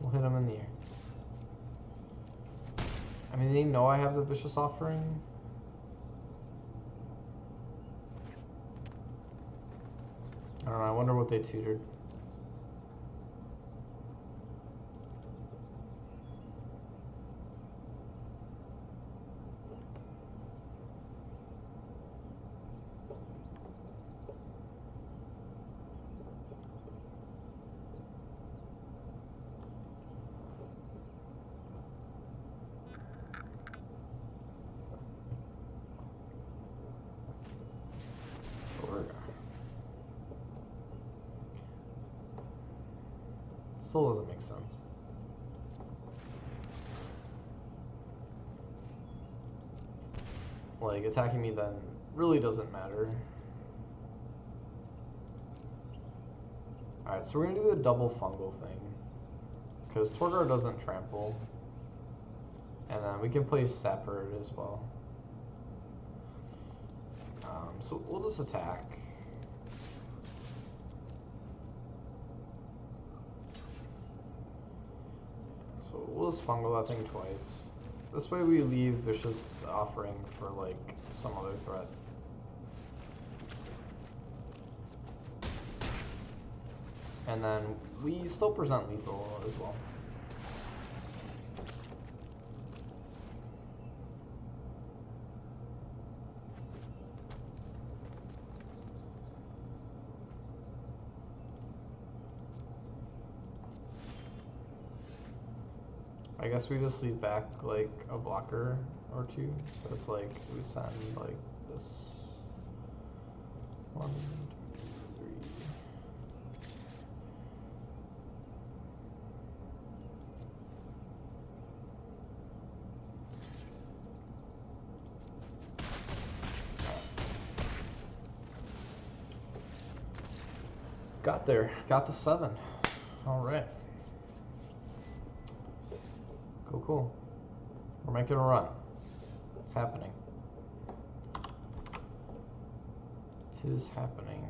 we'll hit them in the air. I mean, they know I have the Vicious Offering. I don't know, I wonder what they tutored. Still doesn't make sense. like attacking me then really doesn't matter. Alright, so we're gonna do the double fungal thing. Because Torgar doesn't trample. And then we can play Sapper as well. So we'll just attack. So we'll just fungal that thing twice. This way we leave Vicious Offering for like some other threat. And then we still present lethal as well. I guess we just leave back like a blocker or two. So it's like we send like this. 1, 2, 3. Got there. Got the 7. All right. Cool, cool. We're making a run. It's happening. It is happening.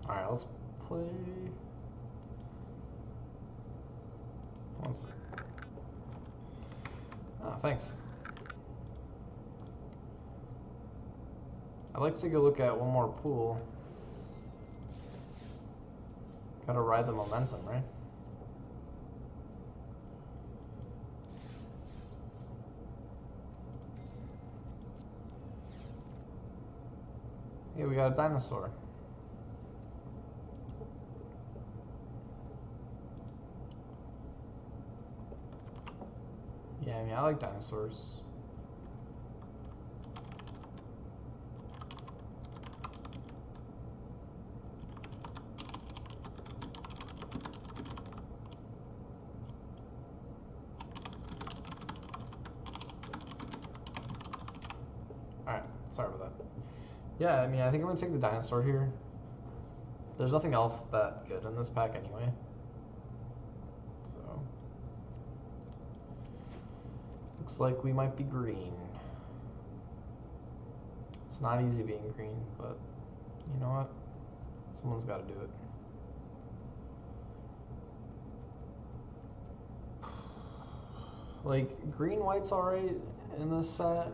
Alright, let's play. One sec. Ah, thanks. I'd like to take a look at one more pool. Gotta ride the momentum, right? Hey, we got a dinosaur. Yeah, I mean, I like dinosaurs. Alright, sorry about that. Yeah, I mean, I think I'm gonna take the dinosaur here. There's nothing else that good in this pack anyway. So looks like we might be green. It's not easy being green, but you know what? Someone's got to do it. Like, green-white's alright in this set.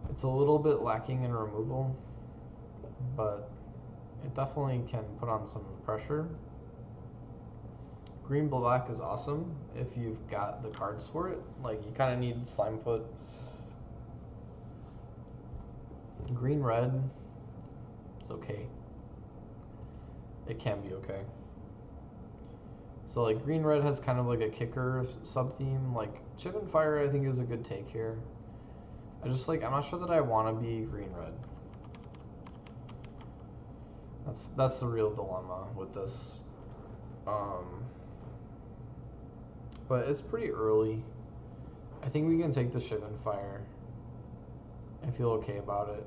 It's a little bit lacking in removal, but it definitely can put on some pressure. Green-black is awesome if you've got the cards for it. Like, you kind of need Slimefoot. Green-red, it's okay. It can be okay. So like green-red has kind of like a kicker sub-theme. Like Chip and Fire I think is a good take here. I'm not sure that I want to be green-red. That's the real dilemma with this. But it's pretty early. I think we can take the Shiv and Fire. I feel okay about it.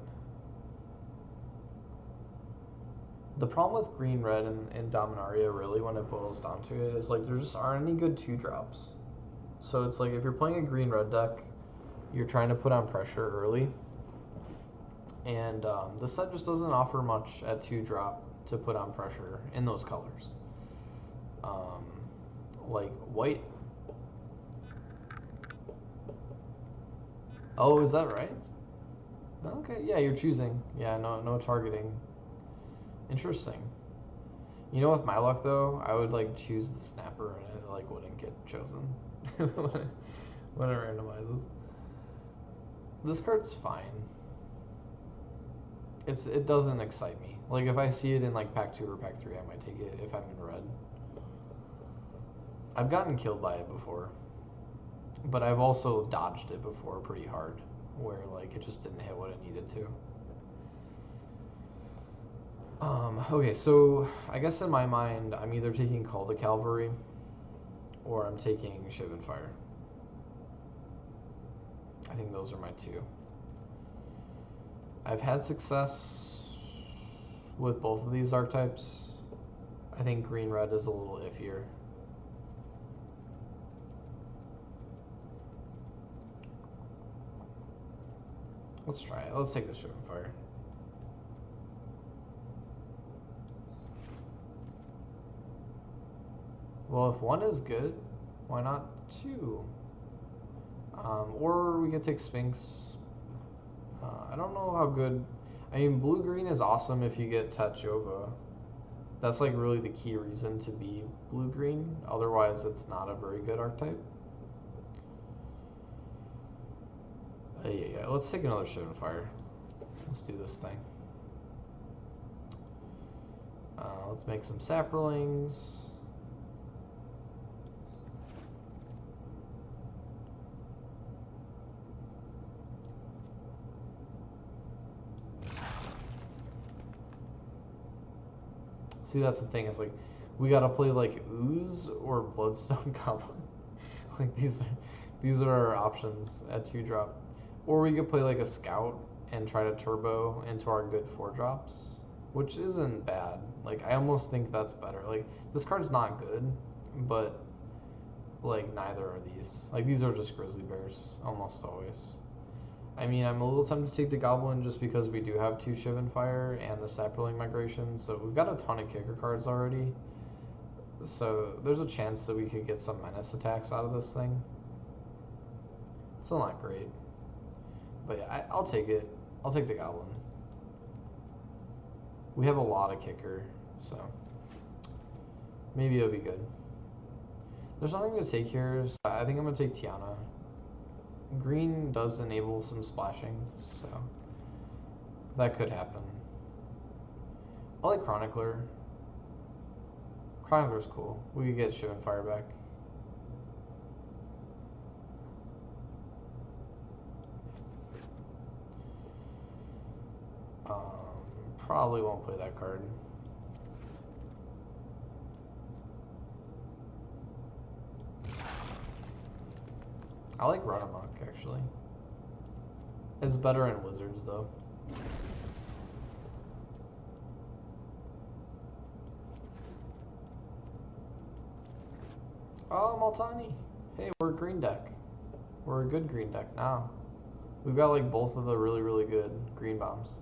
The problem with green-red in Dominaria, really, when it boils down to it, is like there just aren't any good 2-drops. So it's like if you're playing a green-red deck, you're trying to put on pressure early. And the set just doesn't offer much at 2-drop to put on pressure in those colors. Like white. Oh, is that right? Okay, yeah, you're choosing. Yeah, no targeting. Interesting. You know, with my luck though, I would like choose the snapper and it like wouldn't get chosen when it randomizes. This card's fine. it doesn't excite me. Like if I see it in like pack 2 or pack 3, I might take it if I'm in red. I've gotten killed by it before, but I've also dodged it before pretty hard, where like it just didn't hit what it needed to. Okay, so I guess in my mind, I'm either taking Call to Cavalry, or I'm taking Shivan Fire. I think those are my two. I've had success with both of these archetypes. I think green-red is a little iffier. Let's try it. Let's take the Shivan Fire. Well, if one is good, why not two? Or we could take Sphinx. I don't know how good. I mean, blue-green is awesome if you get Tachova. That's like really the key reason to be blue-green. Otherwise, it's not a very good archetype. Yeah. Let's take another Shivan Fire. Let's do this thing. Let's make some Saprolings. See, that's the thing. It's like we gotta play like Ooze or Bloodstone Goblin. Like these are our options at 2-drop. Or we could play like a Scout and try to turbo into our good 4-drops, which isn't bad. Like I almost think that's better. Like this card's not good, but like neither are these. Like these are just Grizzly Bears almost always. I mean, I'm a little tempted to take the Goblin just because we do have 2 Shivan Fire and the Saproling Migration, so we've got a ton of kicker cards already. So there's a chance that we could get some menace attacks out of this thing. Still not great. But yeah, I'll take it. I'll take the Goblin. We have a lot of kicker, so maybe it'll be good. There's nothing to take here, so I think I'm going to take Tiana. Green does enable some splashing, so that could happen. I like Chronicler. Chronicler's cool. We could get Shivan Fire back. Probably won't play that card. I like Run Amok, actually. It's better in Wizards, though. Oh, Multani. Hey, we're a green deck. We're a good green deck now. We've got, like, both of the really, really good green bombs.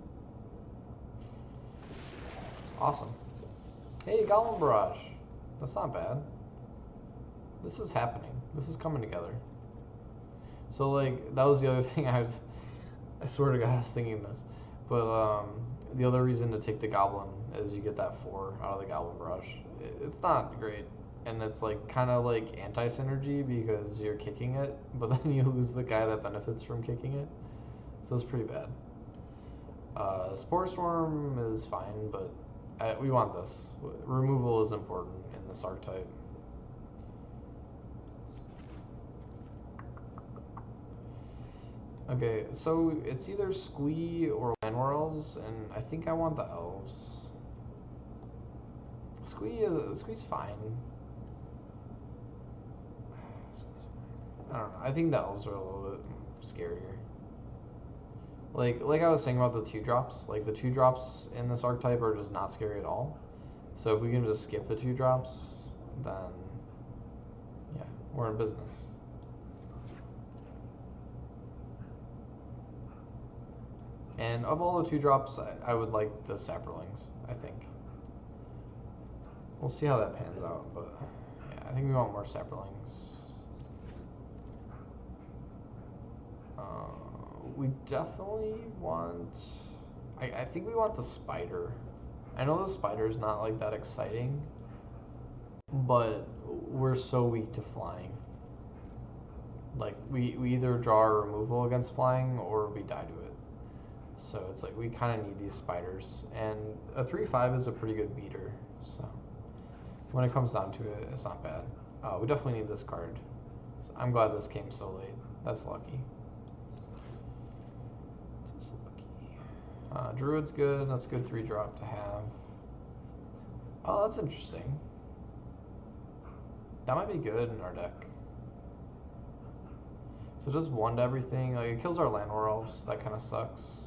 Awesome. Hey, Golem Barrage. That's not bad. This is happening. This is coming together. So, like, that was the other thing I swear to God, I was thinking this. But, the other reason to take the Goblin is you get that 4 out of the Goblin Barrage. It's not great. And it's, like, kind of like anti-synergy because you're kicking it, but then you lose the guy that benefits from kicking it. So it's pretty bad. Spore Swarm is fine, but we want this. Removal is important in this archetype. Okay, so it's either Squee or Llanowar Elves, and I think I want the Elves. Squee's fine. I don't know. I think the Elves are a little bit scarier. Like I was saying about the 2-drops, like the 2-drops in this archetype are just not scary at all. So if we can just skip the 2-drops, then yeah, we're in business. And of all the 2-drops, I would like the Saprolings, I think. We'll see how that pans out, but yeah, I think we want more Saprolings. We definitely want... I think we want the Spider. I know the Spider's not like that exciting, but we're so weak to flying. Like, we either draw a removal against flying or we die to it. So it's like we kind of need these spiders, and a 3/5 is a pretty good beater. So when it comes down to it, it's not bad. We definitely need this card. So I'm glad this came so late. That's lucky. Just lucky. Druid's good. That's a good 3-drop to have. Oh, that's interesting. That might be good in our deck. So it does 1 to everything. Like, it kills our land werewolves. That kind of sucks.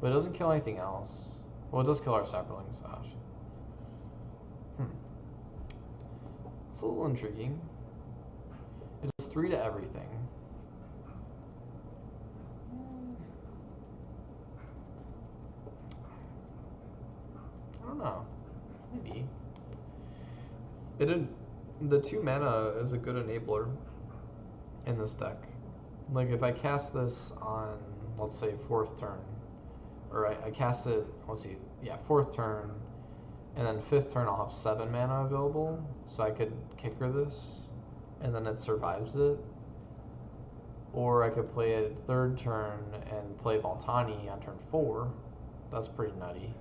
But it doesn't kill anything else. Well, it does kill our saplings. Oh, shit. It's a little intriguing. It does 3 to everything. I don't know. Maybe. The 2 mana is a good enabler in this deck. Like, if I cast this on, let's say, 4th turn, or I cast it, let's see, yeah, 4th turn, and then 5th turn I'll have 7 mana available, so I could kicker this, and then it survives it. Or I could play it 3rd turn and play Voltani on turn 4. That's pretty nutty.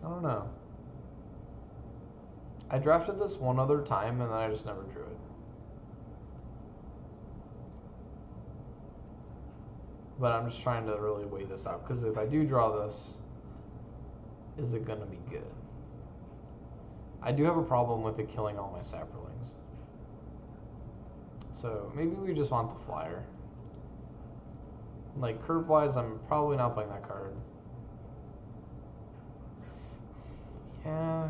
I don't know. I drafted this one other time and then I just never drew it. But I'm just trying to really weigh this out, because if I do draw this, is it going to be good? I do have a problem with it killing all my saplings. So maybe we just want the flyer. Like, curve-wise, I'm probably not playing that card. Yeah.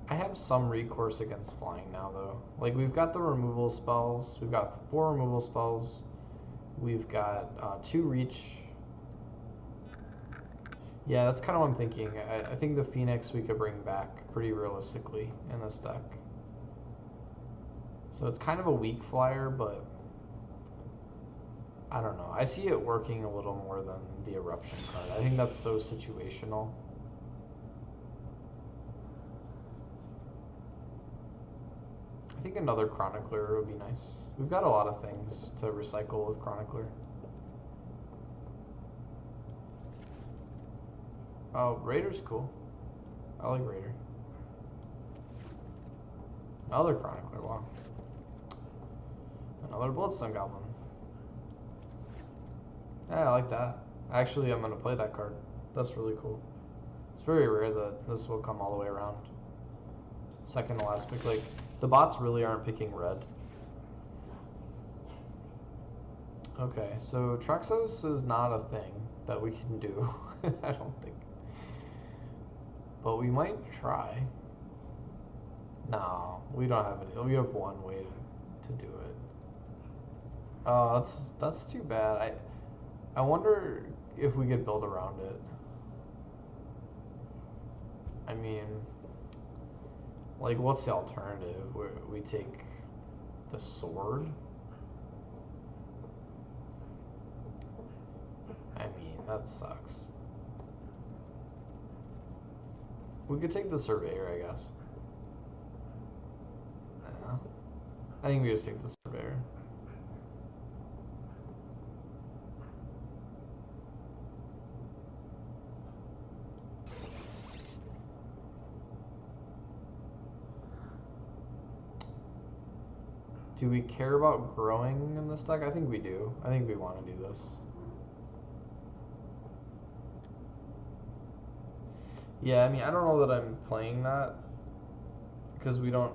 I have some recourse against flying now, though. Like, we've got the removal spells. We've got 4 removal spells. We've got 2 reach. Yeah, that's kind of what I'm thinking. I think the Phoenix we could bring back pretty realistically in this deck. So it's kind of a weak flyer, but I don't know. I see it working a little more than the Eruption card. I think that's so situational. I think another Chronicler would be nice. We've got a lot of things to recycle with Chronicler. Oh, Raider's cool. I like Raider. Another Chronicler, wow. Another Bloodstone Goblin. Yeah, I like that. Actually, I'm going to play that card. That's really cool. It's very rare that this will come all the way around. Second to last pick. Like, the bots really aren't picking red. Okay, so Trexos is not a thing that we can do. I don't think. But we might try. No, we don't have any. We have one way to do it. Oh, that's too bad. I wonder if we could build around it. I mean, like, what's the alternative? We take the sword? I mean, that sucks. We could take the Surveyor, I guess. Yeah. I think we just take the Surveyor. Do we care about growing in this deck? I think we do. I think we want to do this. Yeah, I mean, I don't know that I'm playing that, because we don't...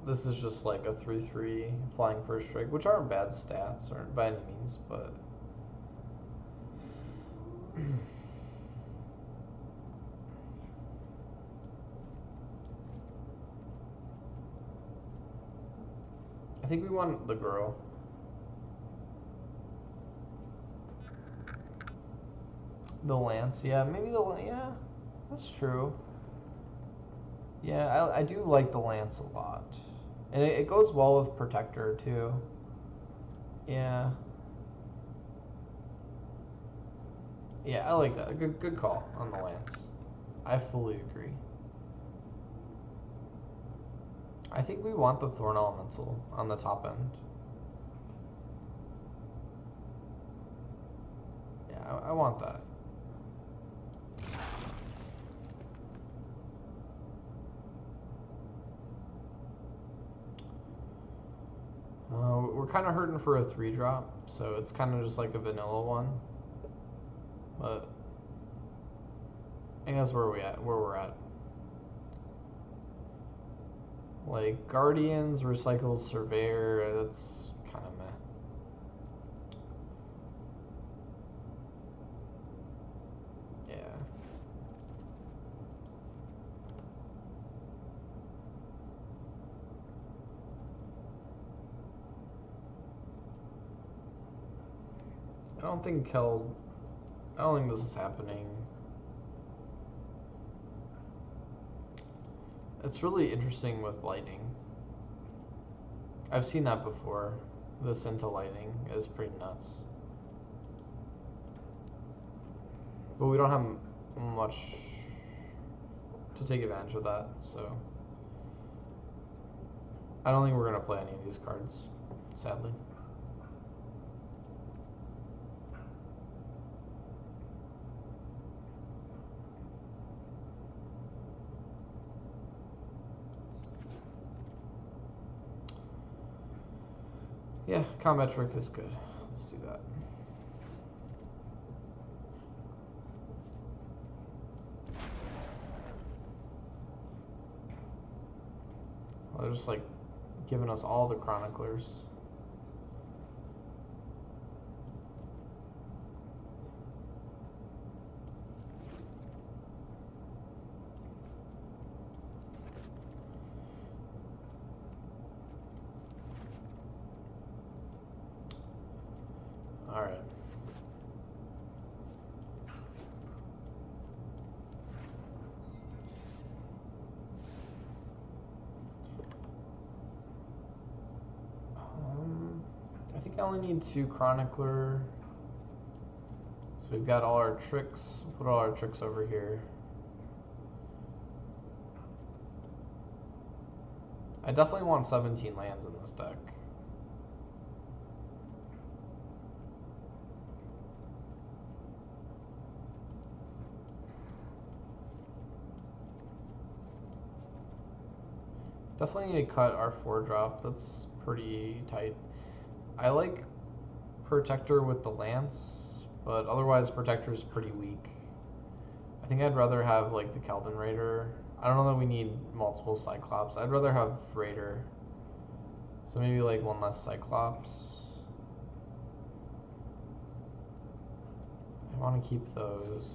This is just like a 3/3 flying first strike, which aren't bad stats, aren't by any means, but... I think we want the girl. The Lance, yeah, maybe yeah, that's true. Yeah, I do like the Lance a lot. And it goes well with Protector, too. Yeah. Yeah, I like that. Good call on the Lance. I fully agree. I think we want the Thorn Elemental on the top end. Yeah, I want that. We're kind of hurting for a 3-drop, so it's kind of just like a vanilla one. But I think that's where we're at. Like Guardians, Recycles, Surveyor, that's kind of meh. Yeah. I don't think this is happening. It's really interesting with lightning. I've seen that before. This into lightning is pretty nuts. But we don't have much to take advantage of that, so I don't think we're going to play any of these cards, sadly. Yeah, combat trick is good. Let's do that. Well, they're just like giving us all the chroniclers. All right. I think I only need 2 chronicler. So we've got all our tricks. Put all our tricks over here. I definitely want 17 lands in this deck. Definitely need to cut our 4-drop. That's pretty tight. I like Protector with the Lance, but otherwise Protector is pretty weak. I think I'd rather have like the Keldon Raider. I don't know that we need multiple Cyclops. I'd rather have Raider. So maybe like 1 less Cyclops. I want to keep those.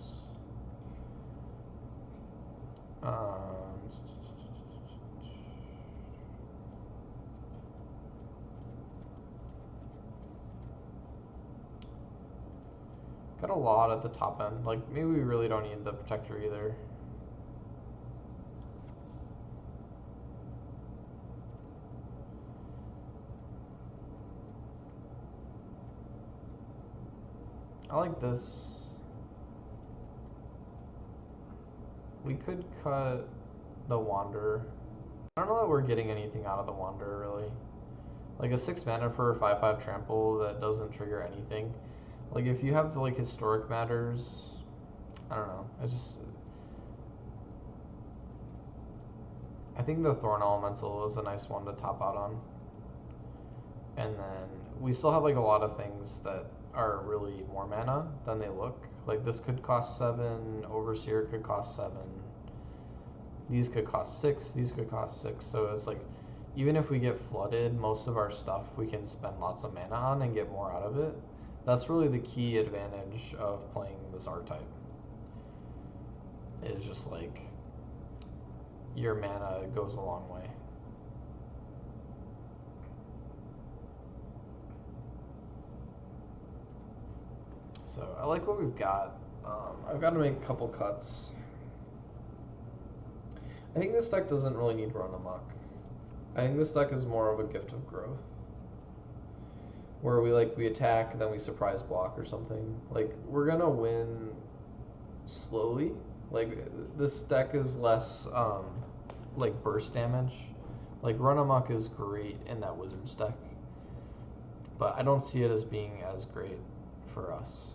Got a lot at the top end. Like, maybe we really don't need the Protector either. I like this. We could cut the Wanderer. I don't know that we're getting anything out of the Wanderer, really. Like, a 6 mana for a 5/5 trample that doesn't trigger anything. Like, if you have, like, Historic Matters, I don't know. I think the Thorn Elemental is a nice one to top out on. And then we still have, like, a lot of things that are really more mana than they look. Like, this could cost 7, Overseer could cost 7. These could cost 6, these could cost 6. So it's like, even if we get flooded, most of our stuff we can spend lots of mana on and get more out of it. That's really the key advantage of playing this archetype. It's just like your mana goes a long way. So I like what we've got. I've got to make a couple cuts. I think this deck doesn't really need Run Amok. I think this deck is more of a Gift of Growth. where we attack and then we surprise block or something. Like we're gonna win slowly. Like this deck is less like burst damage. Like Run Amok is great in that Wizards deck, but I don't see it as being as great for us.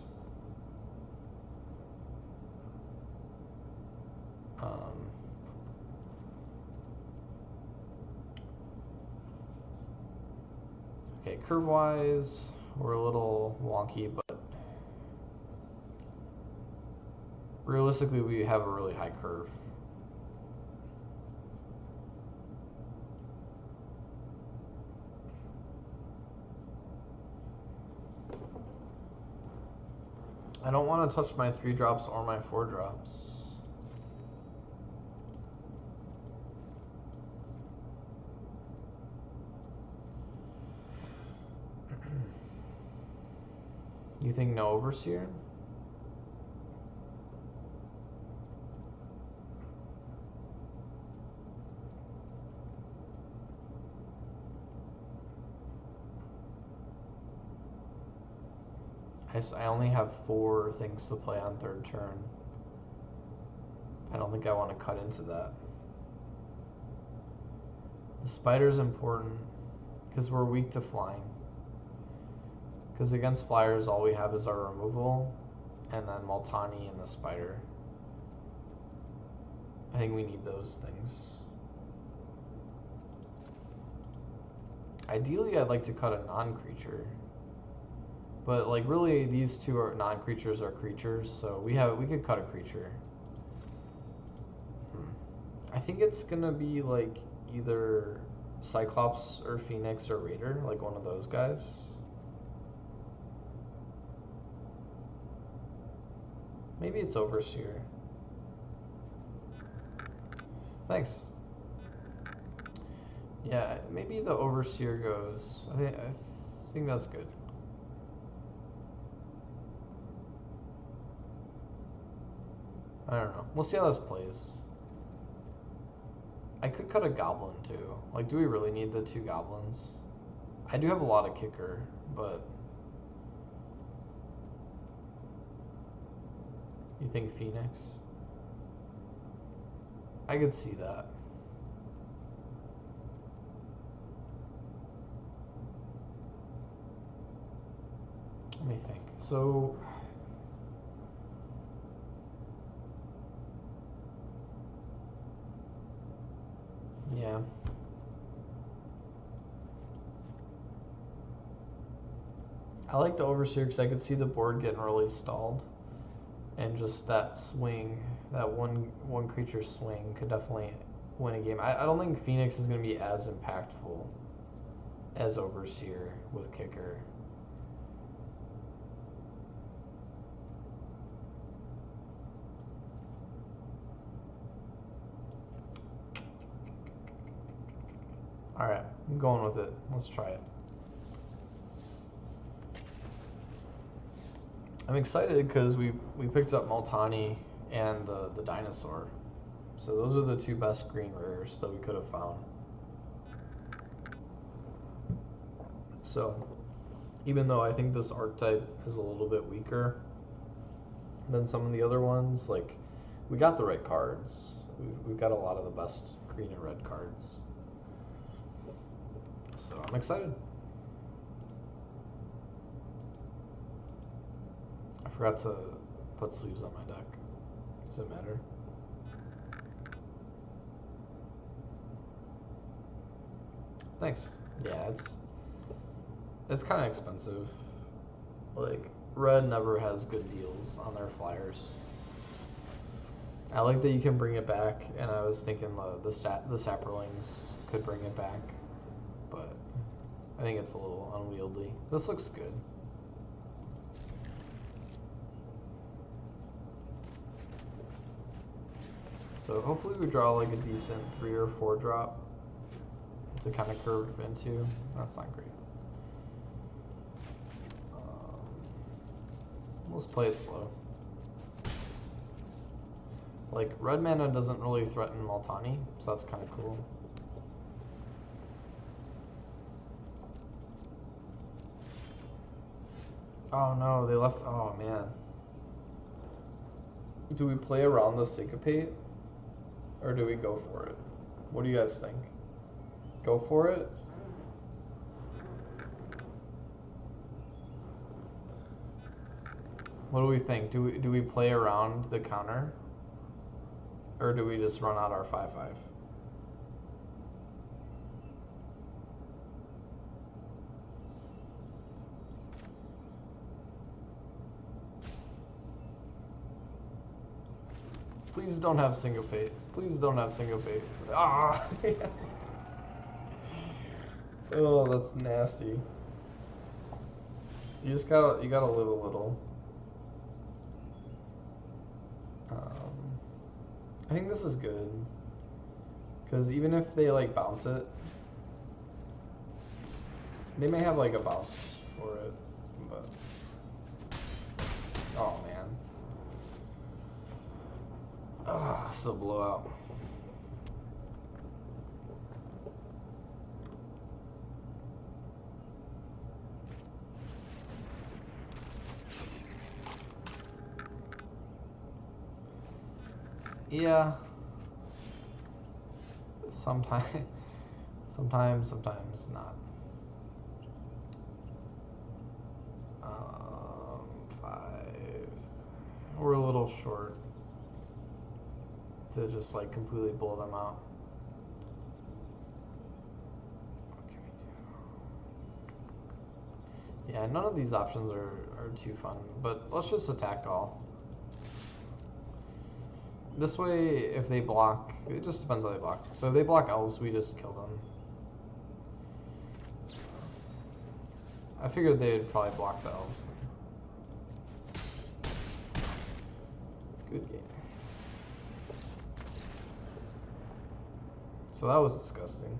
Okay, curve-wise, we're a little wonky, but realistically, we have a really high curve. I don't want to touch my 3-drops or my 4-drops. You think no Overseer? I only have 4 things to play on 3rd turn. I don't think I want to cut into that. The spider's important because we're weak to flying. Because against flyers, all we have is our removal, and then Multani and the spider. I think we need those things. Ideally, I'd like to cut a non-creature. But like really, these two are non-creatures are creatures, so we could cut a creature. I think it's gonna be like either Cyclops or Phoenix or Raider, like one of those guys. Maybe it's Overseer. Thanks. Yeah, maybe the Overseer goes. I think that's good. I don't know. We'll see how this plays. I could cut a goblin too. Like, do we really need the 2 goblins? I do have a lot of kicker, but you think Phoenix? I could see that. Let me think. So yeah. I like the Overseer because I could see the board getting really stalled. And just that swing, that one creature swing could definitely win a game. I don't think Phoenix is going to be as impactful as Overseer with kicker. Alright, I'm going with it. Let's try it. I'm excited because we picked up Multani and the dinosaur. So those are the 2 best green rares that we could have found. So even though I think this archetype is a little bit weaker than some of the other ones, like we got the right cards. We've got a lot of the best green and red cards. So I'm excited. I forgot to put sleeves on my deck. Does it matter? Thanks. Yeah, it's kind of expensive. Like, red never has good deals on their flyers. I like that you can bring it back, and I was thinking the Saprolings could bring it back, but I think it's a little unwieldy. This looks good. So hopefully we draw like a decent 3 or 4 drop to kind of curve into. That's not great. Let's play it slow. Like, red mana doesn't really threaten Multani, so that's kind of cool. Oh no, they left. Oh man. Do we play around the syncopate? Or do we go for it? What do you guys think? Go for it? What do we think? Do we play around the counter? Or do we just run out our 5/5? Please don't have syncopate. Please don't have syncopate. Ah! Oh, that's nasty. You gotta live a little. I think this is good. Because even if they like bounce it, they may have like a bounce for it, but oh man. Ah, still blowout. Yeah. Sometimes not. 5. We're a little short to just like completely blow them out. What can we do? Yeah, none of these options are too fun, but let's just attack all. This way, if they block, it just depends how they block. So if they block elves, we just kill them. I figured they'd probably block the elves. Good game. So that was disgusting.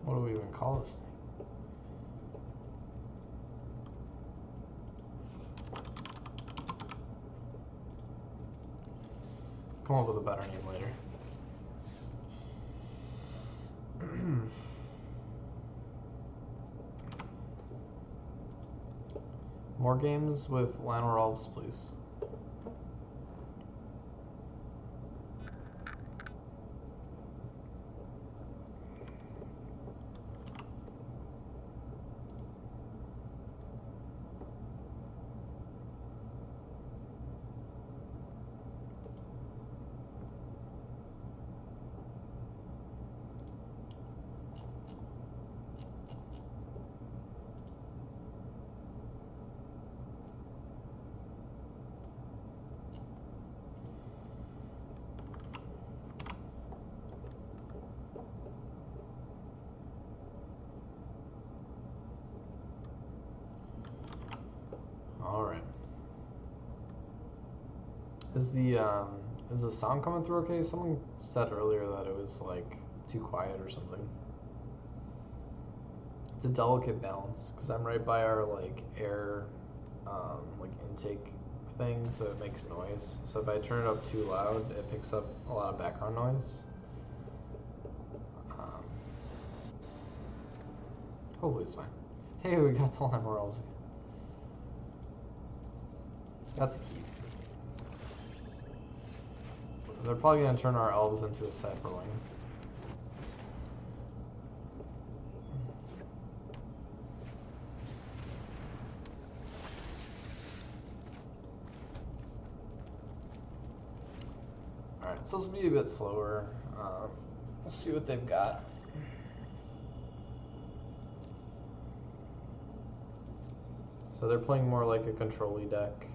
What do we even call this thing? Come up with a better name later. More games with Llanowar Elves, please. All right. Is the sound coming through okay? Someone said earlier that it was like too quiet or something. It's a delicate balance because I'm right by our like air like intake thing, so it makes noise. So if I turn it up too loud, it picks up a lot of background noise. Hopefully it's fine. Hey, we got the Llanowar Elves again. That's a key. They're probably going to turn our elves into a cyberling. Alright, so this will be a bit slower. We'll see what they've got. So they're playing more like a control-y deck.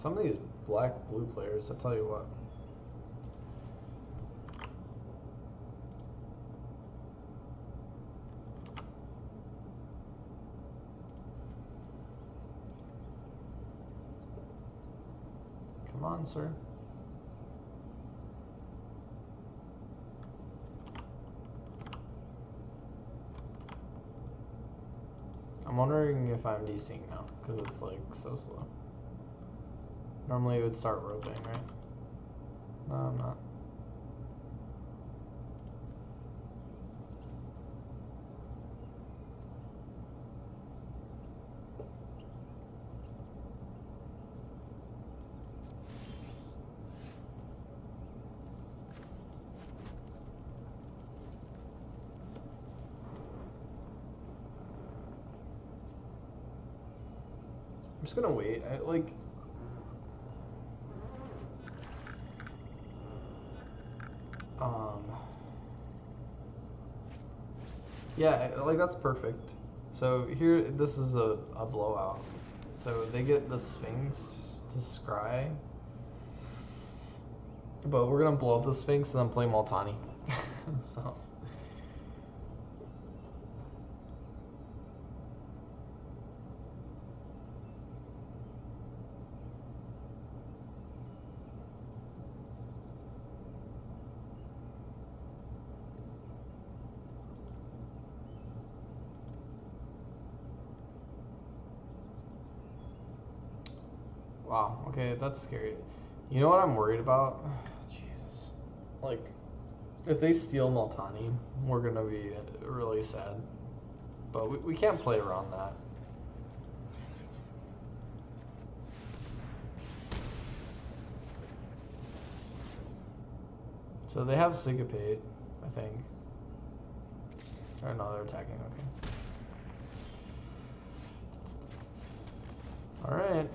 Some of these black blue players, I tell you what. Come on, sir. I'm wondering if I'm DCing now, because it's like so slow. Normally it would start roping, right? No, I'm not. I'm just gonna wait. Yeah, like that's perfect. So here, this is a blowout. So they get the Sphinx to scry, but we're gonna blow up the Sphinx and then play Multani. So. Wow, okay, that's scary. You know what I'm worried about? Jesus. Like, if they steal Multani, we're going to be really sad. But we can't play around that. So they have Syncopate, I think. Or no, they're attacking, okay. Alright.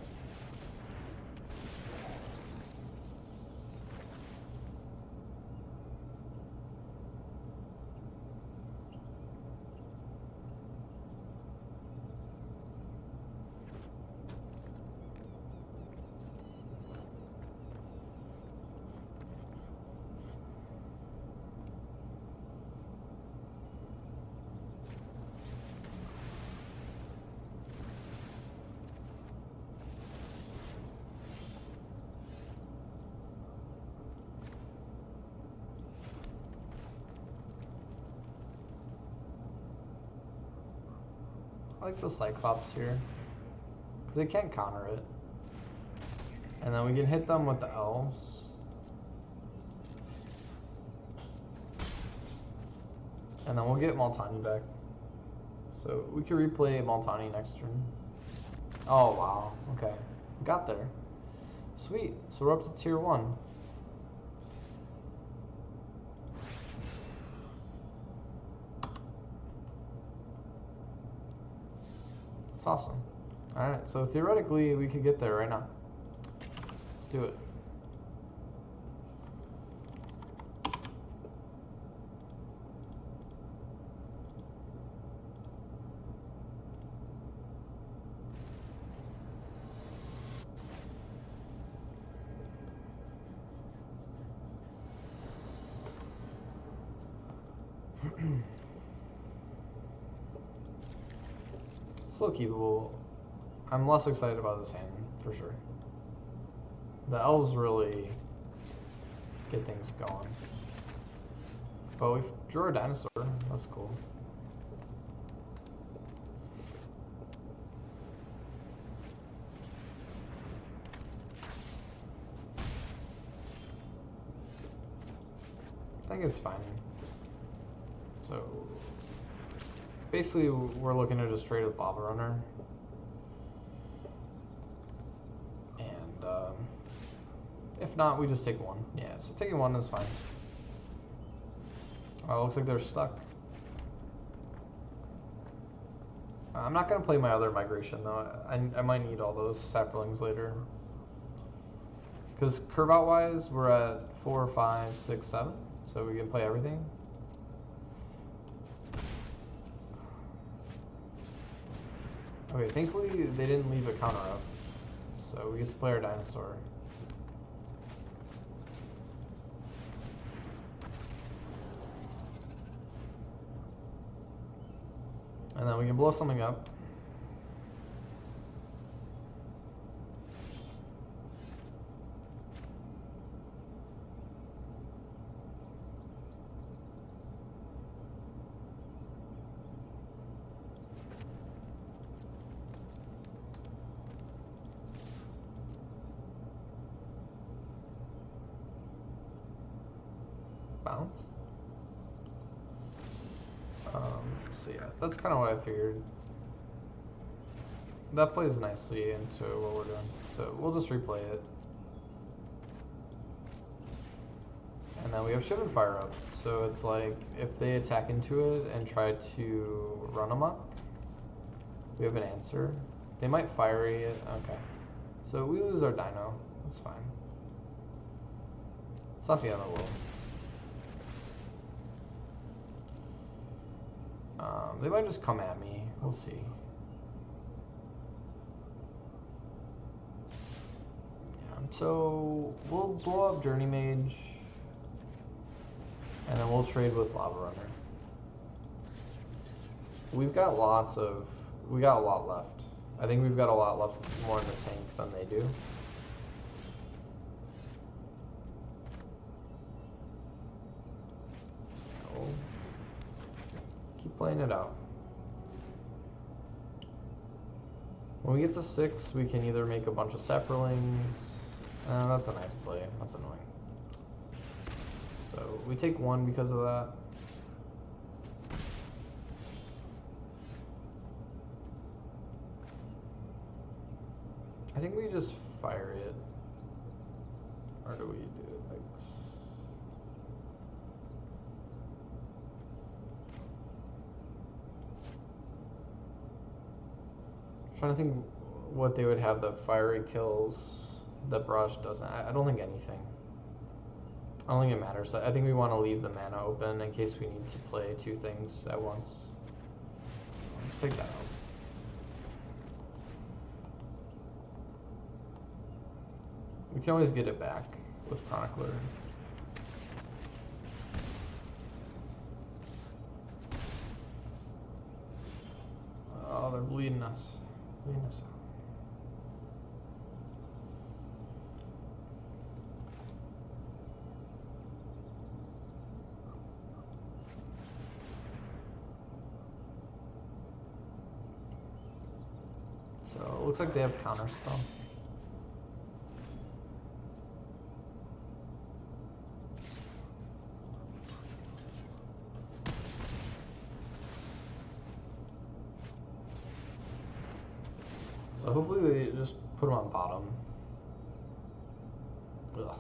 I like the Cyclops here, because they can't counter it. And then we can hit them with the elves. And then we'll get Multani back. So we can replay Multani next turn. Oh wow, okay. We got there. Sweet, so we're up to tier 1. Awesome. Alright, so theoretically we could get there right now. Let's do it. Still keepable. I'm less excited about this hand, for sure. The elves really get things going. But we drew a dinosaur. That's cool. I think it's fine. So basically, we're looking to just trade with Lava Runner. And if not, we just take 1. Yeah, so taking 1 is fine. Oh, it looks like they're stuck. I'm not going to play my other migration, though. I might need all those saplings later. Because curve out wise, we're at 4, 5, 6, 7. So we can play everything. Okay, thankfully they didn't leave a counter up. So we get to play our dinosaur. And then we can blow something up. Bounce. So yeah, that's kind of what I figured. That plays nicely into what we're doing. So we'll just replay it. And then we have Shivered Fire up. So it's like, if they attack into it and try to run amok, we have an answer. They might fiery it. Okay. So we lose our dino. That's fine. It's not the end of the world. They might just come at me. We'll see. Yeah, so we'll blow up Journey Mage, and then we'll trade with Lava Runner. We got a lot left. I think we've got a lot left more in the tank than they do. Playing it out. When we get to 6, we can either make a bunch of saprolings. That's a nice play. That's annoying. So we take 1 because of that. I think we just fire it. Or do we do it like this? Trying to think what they would have that fiery kills that Brush doesn't. I don't think anything. I don't think it matters. I think we want to leave the mana open in case we need to play 2 things at once. Let's take that out. We can always get it back with Chronicler. Oh, they're bleeding us. Bleeding us out. So it looks like they have counterspell. So hopefully they just put them on bottom. Ugh.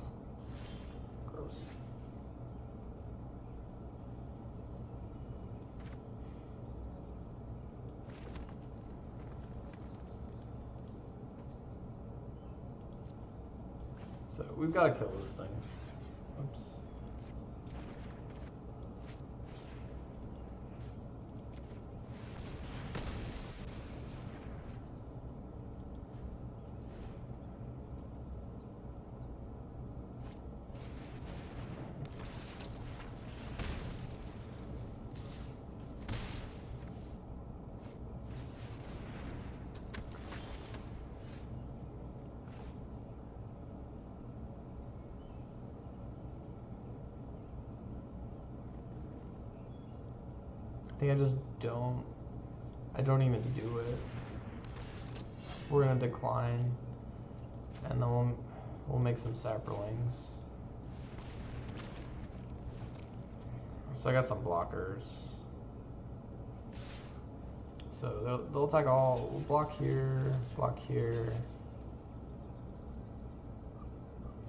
Gross. So we've got to kill this thing. Oops. I think I don't even do it. We're gonna decline, and then we'll make some saprolings. So I got some blockers. So they'll attack all. We'll block here, block here.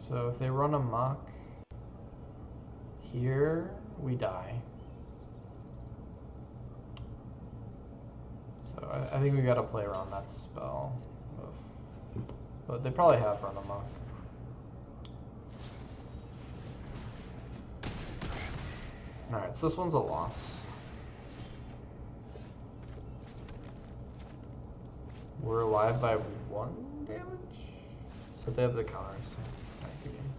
So if they run amok here, we die. So I think we gotta play around that spell. But they probably have run amok. Alright, so this one's a loss. We're alive by 1 damage? But they have the counters, so kind of good game.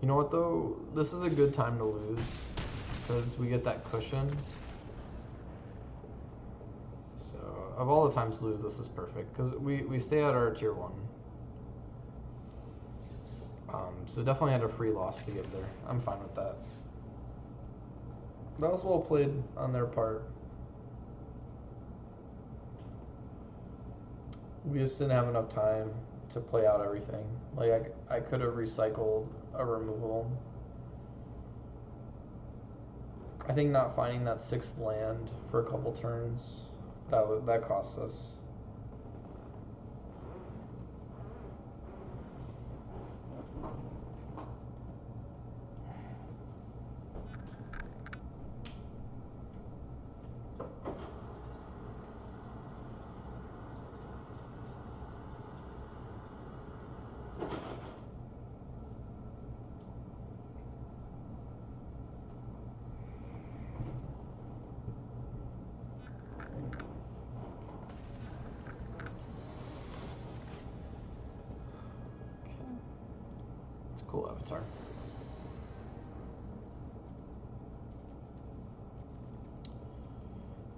You know what though? This is a good time to lose because we get that cushion. So of all the times to lose, this is perfect because we stay at our tier 1. So definitely had a free loss to get there. I'm fine with that. That was well played on their part. We just didn't have enough time to play out everything. Like I could have recycled a removal. I think not finding that 6th land for a couple turns, that cost us. Cool avatar.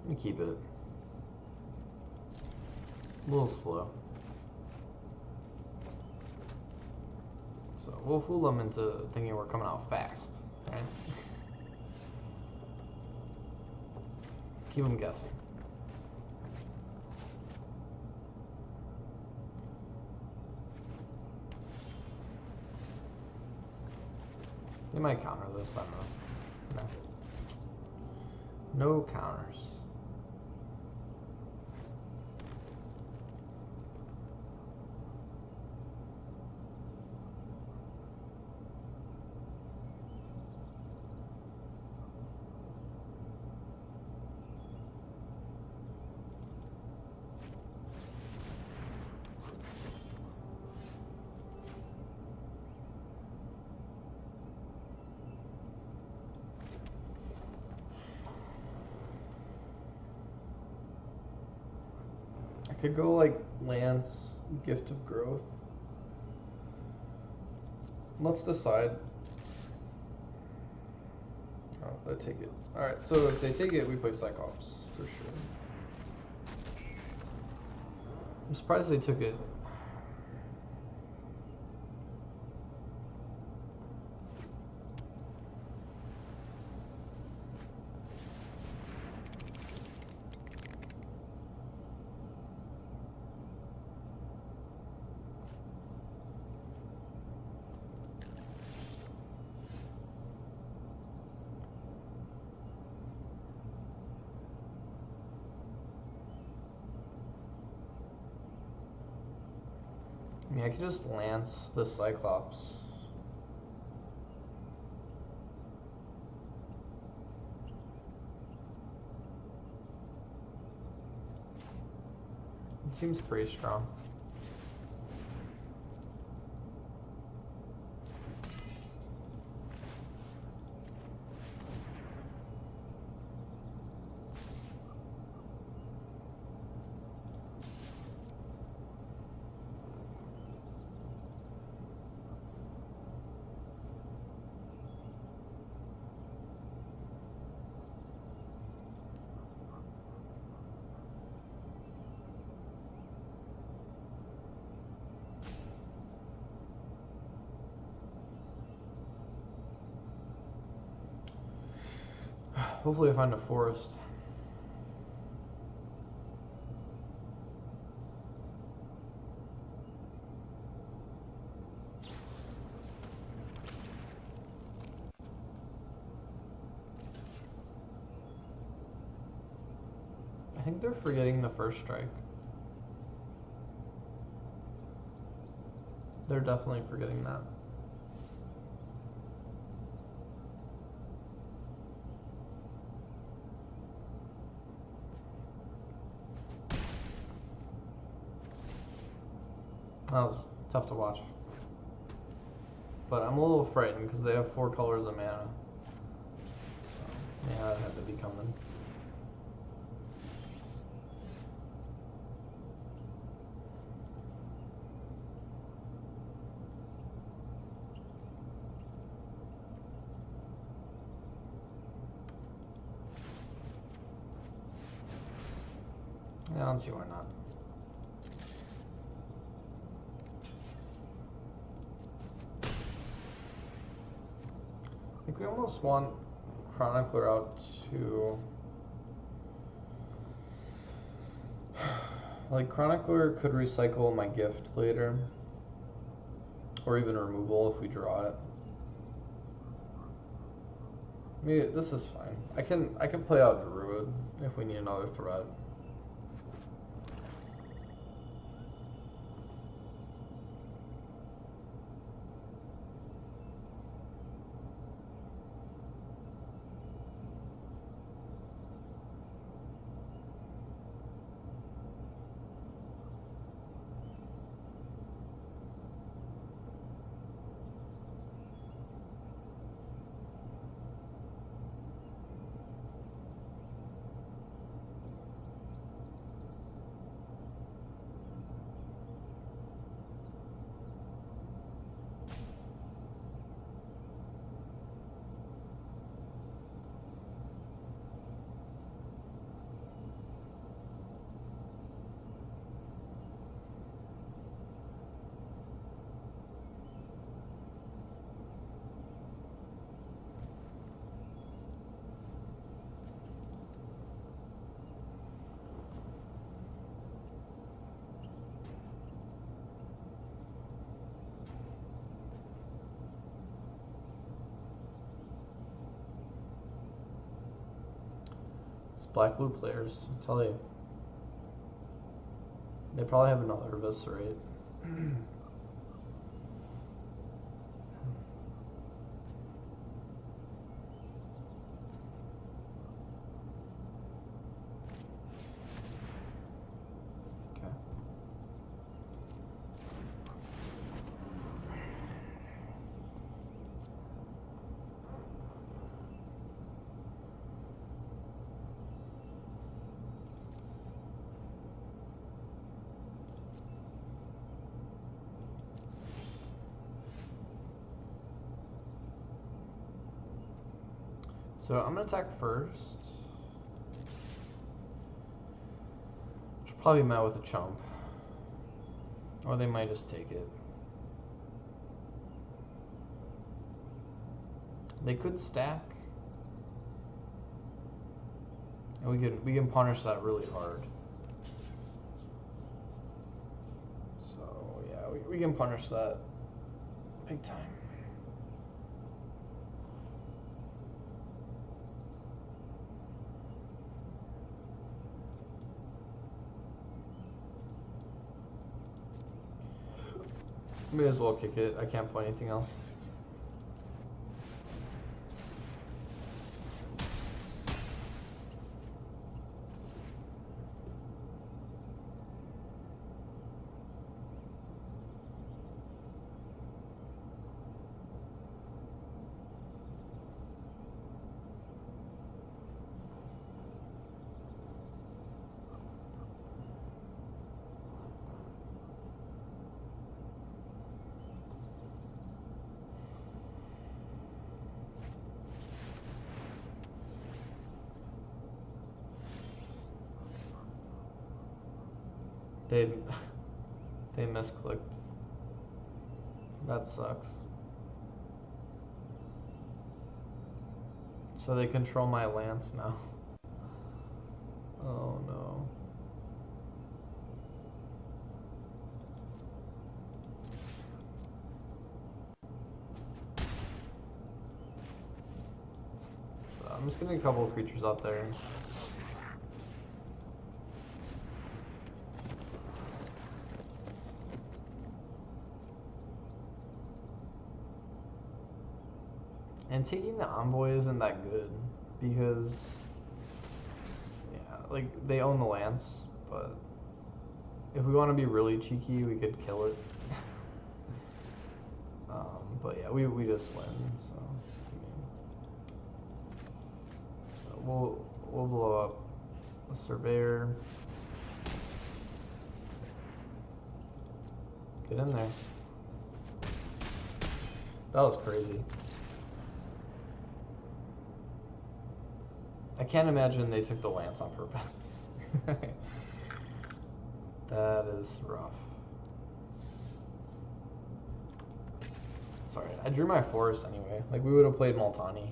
Let me keep it a little slow. So we'll fool them into thinking we're coming out fast, right? Keep them guessing. They might counter this, I don't know. No. No counters. Could go like Lance, Gift of Growth. Let's decide. Oh, they take it. Alright, so if they take it, we play Cyclops, for sure. I'm surprised they took it. I mean, I could just Lance the Cyclops. It seems pretty strong. Hopefully I find a forest. I think they're forgetting the first strike. They're definitely forgetting that. That was tough to watch. But I'm a little frightened because they have 4 colors of mana. So, yeah, it had to be coming. Yeah, I don't see why not. I think we almost want Chronicler out to... Like, Chronicler could recycle my gift later. Or even removal if we draw it. Maybe this is fine. I can play out Druid if we need another threat. Black blue players, I tell you. They probably have another Eviscerate. So I'm gonna attack first. Which will probably be met with a chump. Or they might just take it. They could stack. And we can punish that really hard. So yeah, we can punish that big time. May as well kick it. I can't play anything else. They misclicked. That sucks. So they control my lance now. Oh no. So I'm just getting a couple of creatures out there. And taking the envoy isn't that good because, yeah, like they own the lance, but if we want to be really cheeky, we could kill it. But yeah, we just win, so we'll blow up a surveyor. Get in there. That was crazy. I can't imagine they took the lance on purpose. That is rough. Sorry, I drew my forest anyway. Like, we would have played Multani.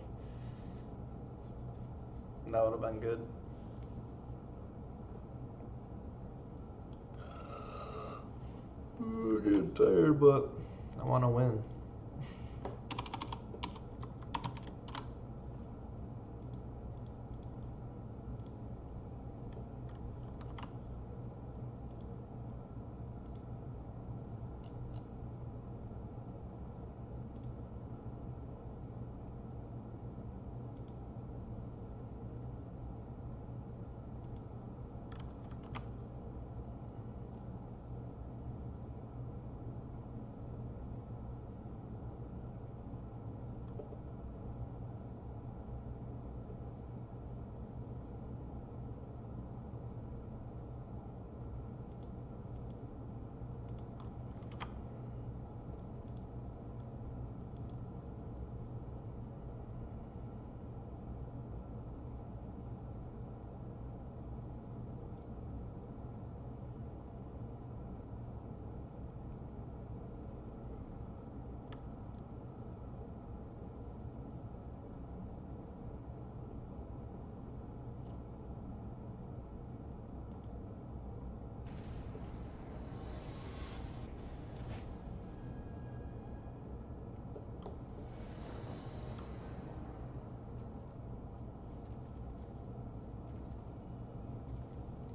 That would have been good. I'm getting tired, but I want to win.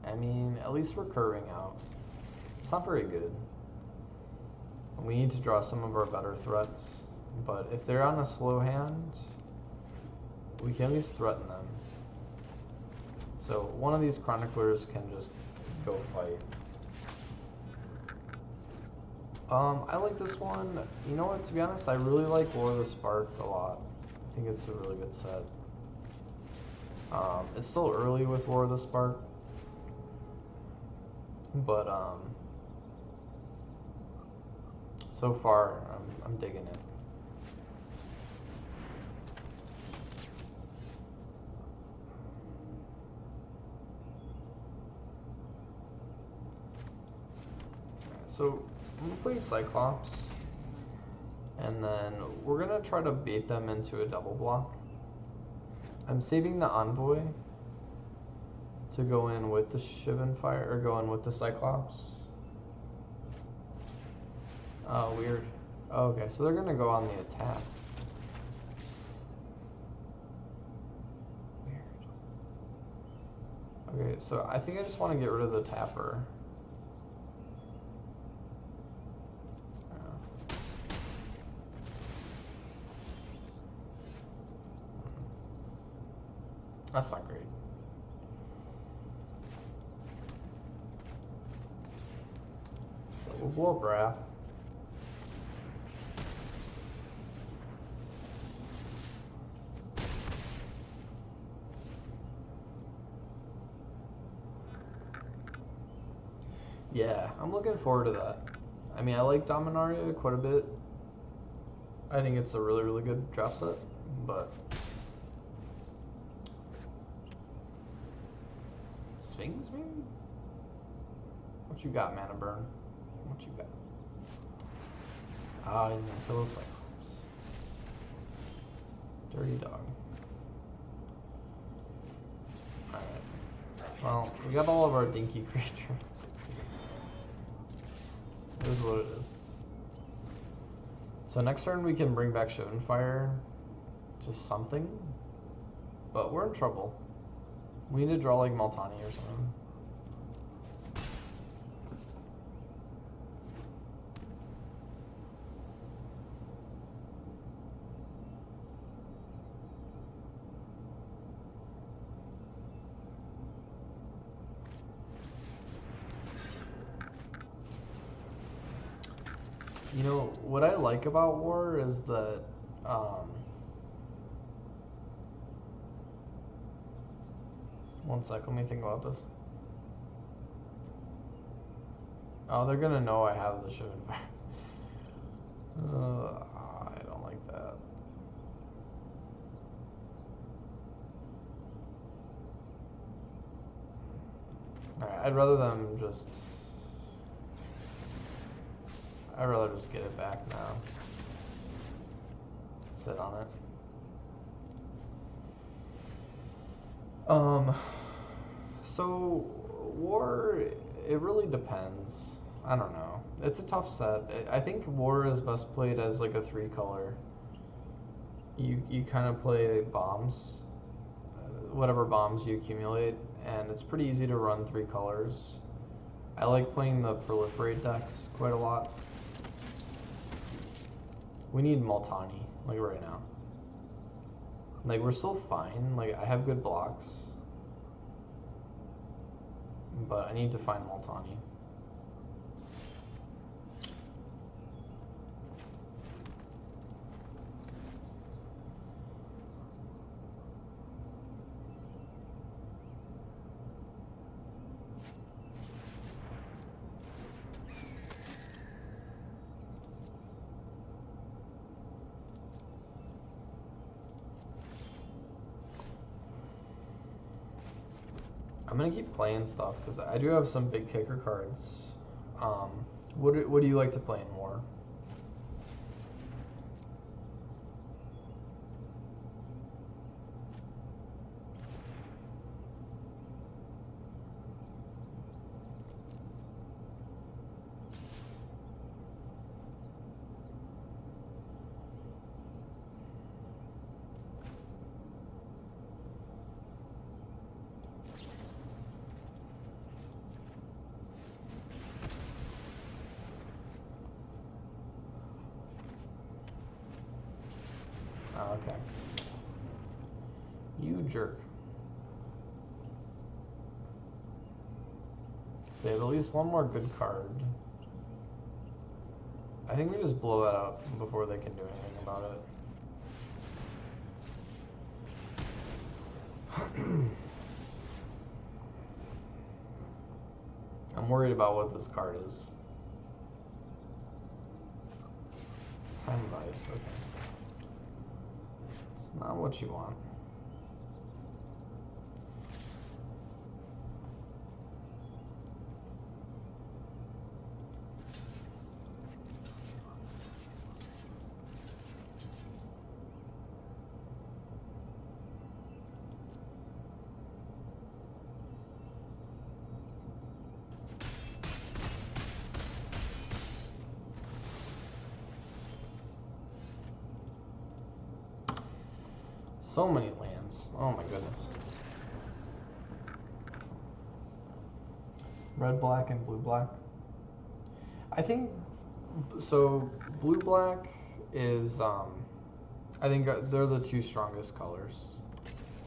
I mean, at least we're curving out. It's not very good. We need to draw some of our better threats, but if they're on a slow hand, we can at least threaten them. So one of these chroniclers can just go fight. I like this one. You know what, to be honest, I really like War of the Spark a lot. I think it's a really good set. It's still early with War of the Spark, but so far I'm digging it. So I'm gonna play Cyclops, and then we're gonna try to bait them into a double block. I'm saving the Envoy to go in with the Shivan Fire, or go in with the Cyclops. Oh, weird. Oh, okay, so they're gonna go on the attack. Weird. Okay, so I think I just want to get rid of the Tapper. That's not great. So we'll blow up Wrath. Yeah, I'm looking forward to that. I mean, I like Dominaria quite a bit. I think it's a really, really good draft set, but Sphinx, maybe? What you got, Mana Burn? What you got? Ah, he's gonna kill the Cyclops. Dirty dog. Alright. Well, we got all of our dinky creature. It is what it is. So next turn we can bring back Shivan Fire. Just something. But we're in trouble. We need to draw like Multani or something. You know, what I like about War is that one sec, let me think about this. Oh, they're gonna know I have the Shivan Fire. I don't like that. Alright, I'd rather them just I'd rather just get it back now. Sit on it. So war, it really depends. I don't know. It's a tough set. I think war is best played as like a 3-color. You kind of play bombs, whatever bombs you accumulate, and it's pretty easy to run 3 colors. I like playing the proliferate decks quite a lot. We need Multani, like right now. Like, we're still fine. Like, I have good blocks. But I need to find Multani. I'm gonna keep playing stuff because I do have some big kicker cards. What do you like to play in war? Okay. You jerk. They have at least one more good card. I think we just blow that up before they can do anything about it. I'm worried about what this card is. Time Vice, okay. It's not what you want. So many lands. Oh my goodness. Red, black, and blue, black. I think so. Blue, black is. I think they're the two strongest colors,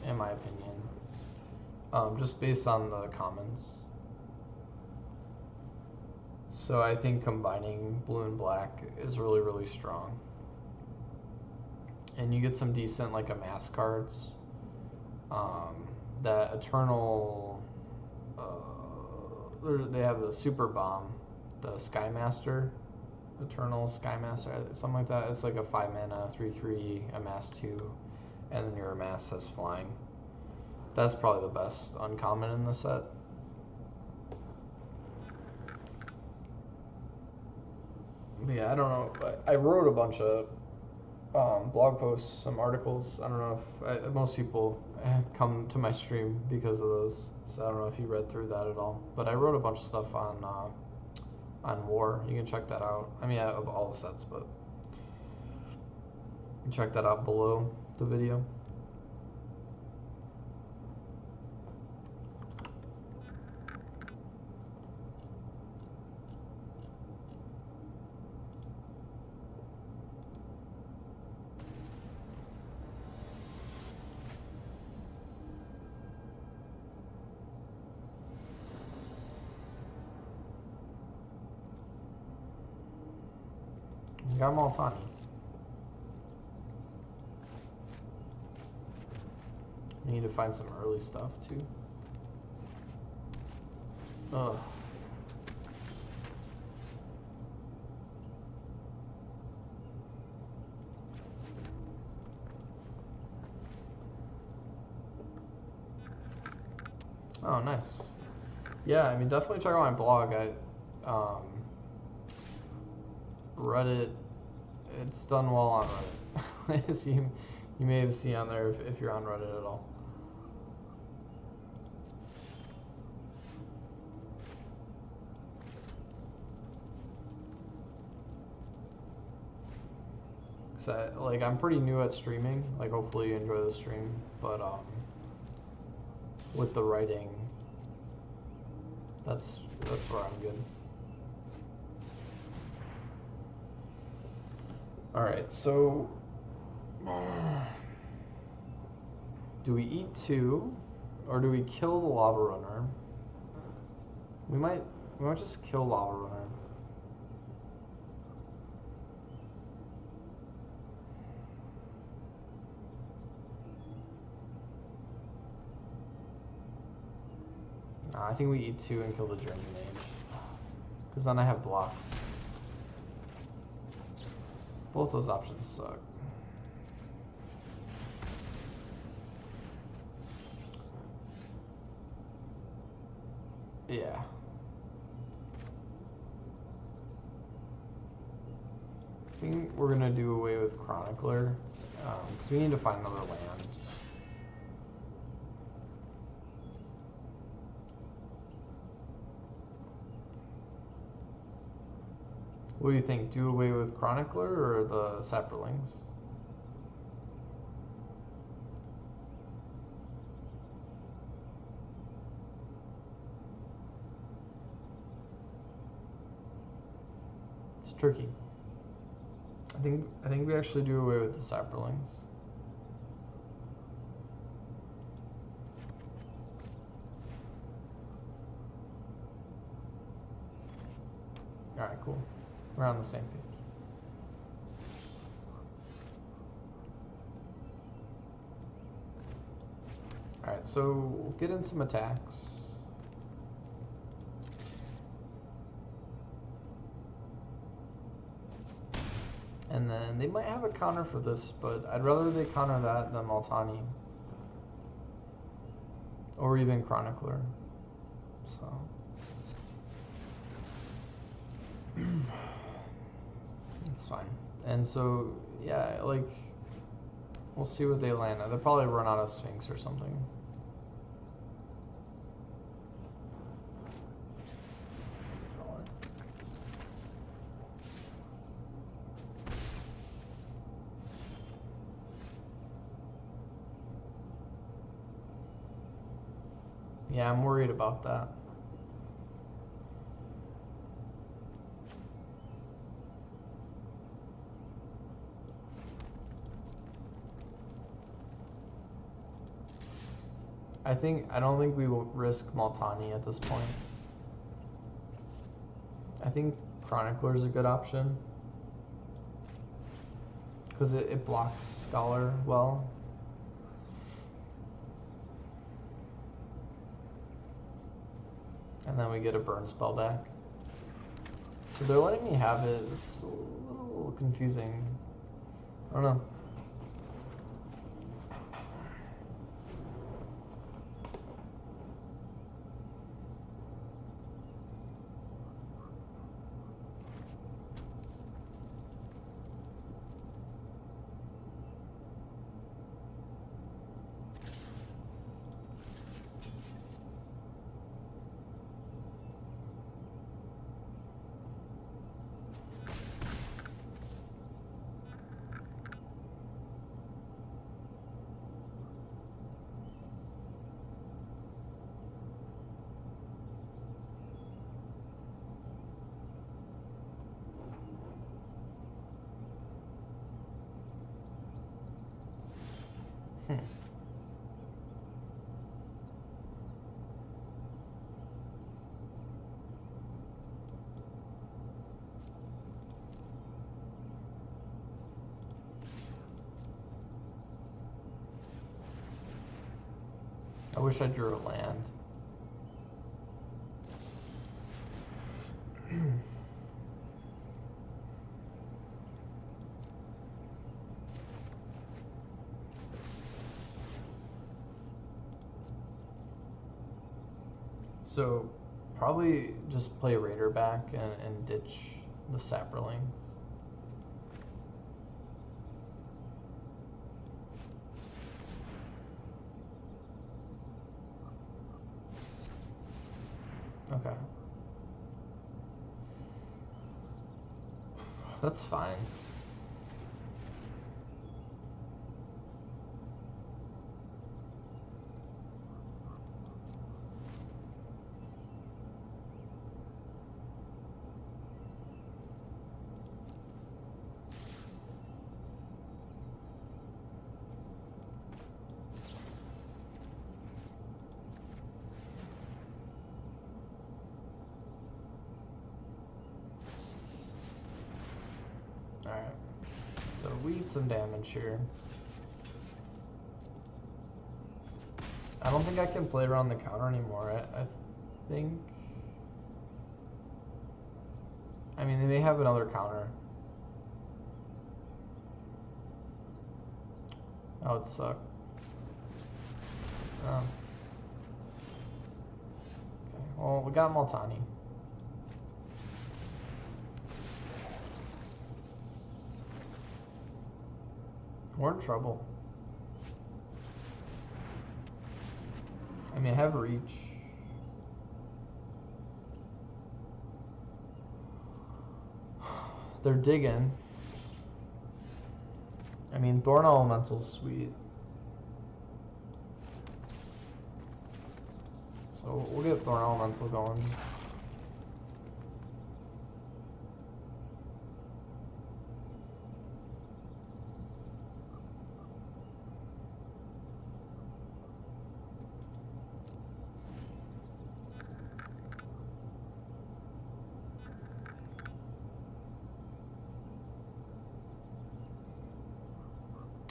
in my opinion. Just based on the commons. So I think combining blue and black is really, really strong. And you get some decent, like, amass cards. That Eternal... they have the Super Bomb, the Sky Master, Eternal Sky Master, something like that. It's like a 5-mana, 3/3, amass 2, and then your amass has flying. That's probably the best uncommon in the set. But yeah, I don't know. I wrote a bunch of blog posts, some articles. I don't know if most people come to my stream because of those, so I don't know if you read through that at all. But I wrote a bunch of stuff on war. You can check that out. I mean, of all the sets, but you can check that out below the video. Got Multani. We need to find some early stuff too. Ugh. Oh, nice. Yeah, I mean, definitely check out my blog. Reddit, it's done well on Reddit. As you may have seen on there if you're on Reddit at all. Like, I'm pretty new at streaming. Like, hopefully you enjoy the stream, but with the writing, that's where I'm good. All right, so do we eat 2, or do we kill the lava runner? We might just kill lava runner. I think we eat 2 and kill the Journey Mage, because then I have blocks. Both those options suck. Yeah. I think we're gonna do away with Chronicler, because we need to find another land. What do you think? Do away with Chronicler or the Saprolings? It's tricky. I think we actually do away with the Saprolings. All right, cool. We're on the same page. Alright, so we'll get in some attacks. And then they might have a counter for this, but I'd rather they counter that than Multani. Or even Chronicler. So. It's fine. And so, yeah, like, we'll see what they land at. They'll probably run out of Sphinx or something. Yeah, I'm worried about that. I don't think we will risk Multani at this point. I think Chronicler is a good option. Because it blocks Scholar well. And then we get a burn spell back. So they're letting me have it. It's a little confusing. I don't know. I wish I drew a land. So probably just play Raider back and ditch the Saprolings. Okay. That's fine. Alright. So we eat some damage here. I don't think I can play around the counter anymore. I think... I mean, they may have another counter. That would suck. Okay, well, we got Multani. We're in trouble. I mean, I have reach. They're digging. I mean, Thorn Elemental's sweet. So we'll get Thorn Elemental going.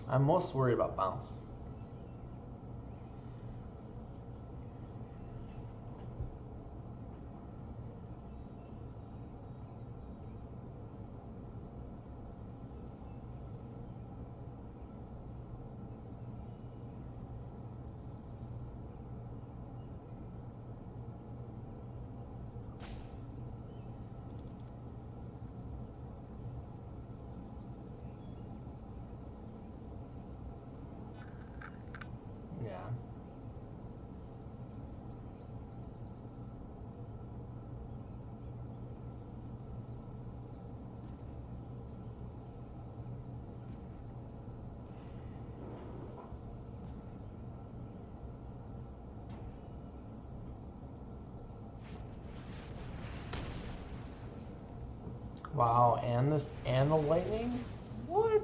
I'm most worried about bounce. Yeah. Wow, and the lightning? What?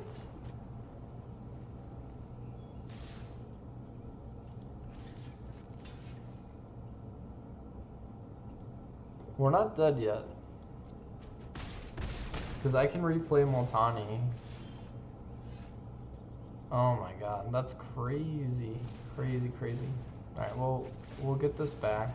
We're not dead yet. Because I can replay Multani. Oh my god, that's crazy. Crazy, crazy. Alright, well, we'll get this back.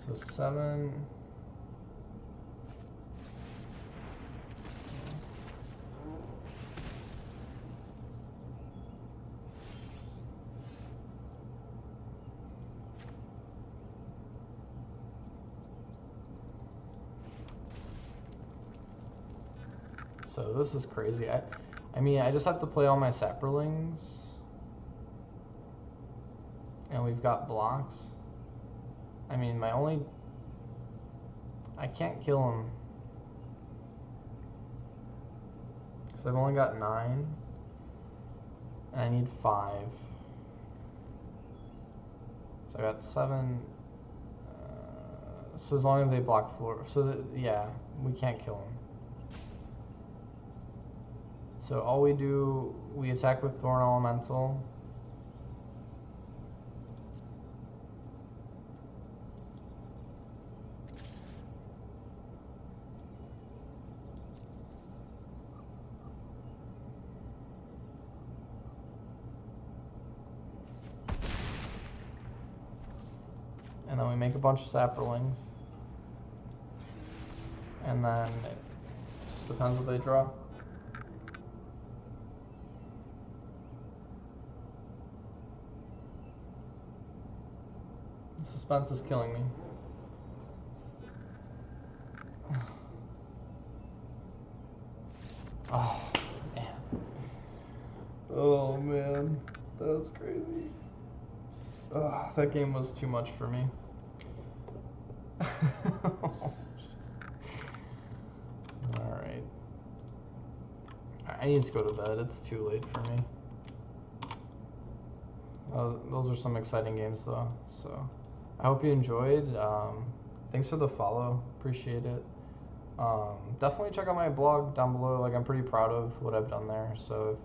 So 7. So this is crazy. I mean, I just have to play all my Saprolings. And we've got blocks. I mean, I can't kill him. Because I've only got 9. And I need 5. So I got 7. So as long as they block floor. So that, yeah, we can't kill him. So all we do, we attack with Thorn Elemental. a bunch of sapperlings. And then it just depends what they draw. The suspense is killing me. Oh, man. Oh, man. That was crazy. Oh, that game was too much for me. Alright. I need to go to bed. It's too late for me. Those are some exciting games, though. So, I hope you enjoyed. Thanks for the follow. Appreciate it. Definitely check out my blog down below. Like, I'm pretty proud of what I've done there. So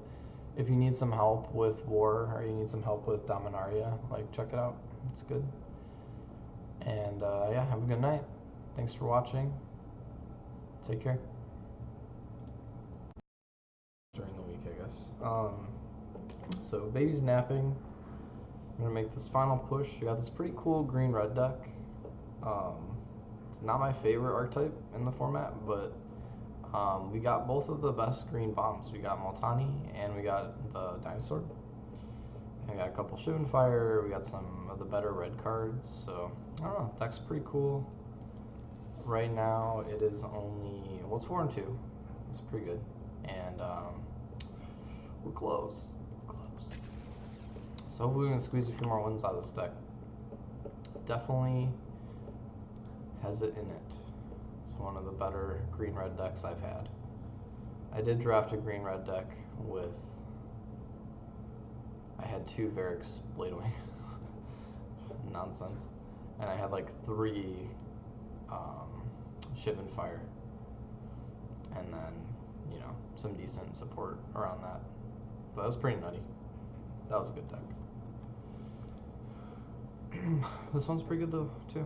if you need some help with war or you need some help with Dominaria, like, check it out. It's good. And yeah, have a good night. Thanks for watching. Take care. During the week, I guess. So baby's napping. I'm gonna make this final push. We got this pretty cool green-red deck. It's not my favorite archetype in the format, but we got both of the best green bombs. We got Multani and we got the Dinosaur. And we got a couple Shivan Fire. We got some of the better red cards. So I don't know. Deck's pretty cool. Right now it is only, well, it's 4-2. It's pretty good. And we're close. So hopefully we can squeeze a few more wins out of this deck. Definitely has it in it. It's one of the better green-red decks I've had. I did draft a green-red deck with, I had 2 Varix Bladewing. Nonsense. And I had like 3 Shivan Fire. And then, you know, some decent support around that. But it was pretty nutty. That was a good deck. This one's pretty good though, too.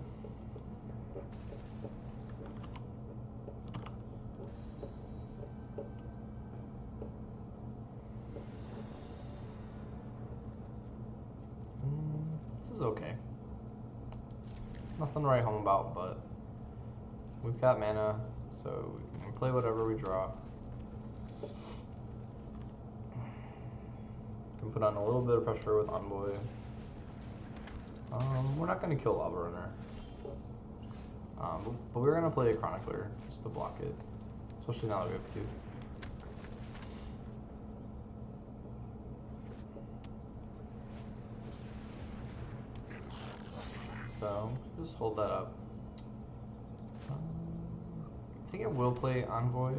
This is okay. Nothing to write home about, but we've got mana, so we can play whatever we draw. Can put on a little bit of pressure with Envoy. We're not going to kill Lava Runner. But we're going to play a Chronicler just to block it. Especially now that we have 2. So, just hold that up. I think it will play Envoy.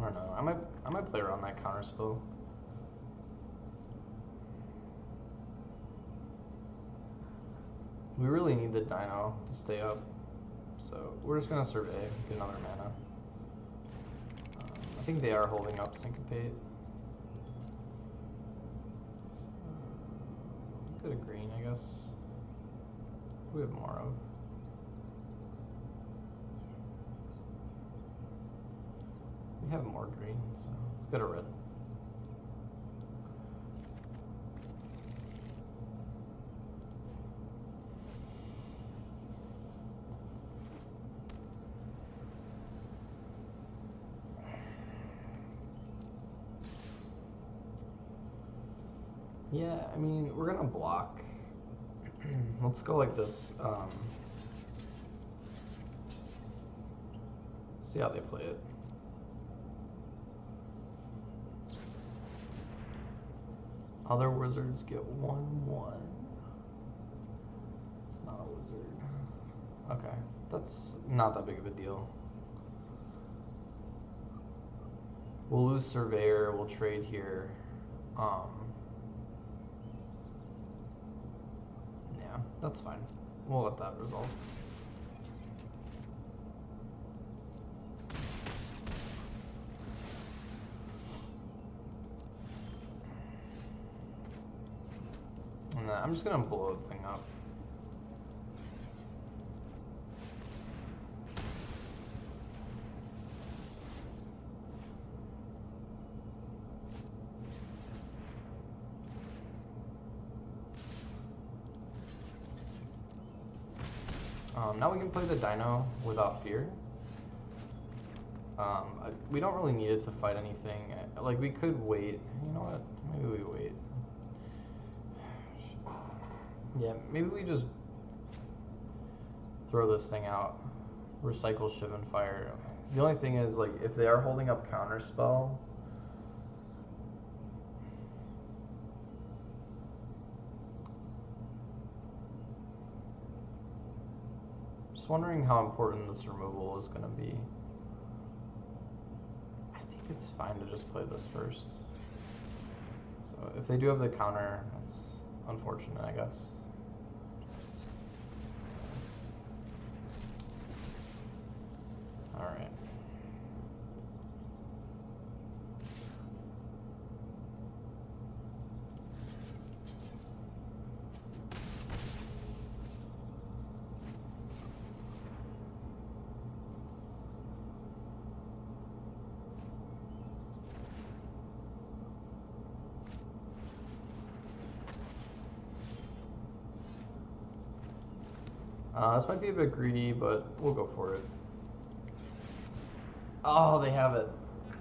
I don't know. I might play around that counter spell. We really need the Dino to stay up, so we're just gonna survey, get another mana. I think they are holding up Syncopate. So, go to green, I guess. We have more of. We have more green, so let's go to red. Yeah, I mean, we're gonna block. Let's go like this. See how they play it. Other wizards get 1/1. It's not a wizard. Okay, that's not that big of a deal. We'll lose Surveyor, we'll trade here. Yeah, that's fine. We'll let that resolve. I'm just gonna blow the thing up. Now we can play the Dino without fear. We don't really need it to fight anything. Like, we could wait. You know what? Maybe we wait. Yeah, maybe we just throw this thing out. Recycle Shiv and Fire. The only thing is, like, if they are holding up Counterspell, just wondering how important this removal is going to be. I think it's fine to just play this first. So if they do have the counter, that's unfortunate, I guess. Alright. This might be a bit greedy, but we'll go for it. Oh, they have it.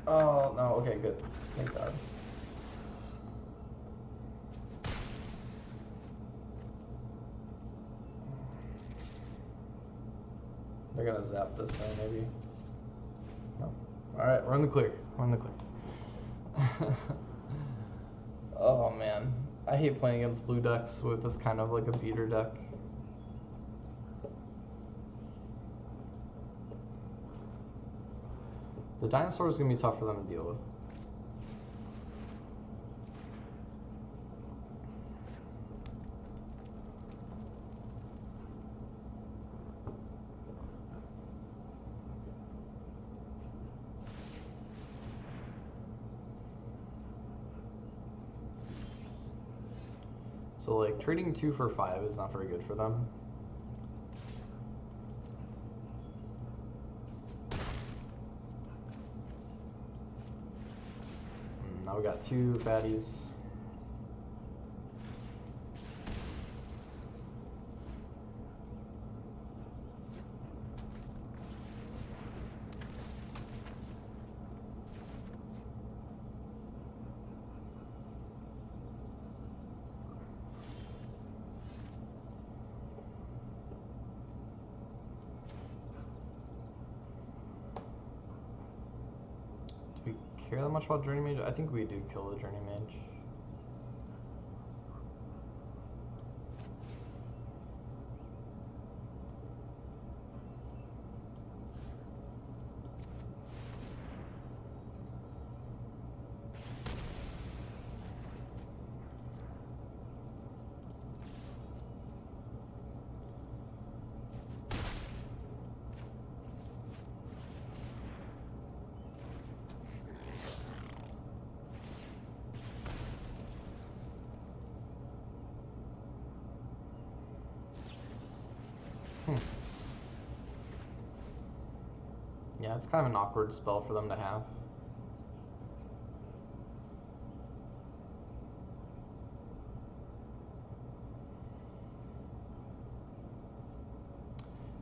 Oh, no, okay, good. Thank God. They're gonna zap this thing, maybe. No. Alright, we're in the clear. We're in the clear. Oh, man. I hate playing against blue decks with this kind of like a beater deck. The dinosaur is going to be tough for them to deal with. So, like, trading 2 for 5 is not very good for them. Now we got 2 fatties. Care that much about Journey Mage? I think we do kill the Journey Mage. Yeah, it's kind of an awkward spell for them to have.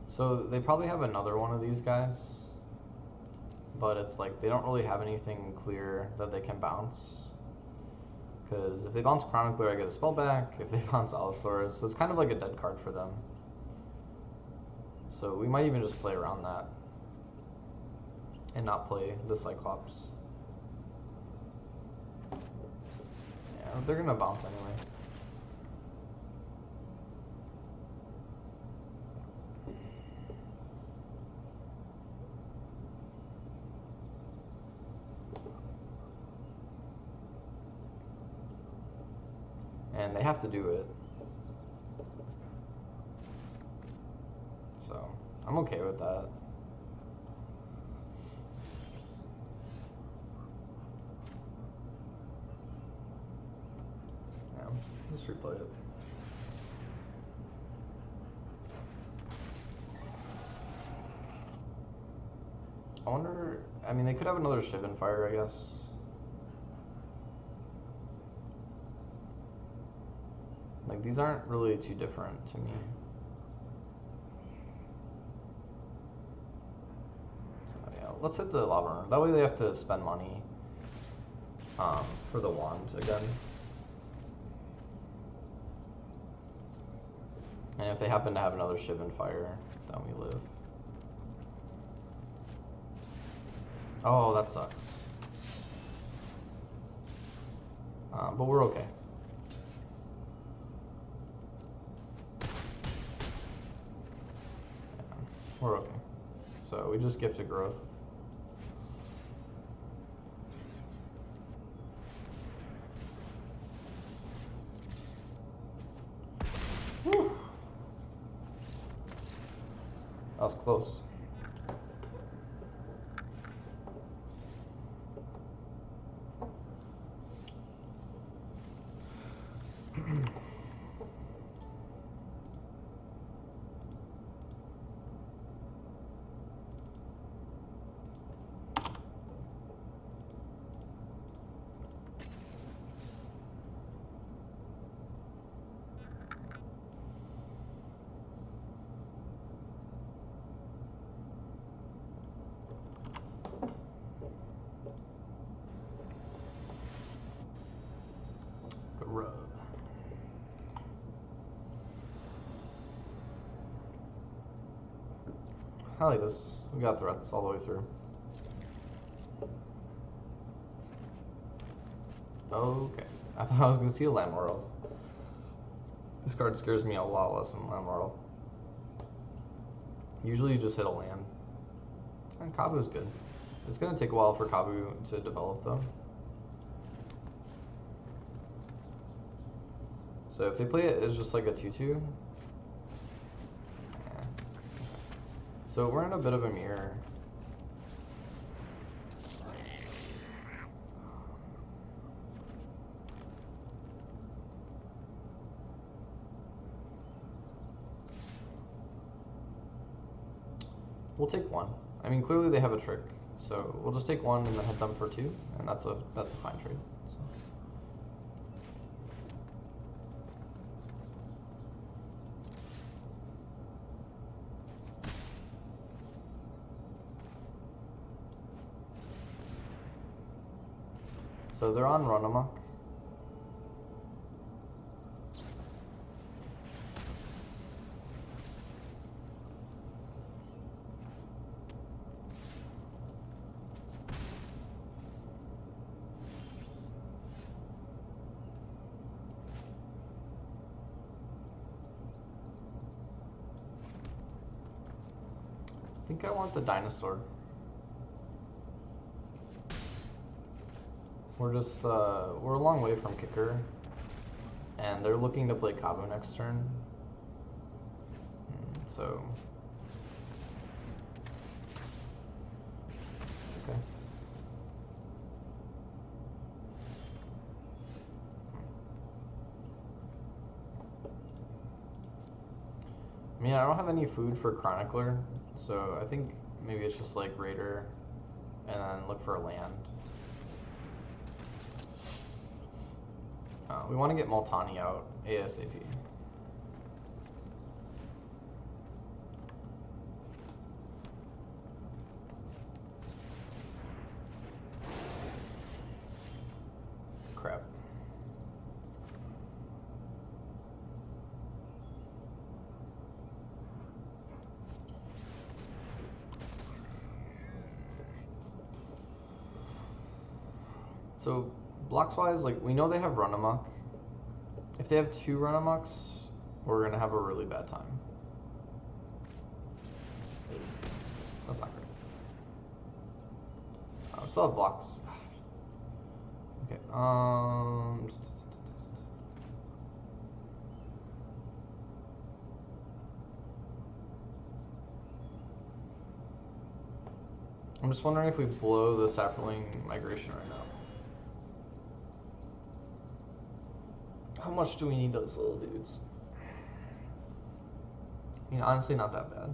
So they probably have another one of these guys, but it's like they don't really have anything clear that they can bounce. Because if they bounce Chronicler, I get a spell back. If they bounce Allosaurus, so it's kind of like a dead card for them. So we might even just play around that and not play the Cyclops. Yeah, they're gonna bounce anyway. And they have to do it. So, I'm okay with that. Yeah, let's replay it. I wonder, I mean, they could have another Shivan Fire, I guess. Like, these aren't really too different to me. So, yeah, let's hit the Lava Room. That way they have to spend money for the wand again. And if they happen to have another Shivan Fire, then we live. Oh, that sucks. But we're okay. Yeah, we're okay. So we just gifted growth. Whew. That was close. Rub. I like this. We got threats all the way through. Okay. I thought I was going to see a Landworld. This card scares me a lot less than Landworld. Usually you just hit a land. And Kabu's good. It's going to take a while for Kabu to develop though. So if they play it as just like a 2-2, yeah. So we're in a bit of a mirror. We'll take one. I mean, clearly they have a trick, so we'll just take one and then hit them for 2, and that's a fine trade. So they're on Run Amok. I think I want the dinosaur. We're just, we're a long way from kicker, and they're looking to play Kabu next turn, so, okay. I mean, I don't have any food for Chronicler, so I think maybe it's just like Raider, and then look for a land. We want to get Multani out ASAP. Crap. So blocks wise, like we know they have Run Amok. If they have 2 Run Amoks, we're gonna have a really bad time. That's not great. We still have blocks. Okay. I'm just wondering if we blow the Sapling migration right now. How much do we need those little dudes? I mean, honestly, not that bad.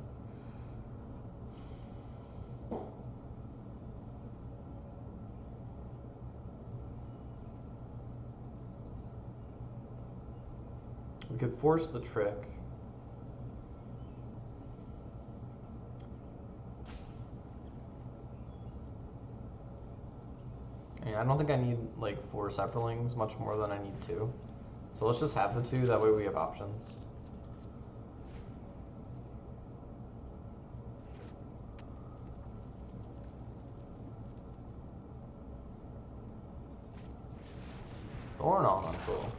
We could force the trick. Yeah, I don't think I need like 4 Sepperlings much more than I need 2. So let's just have the 2, that way we have options. Thorn Elemental.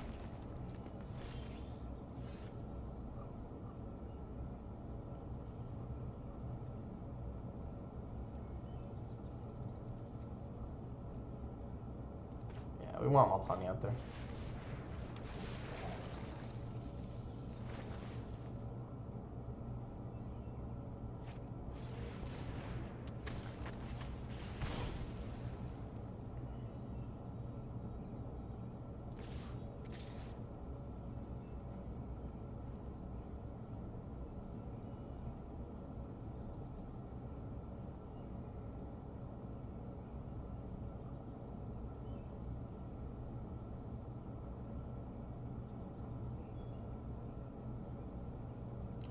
Yeah, we want Multani out there.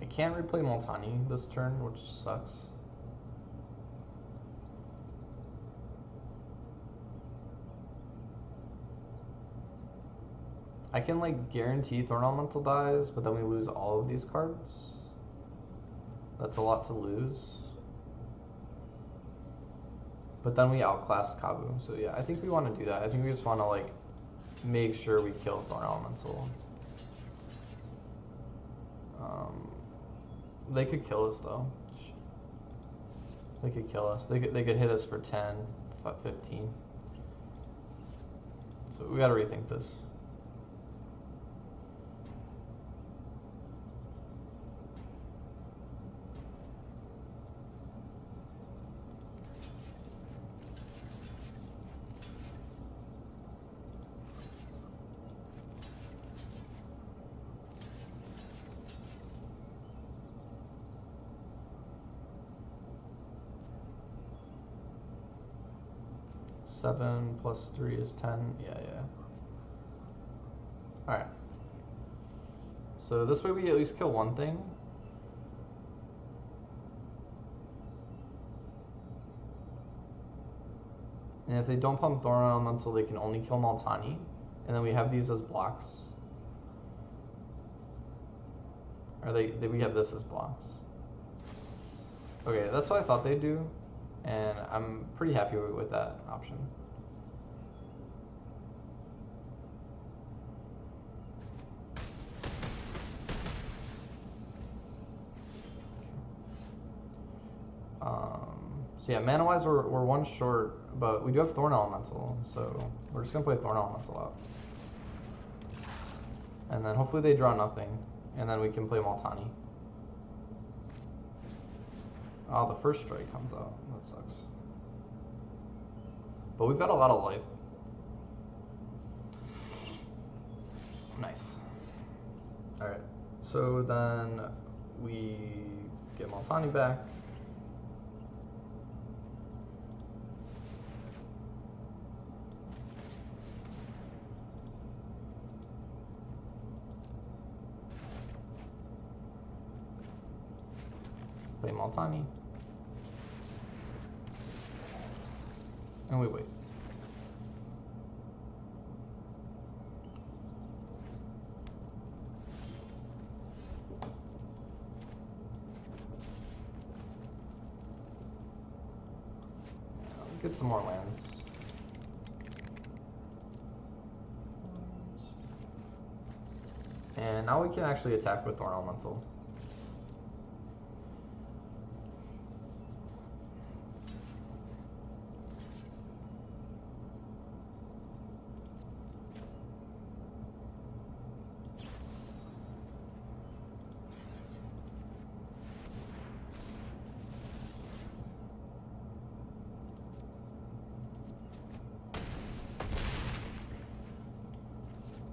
I can't replay Multani this turn, which sucks. I can like guarantee Thorn Elemental dies, but then we lose all of these cards. That's a lot to lose. But then we outclass Kabu. So yeah, I think we want to do that. I think we just want to like make sure we kill Thorn Elemental. They could kill us though. They could kill us. They could hit us for 10, 15. So we gotta rethink this. Seven plus 3 is 10. Yeah. Alright. So this way we at least kill one thing. And if they don't pump Thorn Elemental, they can only kill Multani. And then we have these as blocks. Or we have this as blocks. Okay, that's what I thought they'd do. And I'm pretty happy with that option. So yeah, mana-wise we're 1 short, but we do have Thorn Elemental, so we're just gonna play Thorn Elemental out. And then hopefully they draw nothing, and then we can play Multani. Oh, the first strike comes out. That sucks. But we've got a lot of life. Nice. Alright, so then we get Multani back. Play Multani. And we wait. Get some more lands. And now we can actually attack with Thorn Elemental.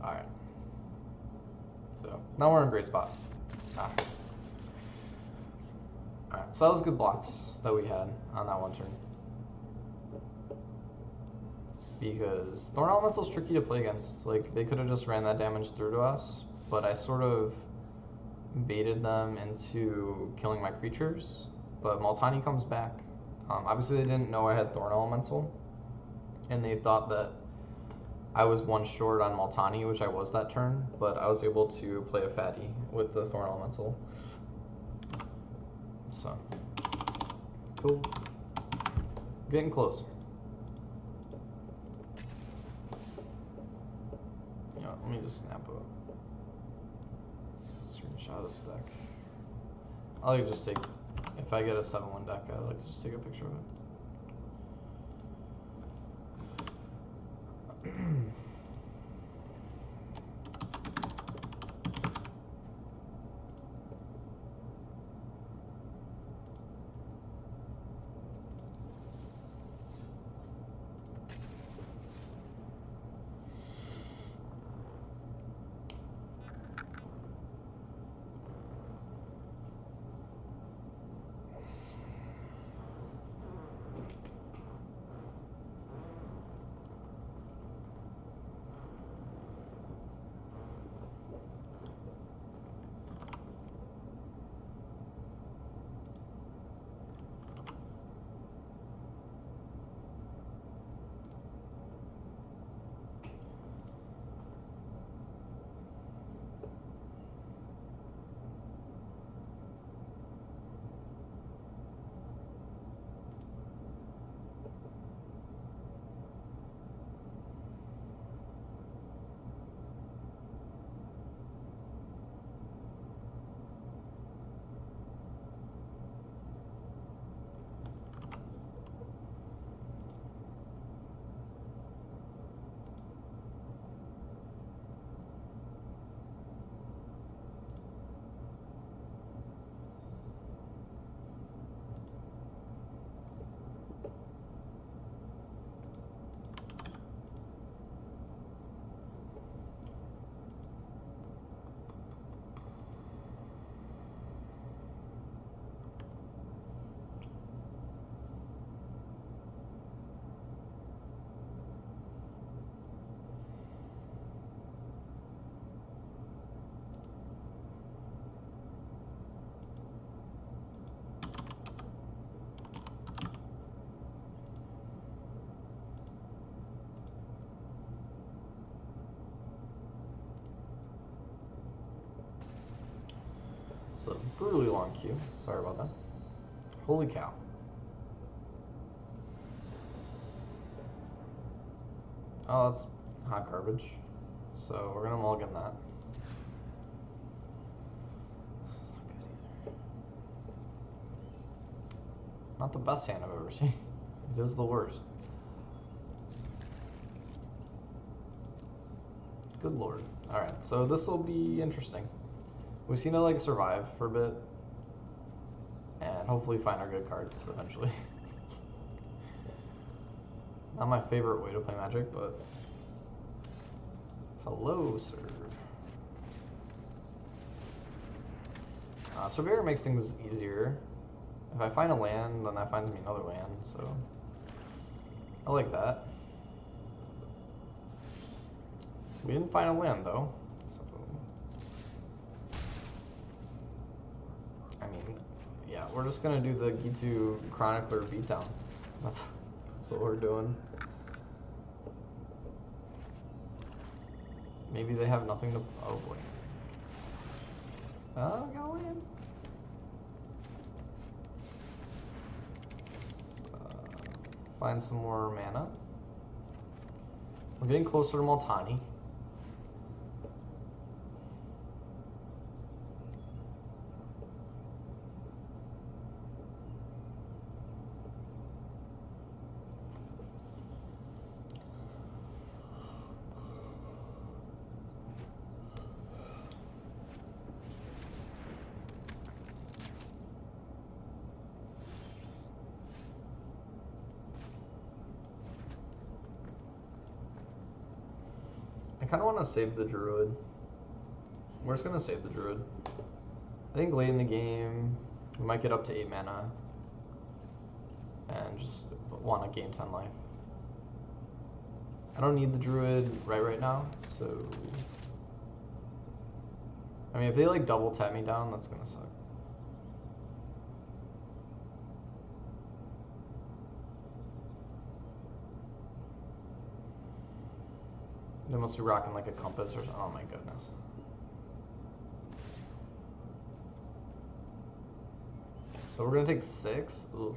Alright. So, now we're in a great spot. Alright, so that was good blocks that we had on that one turn. Because Thorn Elemental's tricky to play against. Like, they could have just ran that damage through to us, but I sort of baited them into killing my creatures. But Multani comes back. Obviously, they didn't know I had Thorn Elemental, and they thought that I was one short on Multani, which I was that turn, but I was able to play a fatty with the Thorn Elemental. So, cool. Getting closer. Yeah, let me just snap a screenshot of this deck. I like to just take, if I get a 7-1 deck, I like to just take a picture of it. So, brutally long queue. Sorry about that. Holy cow. Oh, that's hot garbage. So, we're gonna mulligan that. That's not good either. Not the best hand I've ever seen. It is the worst. Good lord. Alright, so this will be interesting. We seem to like survive for a bit, and hopefully find our good cards eventually. Not my favorite way to play Magic, but hello, sir. Surveyor makes things easier. If I find a land, then that finds me another land, so I like that. We didn't find a land though. Yeah, we're just gonna do the Gitu Chronicler beatdown. That's what we're doing. Maybe they have nothing to. Oh boy. Oh, go in. Find some more mana. We're getting closer to Multani. I kind of want to save the Druid. We're just going to save the Druid. I think late in the game, we might get up to 8 mana and just want to gain 10 life. I don't need the Druid right now, so I mean, if they like double tap me down, that's gonna suck. They must be rocking like a compass or something. Oh my goodness. So we're gonna take 6? Oof.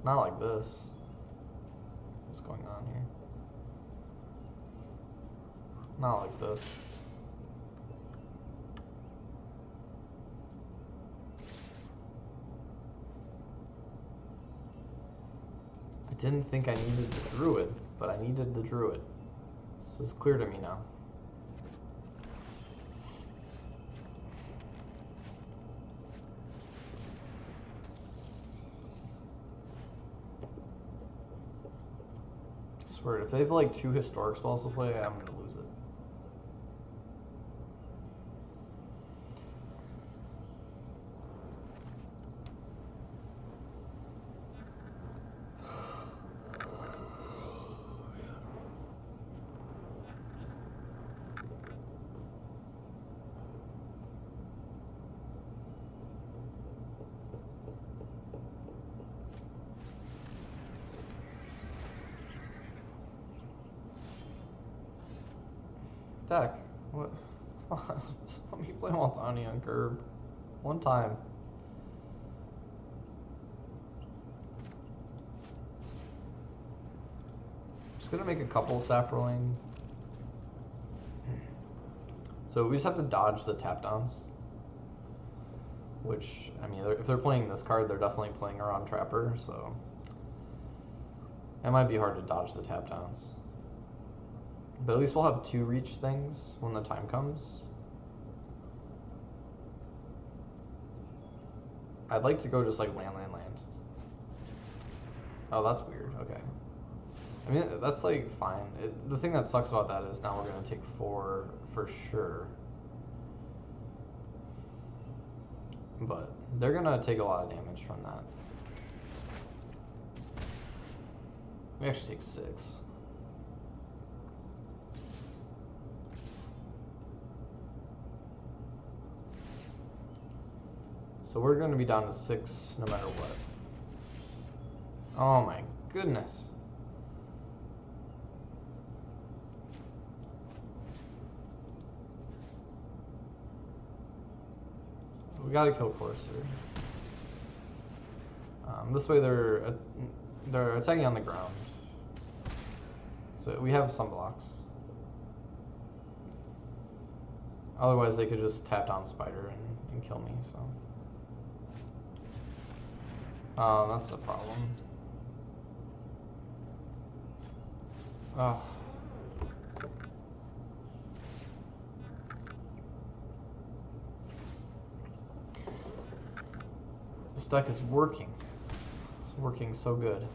Not like this. What's going on here? Not like this. I didn't think I needed the druid, but I needed the druid. This is clear to me now. I swear, if they have like 2 historic spells to play, I'm gonna lose it. Deck. What? Just let me play Multani on curb. One time. Just gonna make a couple saproling. So we just have to dodge the tap downs. Which, I mean, if they're playing this card, they're definitely playing around Trapper, so it might be hard to dodge the tap downs. But at least we'll have 2 reach things when the time comes. I'd like to go just like land. Oh, that's weird. Okay. I mean, that's like fine. The thing that sucks about that is now we're going to take 4 for sure. But they're going to take a lot of damage from that. We actually take 6. So we're going to be down to 6 no matter what. Oh my goodness. We gotta kill Courser. This way they're attacking on the ground. So we have some blocks. Otherwise they could just tap down Spider and kill me, so. That's a problem. Oh. This deck is working. It's working so good.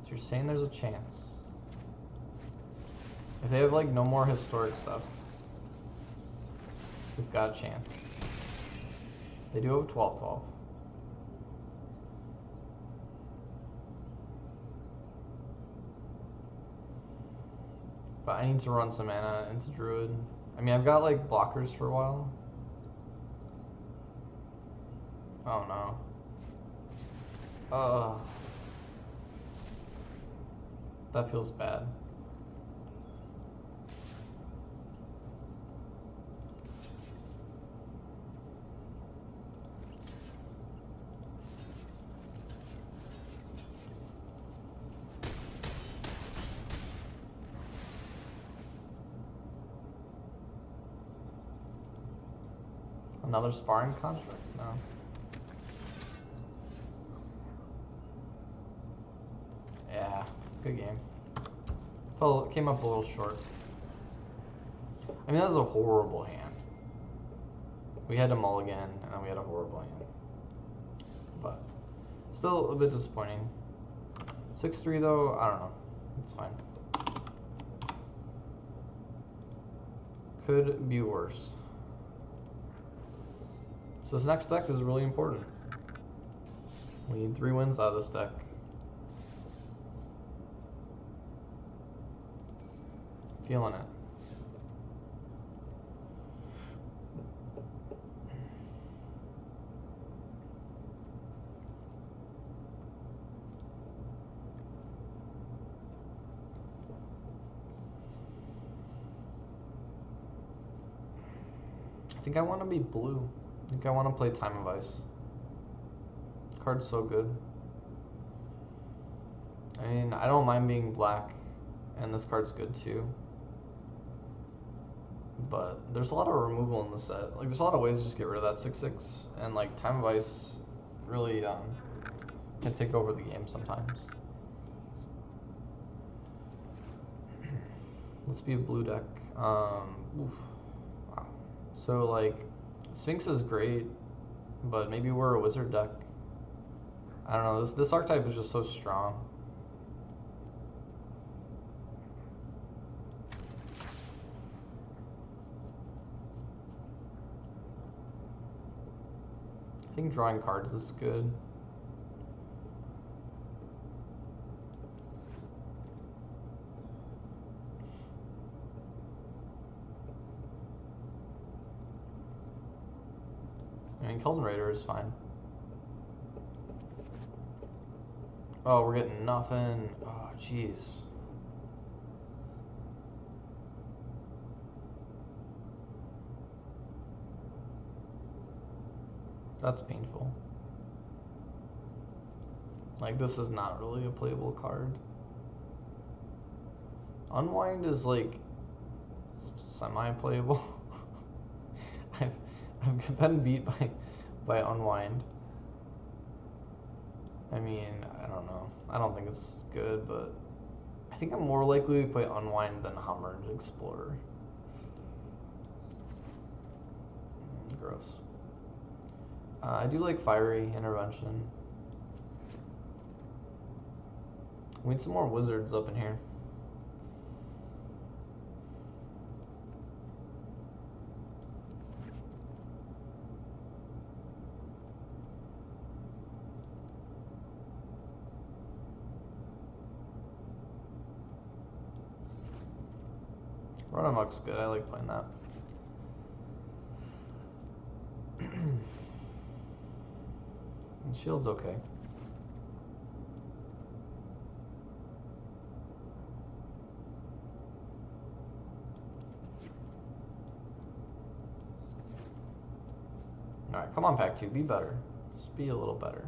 You're saying there's a chance. If they have like no more historic stuff, we've got a chance. They do have 12/12. But I need to run some mana into Druid. I mean, I've got like blockers for a while. Oh no. That feels bad. Another sparring construct? No. Yeah, good game. Came up a little short. I mean, that was a horrible hand. We had to mulligan, and then we had a horrible hand. But still a bit disappointing. 6-3 though, I don't know. It's fine. Could be worse. So this next deck is really important. We need 3 wins out of this deck. Feeling it. I think I want to be blue. I think I want to play Time of Ice. Card's so good. I mean, I don't mind being black, and this card's good too. But there's a lot of removal in the set. Like, there's a lot of ways to just get rid of that 6/6, and like Time of Ice really can take over the game sometimes. Let's be a blue deck. Oof. Wow. So like, Sphinx is great, but maybe we're a wizard deck. I don't know. This archetype is just so strong. I think drawing cards is good. I mean, Kelton Raider is fine. Oh, we're getting nothing. Oh, jeez. That's painful. Like, this is not really a playable card. Unwind is like semi-playable. I've been beat by Unwind. I mean, I don't know. I don't think it's good, but I think I'm more likely to play Unwind than Hammer and Explorer. Gross. I do like Fiery Intervention. We need some more wizards up in here. Run Amok's good. I like playing that. And Shield's okay. Alright, come on, Pack 2. Be better. Just be a little better.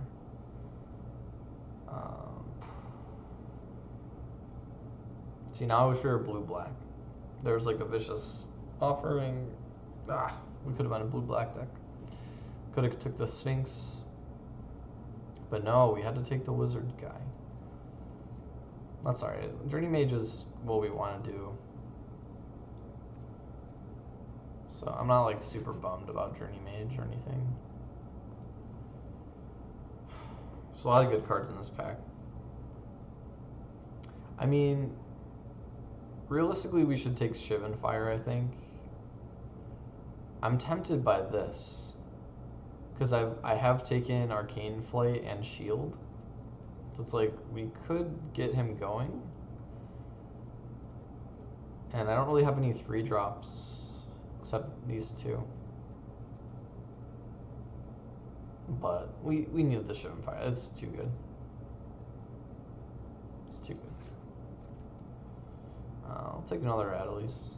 See, now I wish we were blue-black. There was like a vicious offering. We could have been a blue-black deck. Could have took the Sphinx. But no, we had to take the wizard guy. That's alright. Journey Mage is what we want to do. So I'm not like super bummed about Journey Mage or anything. There's a lot of good cards in this pack. I mean, realistically we should take Shivan Fire, I think. I'm tempted by this. Because I have taken Arcane Flight and Shield. So it's like, we could get him going. And I don't really have any 3-drops. Except these 2. But we need the Shivan Fire. It's too good. It's too good. I'll take another Adelies.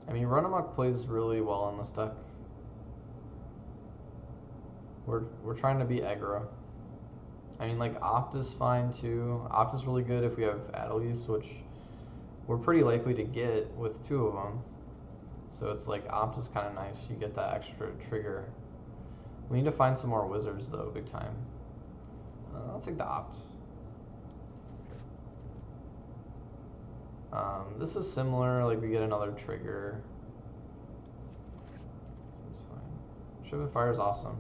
I mean, Run Amok plays really well in this deck. We're trying to be aggro. I mean, like, Opt is fine too. Opt is really good if we have Adelis, which we're pretty likely to get with 2 of them. So it's like Opt is kind of nice. You get that extra trigger. We need to find some more wizards though, big time. I'll take the Opt. This is similar. Like we get another trigger. Seems fine. Ship and Fire is awesome.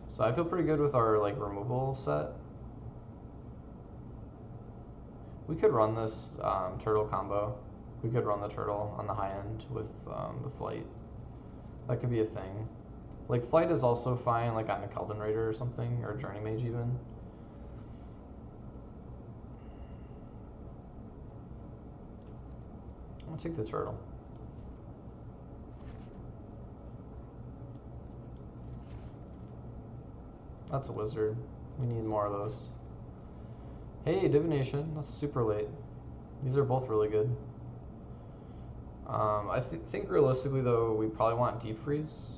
So I feel pretty good with our like removal set. We could run this turtle combo. We could run the turtle on the high end with the flight. That could be a thing. Like flight is also fine, like on a Keldon Raider or something, or Journey Mage even. I'll take the turtle. That's a wizard. We need more of those. Hey, Divination. That's super late. These are both really good. I think realistically though, we probably want Deep Freeze.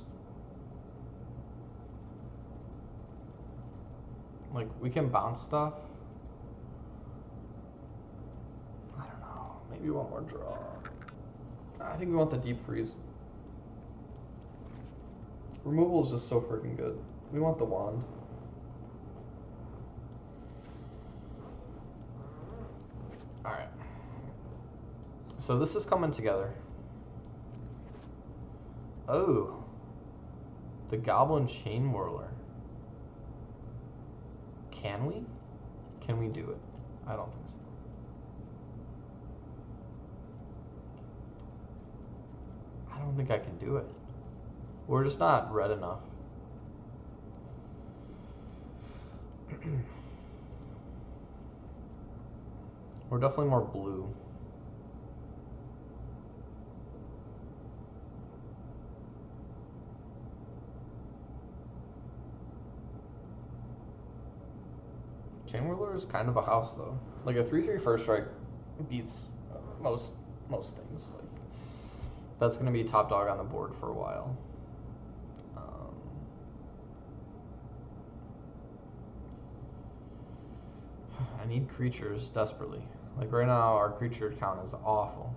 Like, we can bounce stuff. I don't know. Maybe one more draw. I think we want the Deep Freeze. Removal is just so freaking good. We want the wand. Alright. So this is coming together. Oh. The Goblin Chain Whirler. Can we? Can we do it? I don't think so. I don't think I can do it. We're just not red enough. We're definitely more blue. Chain Whirler is kind of a house though. Like a 3/3 first strike beats most things. Like that's gonna be top dog on the board for a while. I need creatures desperately. Like right now, our creature count is awful.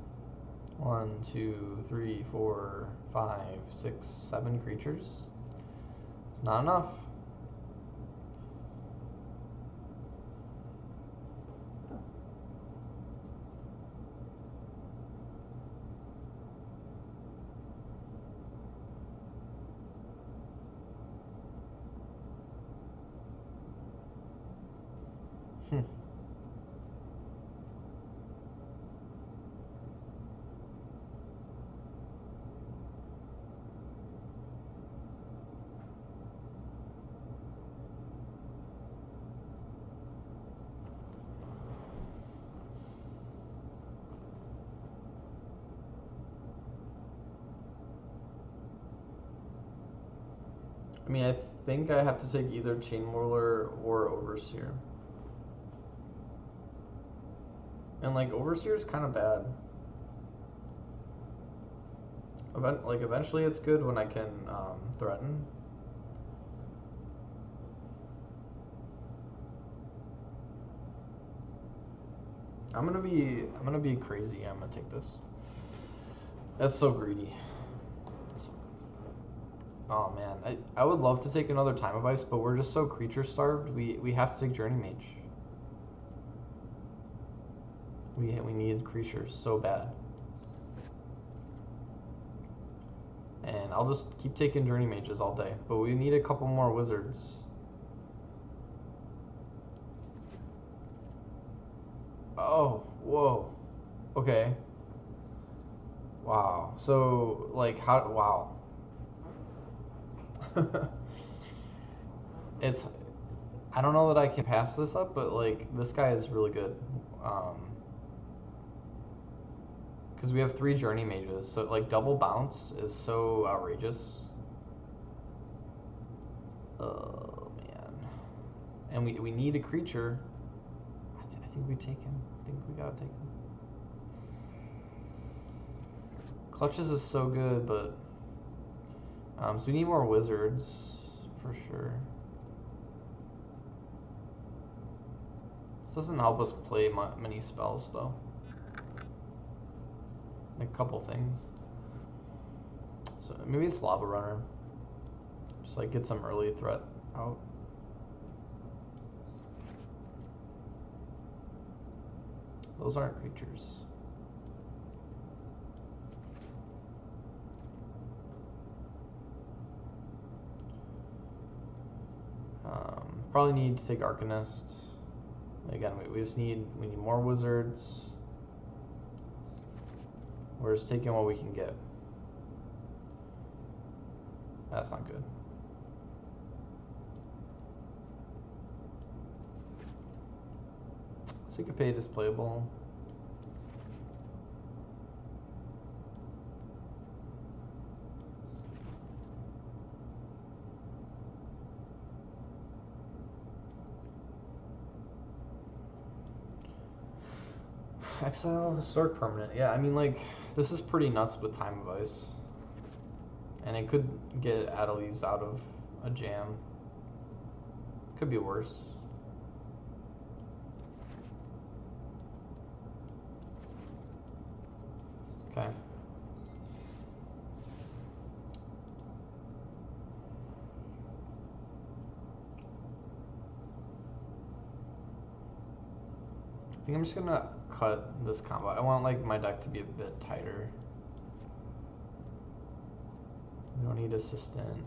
1, 2, 3, 4, 5, 6, 7 creatures. It's not enough. I mean, I think I have to take either Chain Whirler or Overseer. And like Overseer is kind of bad. Like eventually it's good when I can threaten. I'm gonna be crazy. I'm gonna take this. That's so greedy. Oh man, I would love to take another Time of Ice, but we're just so creature starved. We have to take Journey Mage. We need creatures so bad. And I'll just keep taking Journey Mages all day, but we need a couple more wizards. Oh, whoa. Okay. Wow. So like how? Wow. I don't know that I can pass this up, but like this guy is really good. Because we have 3 Journey Mages, so like double bounce is so outrageous. Oh man, and we need a creature. I think we take him. I think we gotta take him. Clutches is so good, but so we need more wizards. for sure. This doesn't help us play many spells though. Like a couple things. So maybe it's Lava Runner. Just like get some early threat out. Those aren't creatures. Probably need to take Arcanist. Again, we need more wizards. We're just taking what we can get. That's not good. Syncopate is playable. Exile Historic Permanent. Yeah, I mean, like, this is pretty nuts with Time of Ice. And it could get Adelies out of a jam. Could be worse. Okay. I think I'm just gonna cut this combo. I want like my deck to be a bit tighter. We don't need Assistant.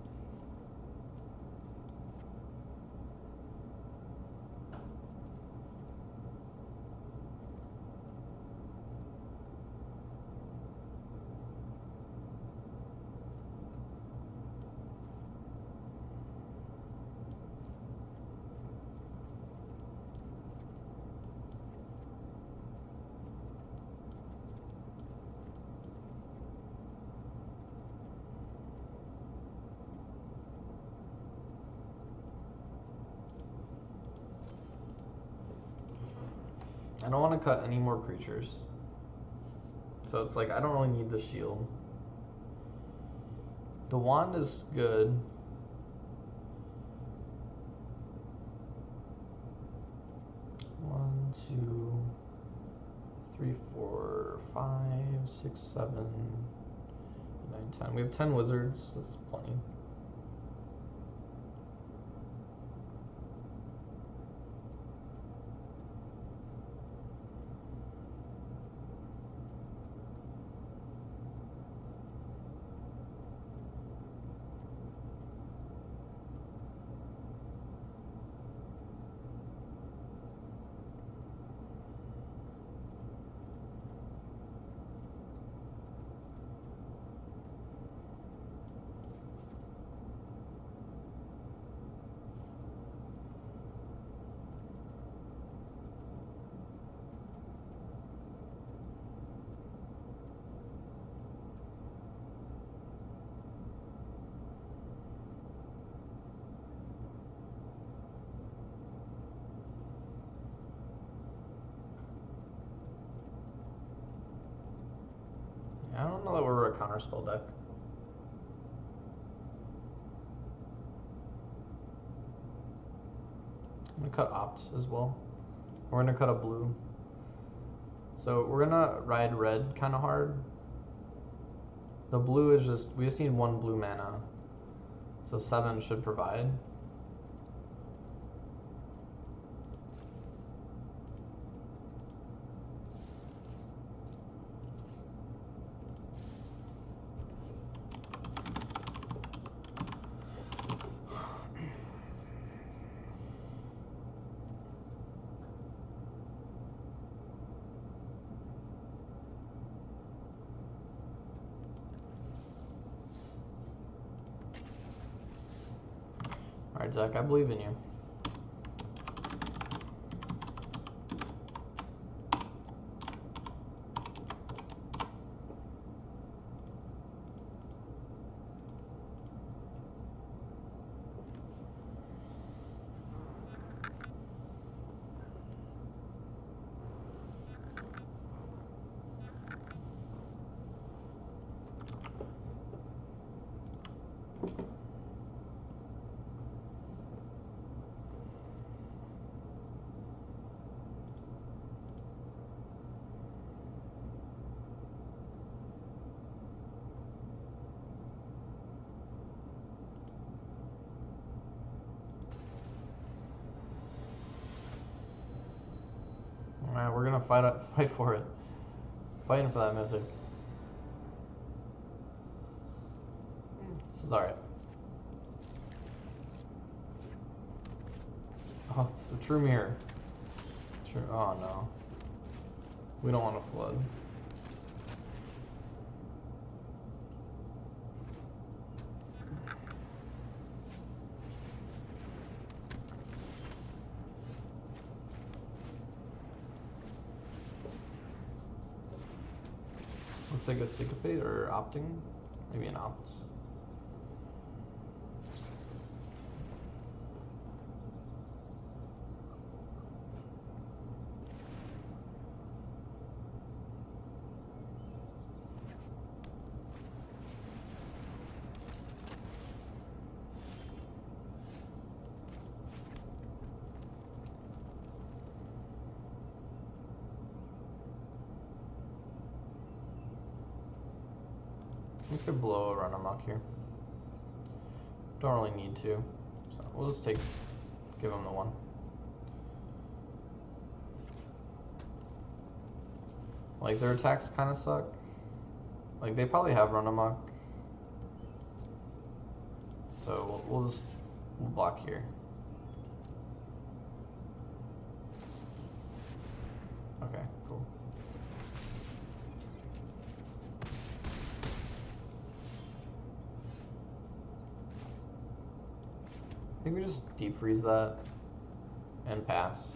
I don't want to cut any more creatures. So it's like, I don't really need the shield. The wand is good. One, two, three, four, 5, 6, 7, 9, 10. We have 10 wizards. That's plenty. I don't know that we're a counterspell deck. I'm gonna cut Opt as well. We're gonna cut a blue. So we're gonna ride red kind of hard. The blue is just, we just need 1 blue mana. So 7 should provide. Alright, Zach, I believe in you. fight for it. Fighting for that mythic. This is alright. Oh, it's a true mirror. True. Oh no. We don't want to flood. Looks like a syncopate or opting. Maybe an opt. We could blow a run amok here. Don't really need to. So we'll just give him the one. Like their attacks kind of suck. Like they probably have run amok. So we'll block here. Okay, cool. I think we just deep freeze that and pass.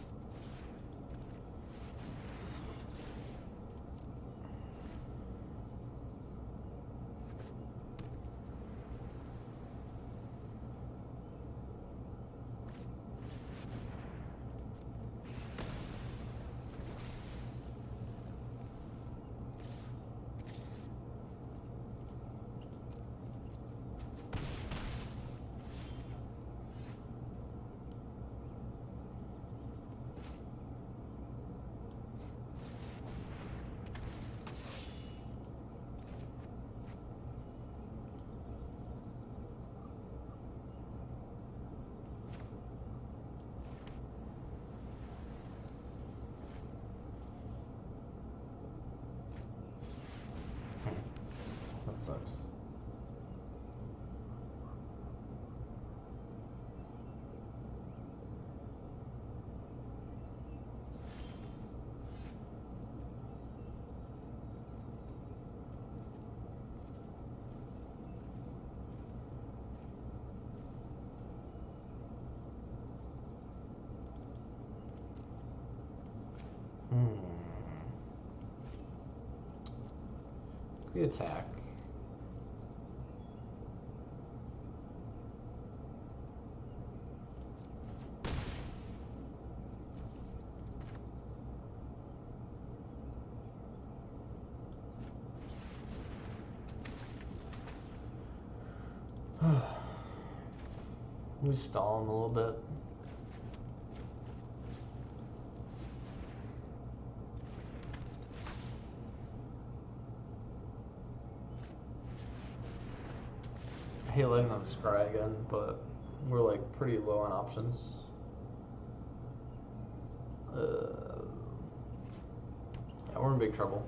That sucks. We attack. We stall him a little bit. I hate letting them scry again, but we're like pretty low on options. Yeah, we're in big trouble.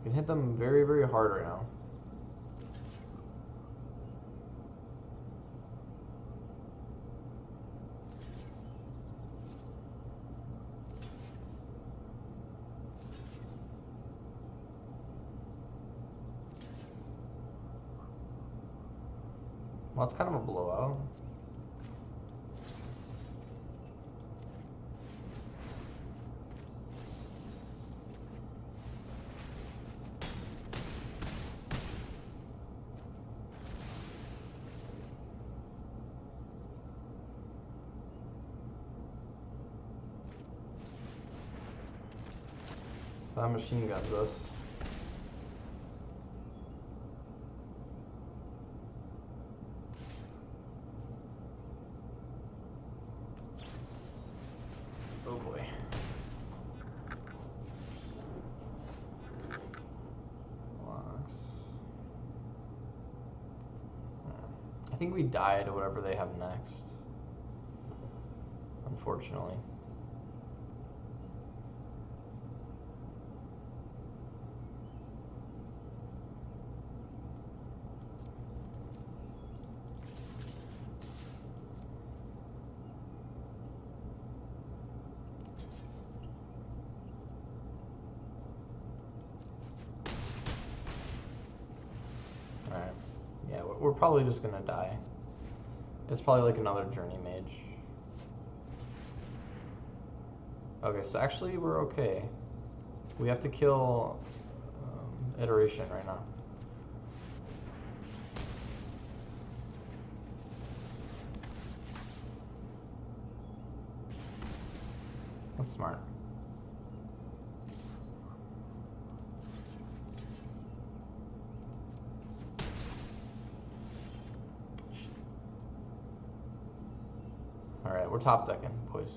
We can hit them very, very hard right now. Well, it's kind of a blowout. So that machine guns us. Oh boy. think we die to whatever they have next. Unfortunately. Alright. Yeah, we're probably just gonna die. It's probably like another Journey Mage. Okay, so actually we're okay. We have to kill Iteration right now. That's smart. Alright, we're top decking, boys.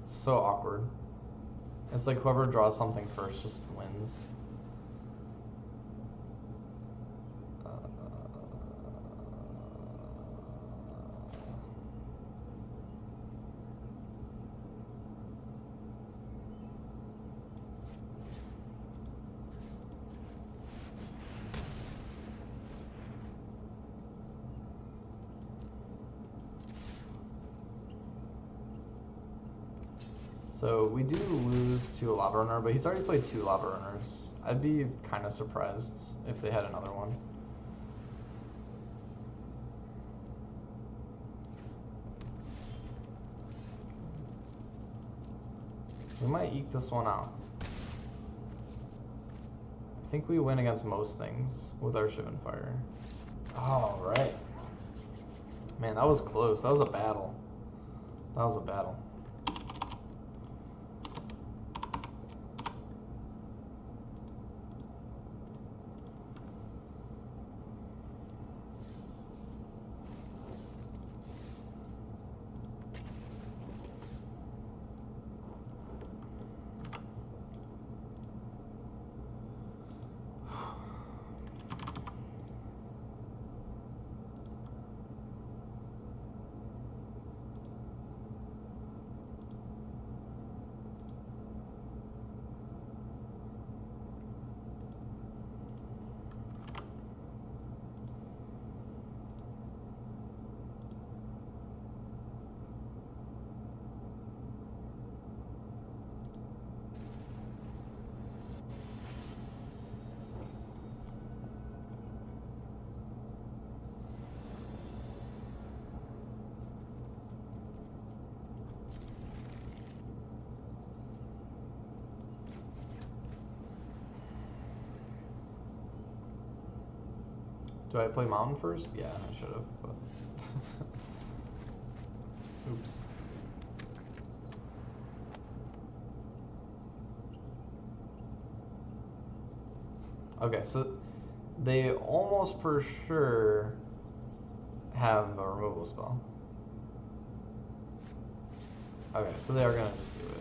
So awkward. It's like whoever draws something first just wins. So we do lose to a Lava Runner, but he's already played 2 Lava Runners. I'd be kind of surprised if they had another one. We might eke this one out. I think we win against most things with our Shivan Fire. All right. Man, that was close. That was a battle. That was a battle. Do I play Mountain first? Yeah, I should have, but... Oops. Okay, so they almost for sure have a removal spell. Okay, so they are gonna just do it.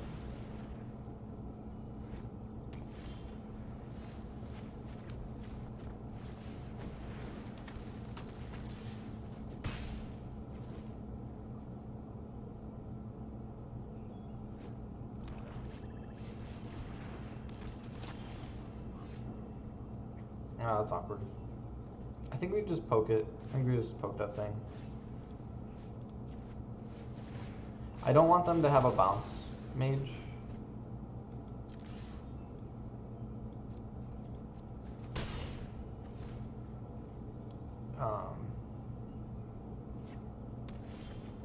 Oh, that's awkward. I think we just poke it. I think we just poke that thing. I don't want them to have a bounce mage.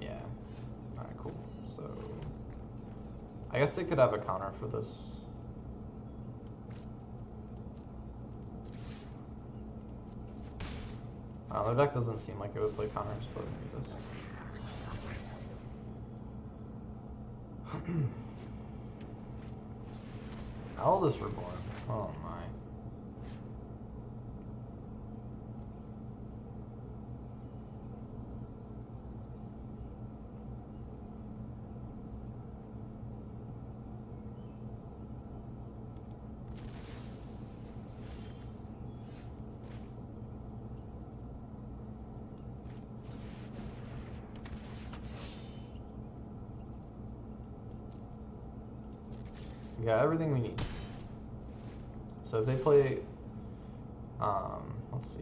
Yeah. Alright, cool. So I guess they could have a counter for this. Their deck doesn't seem like it would play counters, but maybe it does. How old is Reborn? Oh my. We got everything we need. So if they play, let's see.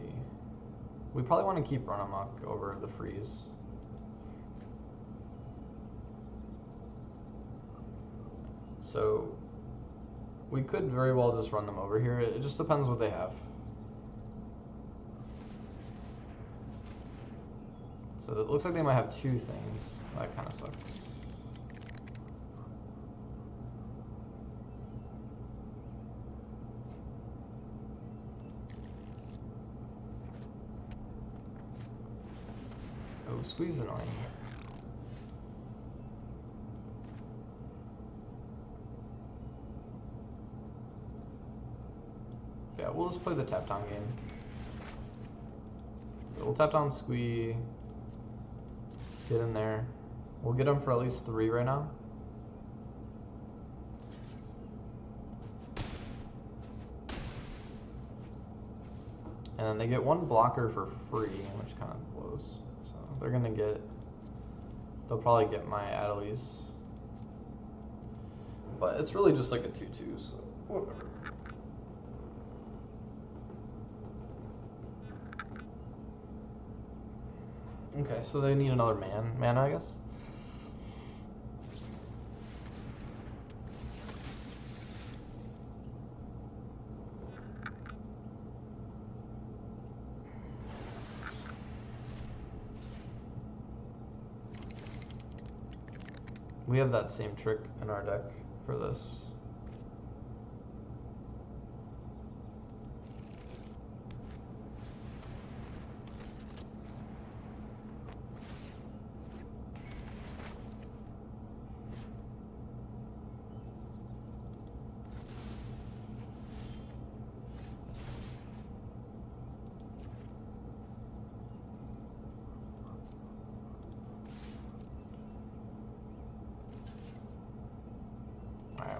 We probably want to keep Run Amok over the freeze. So we could very well just run them over here. It just depends what they have. So it looks like they might have two things. That kind of sucks. Oh, Squeeze annoying. Yeah, we'll just play the tap down game. So we'll tap down Squee. Get in there. We'll get him for at least 3 right now. And then they get 1 blocker for free, which kind of blows. So they're gonna get, they'll probably get my Adelies. But it's really just like a 2/2, so whatever. Okay, so they need another mana, I guess. We have that same trick in our deck for this.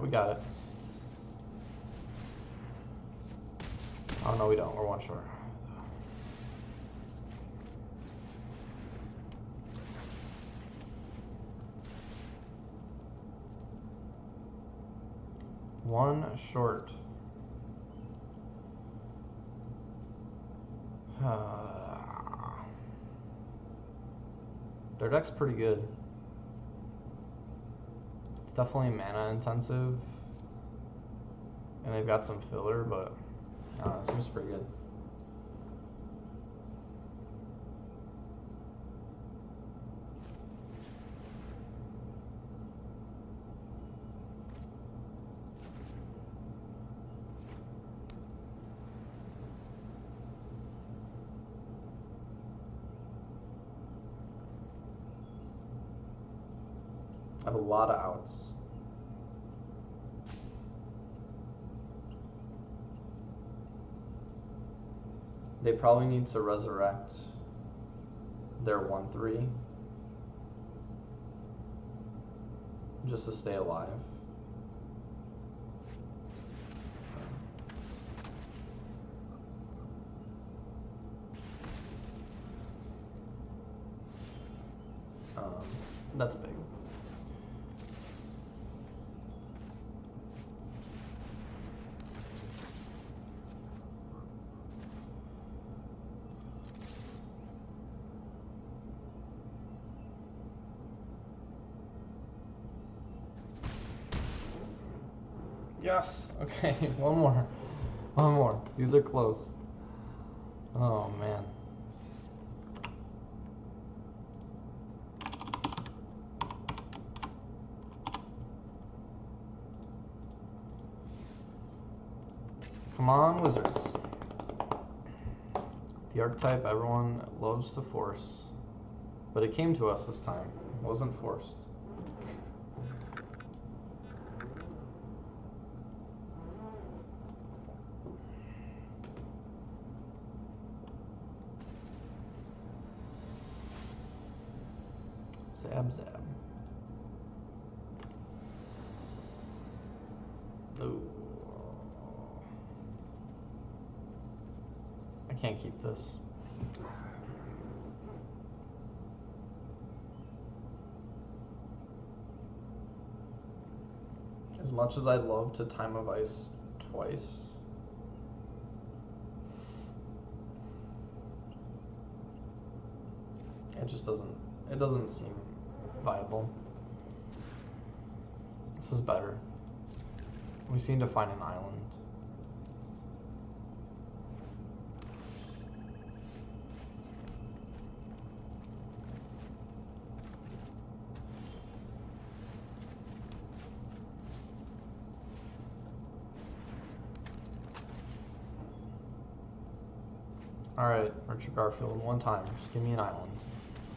We got it. Oh no, we don't. We're 1 short. One short. Their deck's pretty good. It's definitely mana intensive, and they've got some filler, but it seems pretty good. I have a lot of outs. They probably need to resurrect their 1/3 just to stay alive. That's big. Yes. Okay. One more. One more. These are close. Oh man. Come on, Wizards. The archetype everyone loves to force, but it came to us this time. It wasn't forced. Zab zab. Ooh. I can't keep this. As much as I'd love to Time of Ice twice, it just doesn't seem viable. This is better. We seem to find an island. Alright, Richard Garfield, one time. Just give me an island.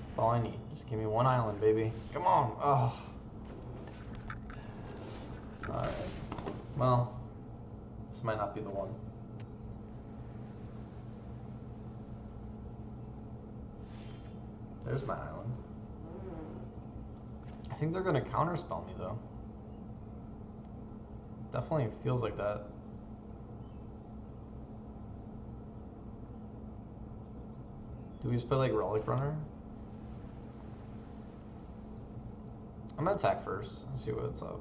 That's all I need. Just give me one island, baby. Come on! Oh. Alright. Well, this might not be the one. There's my island. I think they're gonna counterspell me, though. Definitely feels like that. Do we just play like Relic Runner? I'm gonna attack first and see what's up.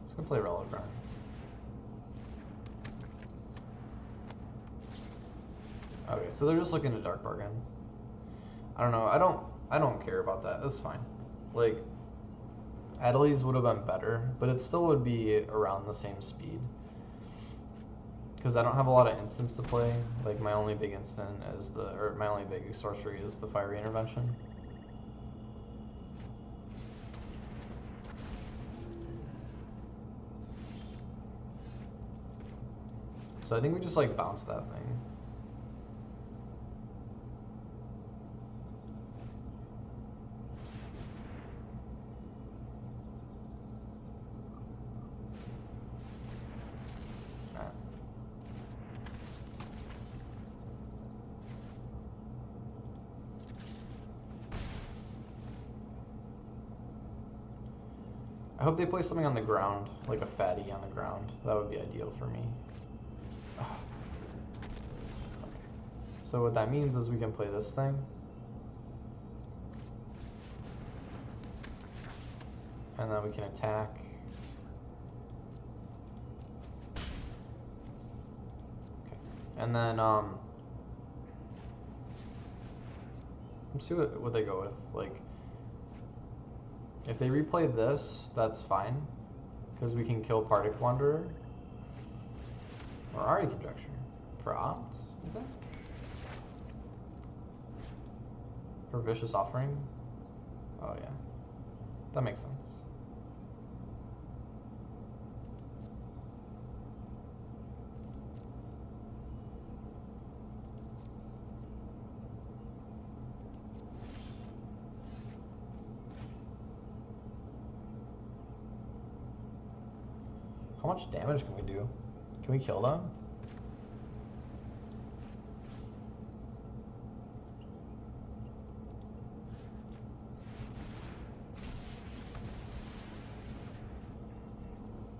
Just gonna play Relic Runner. Okay, so they're just looking to Dark Bargain. I don't know. I don't care about that. That's fine. Like, Adelies would have been better, but it still would be around the same speed. Because I don't have a lot of instants to play. Like, my only big instant is my only big sorcery is the Fiery Intervention. So I think we just like bounce that thing. I hope they play something on the ground, like a fatty on the ground. That would be ideal for me. Okay. So what that means is we can play this thing. And then we can attack. Okay. And then, let's see what they go with. Like, if they replay this, that's fine, because we can kill Particle Wanderer. Or Ari Conjecture. For Opt, is that? For Vicious Offering? Oh yeah. That makes sense. How much damage can we do? Can we kill them?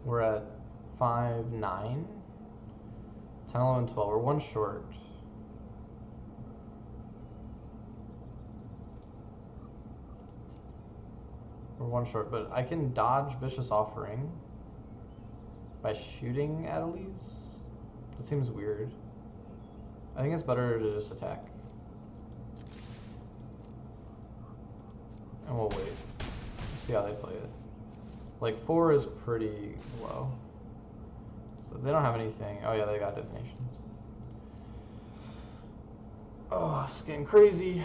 We're at 5, 9, 10, 11, 12. We're one short. We're one short, but I can dodge Vicious Offering by shooting Adelies? That seems weird. I think it's better to just attack. And we'll wait. See how they play it. Like 4 is pretty low. So they don't have anything. Oh yeah, they got divinations. Oh, it's getting crazy.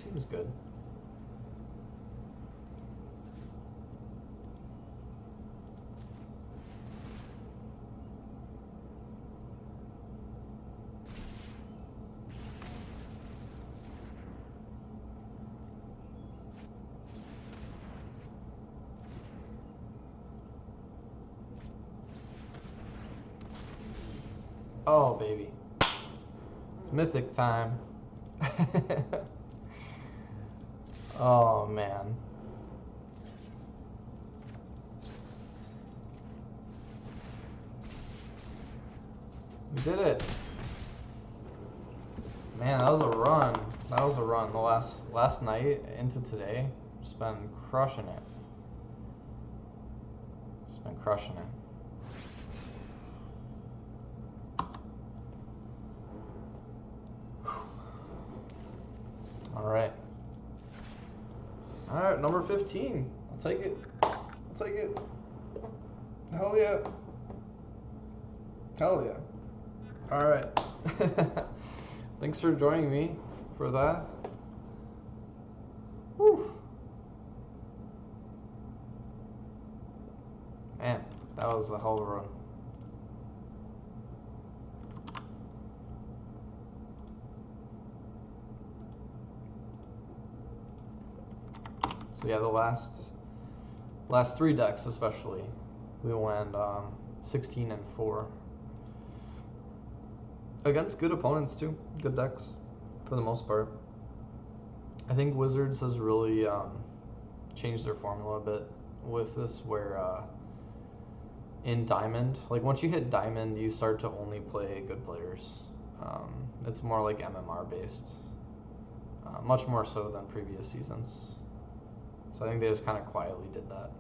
Seems good. Oh, baby. It's Mythic time. Oh, man. We did it. Man, that was a run. That was a run. The last night into today, just been crushing it. Just been crushing it. All right. All right, number 15. I'll take it. I'll take it. Hell yeah. Hell yeah. All right. Thanks for joining me for that. Whew. Man, that was a hell of a run. So yeah, the last 3 decks especially, we went 16-4 against good opponents too, good decks for the most part. I think Wizards has really changed their formula a bit with this, where in Diamond, like once you hit Diamond, you start to only play good players. It's more like MMR based, much more so than previous seasons. So I think they just kind of quietly did that.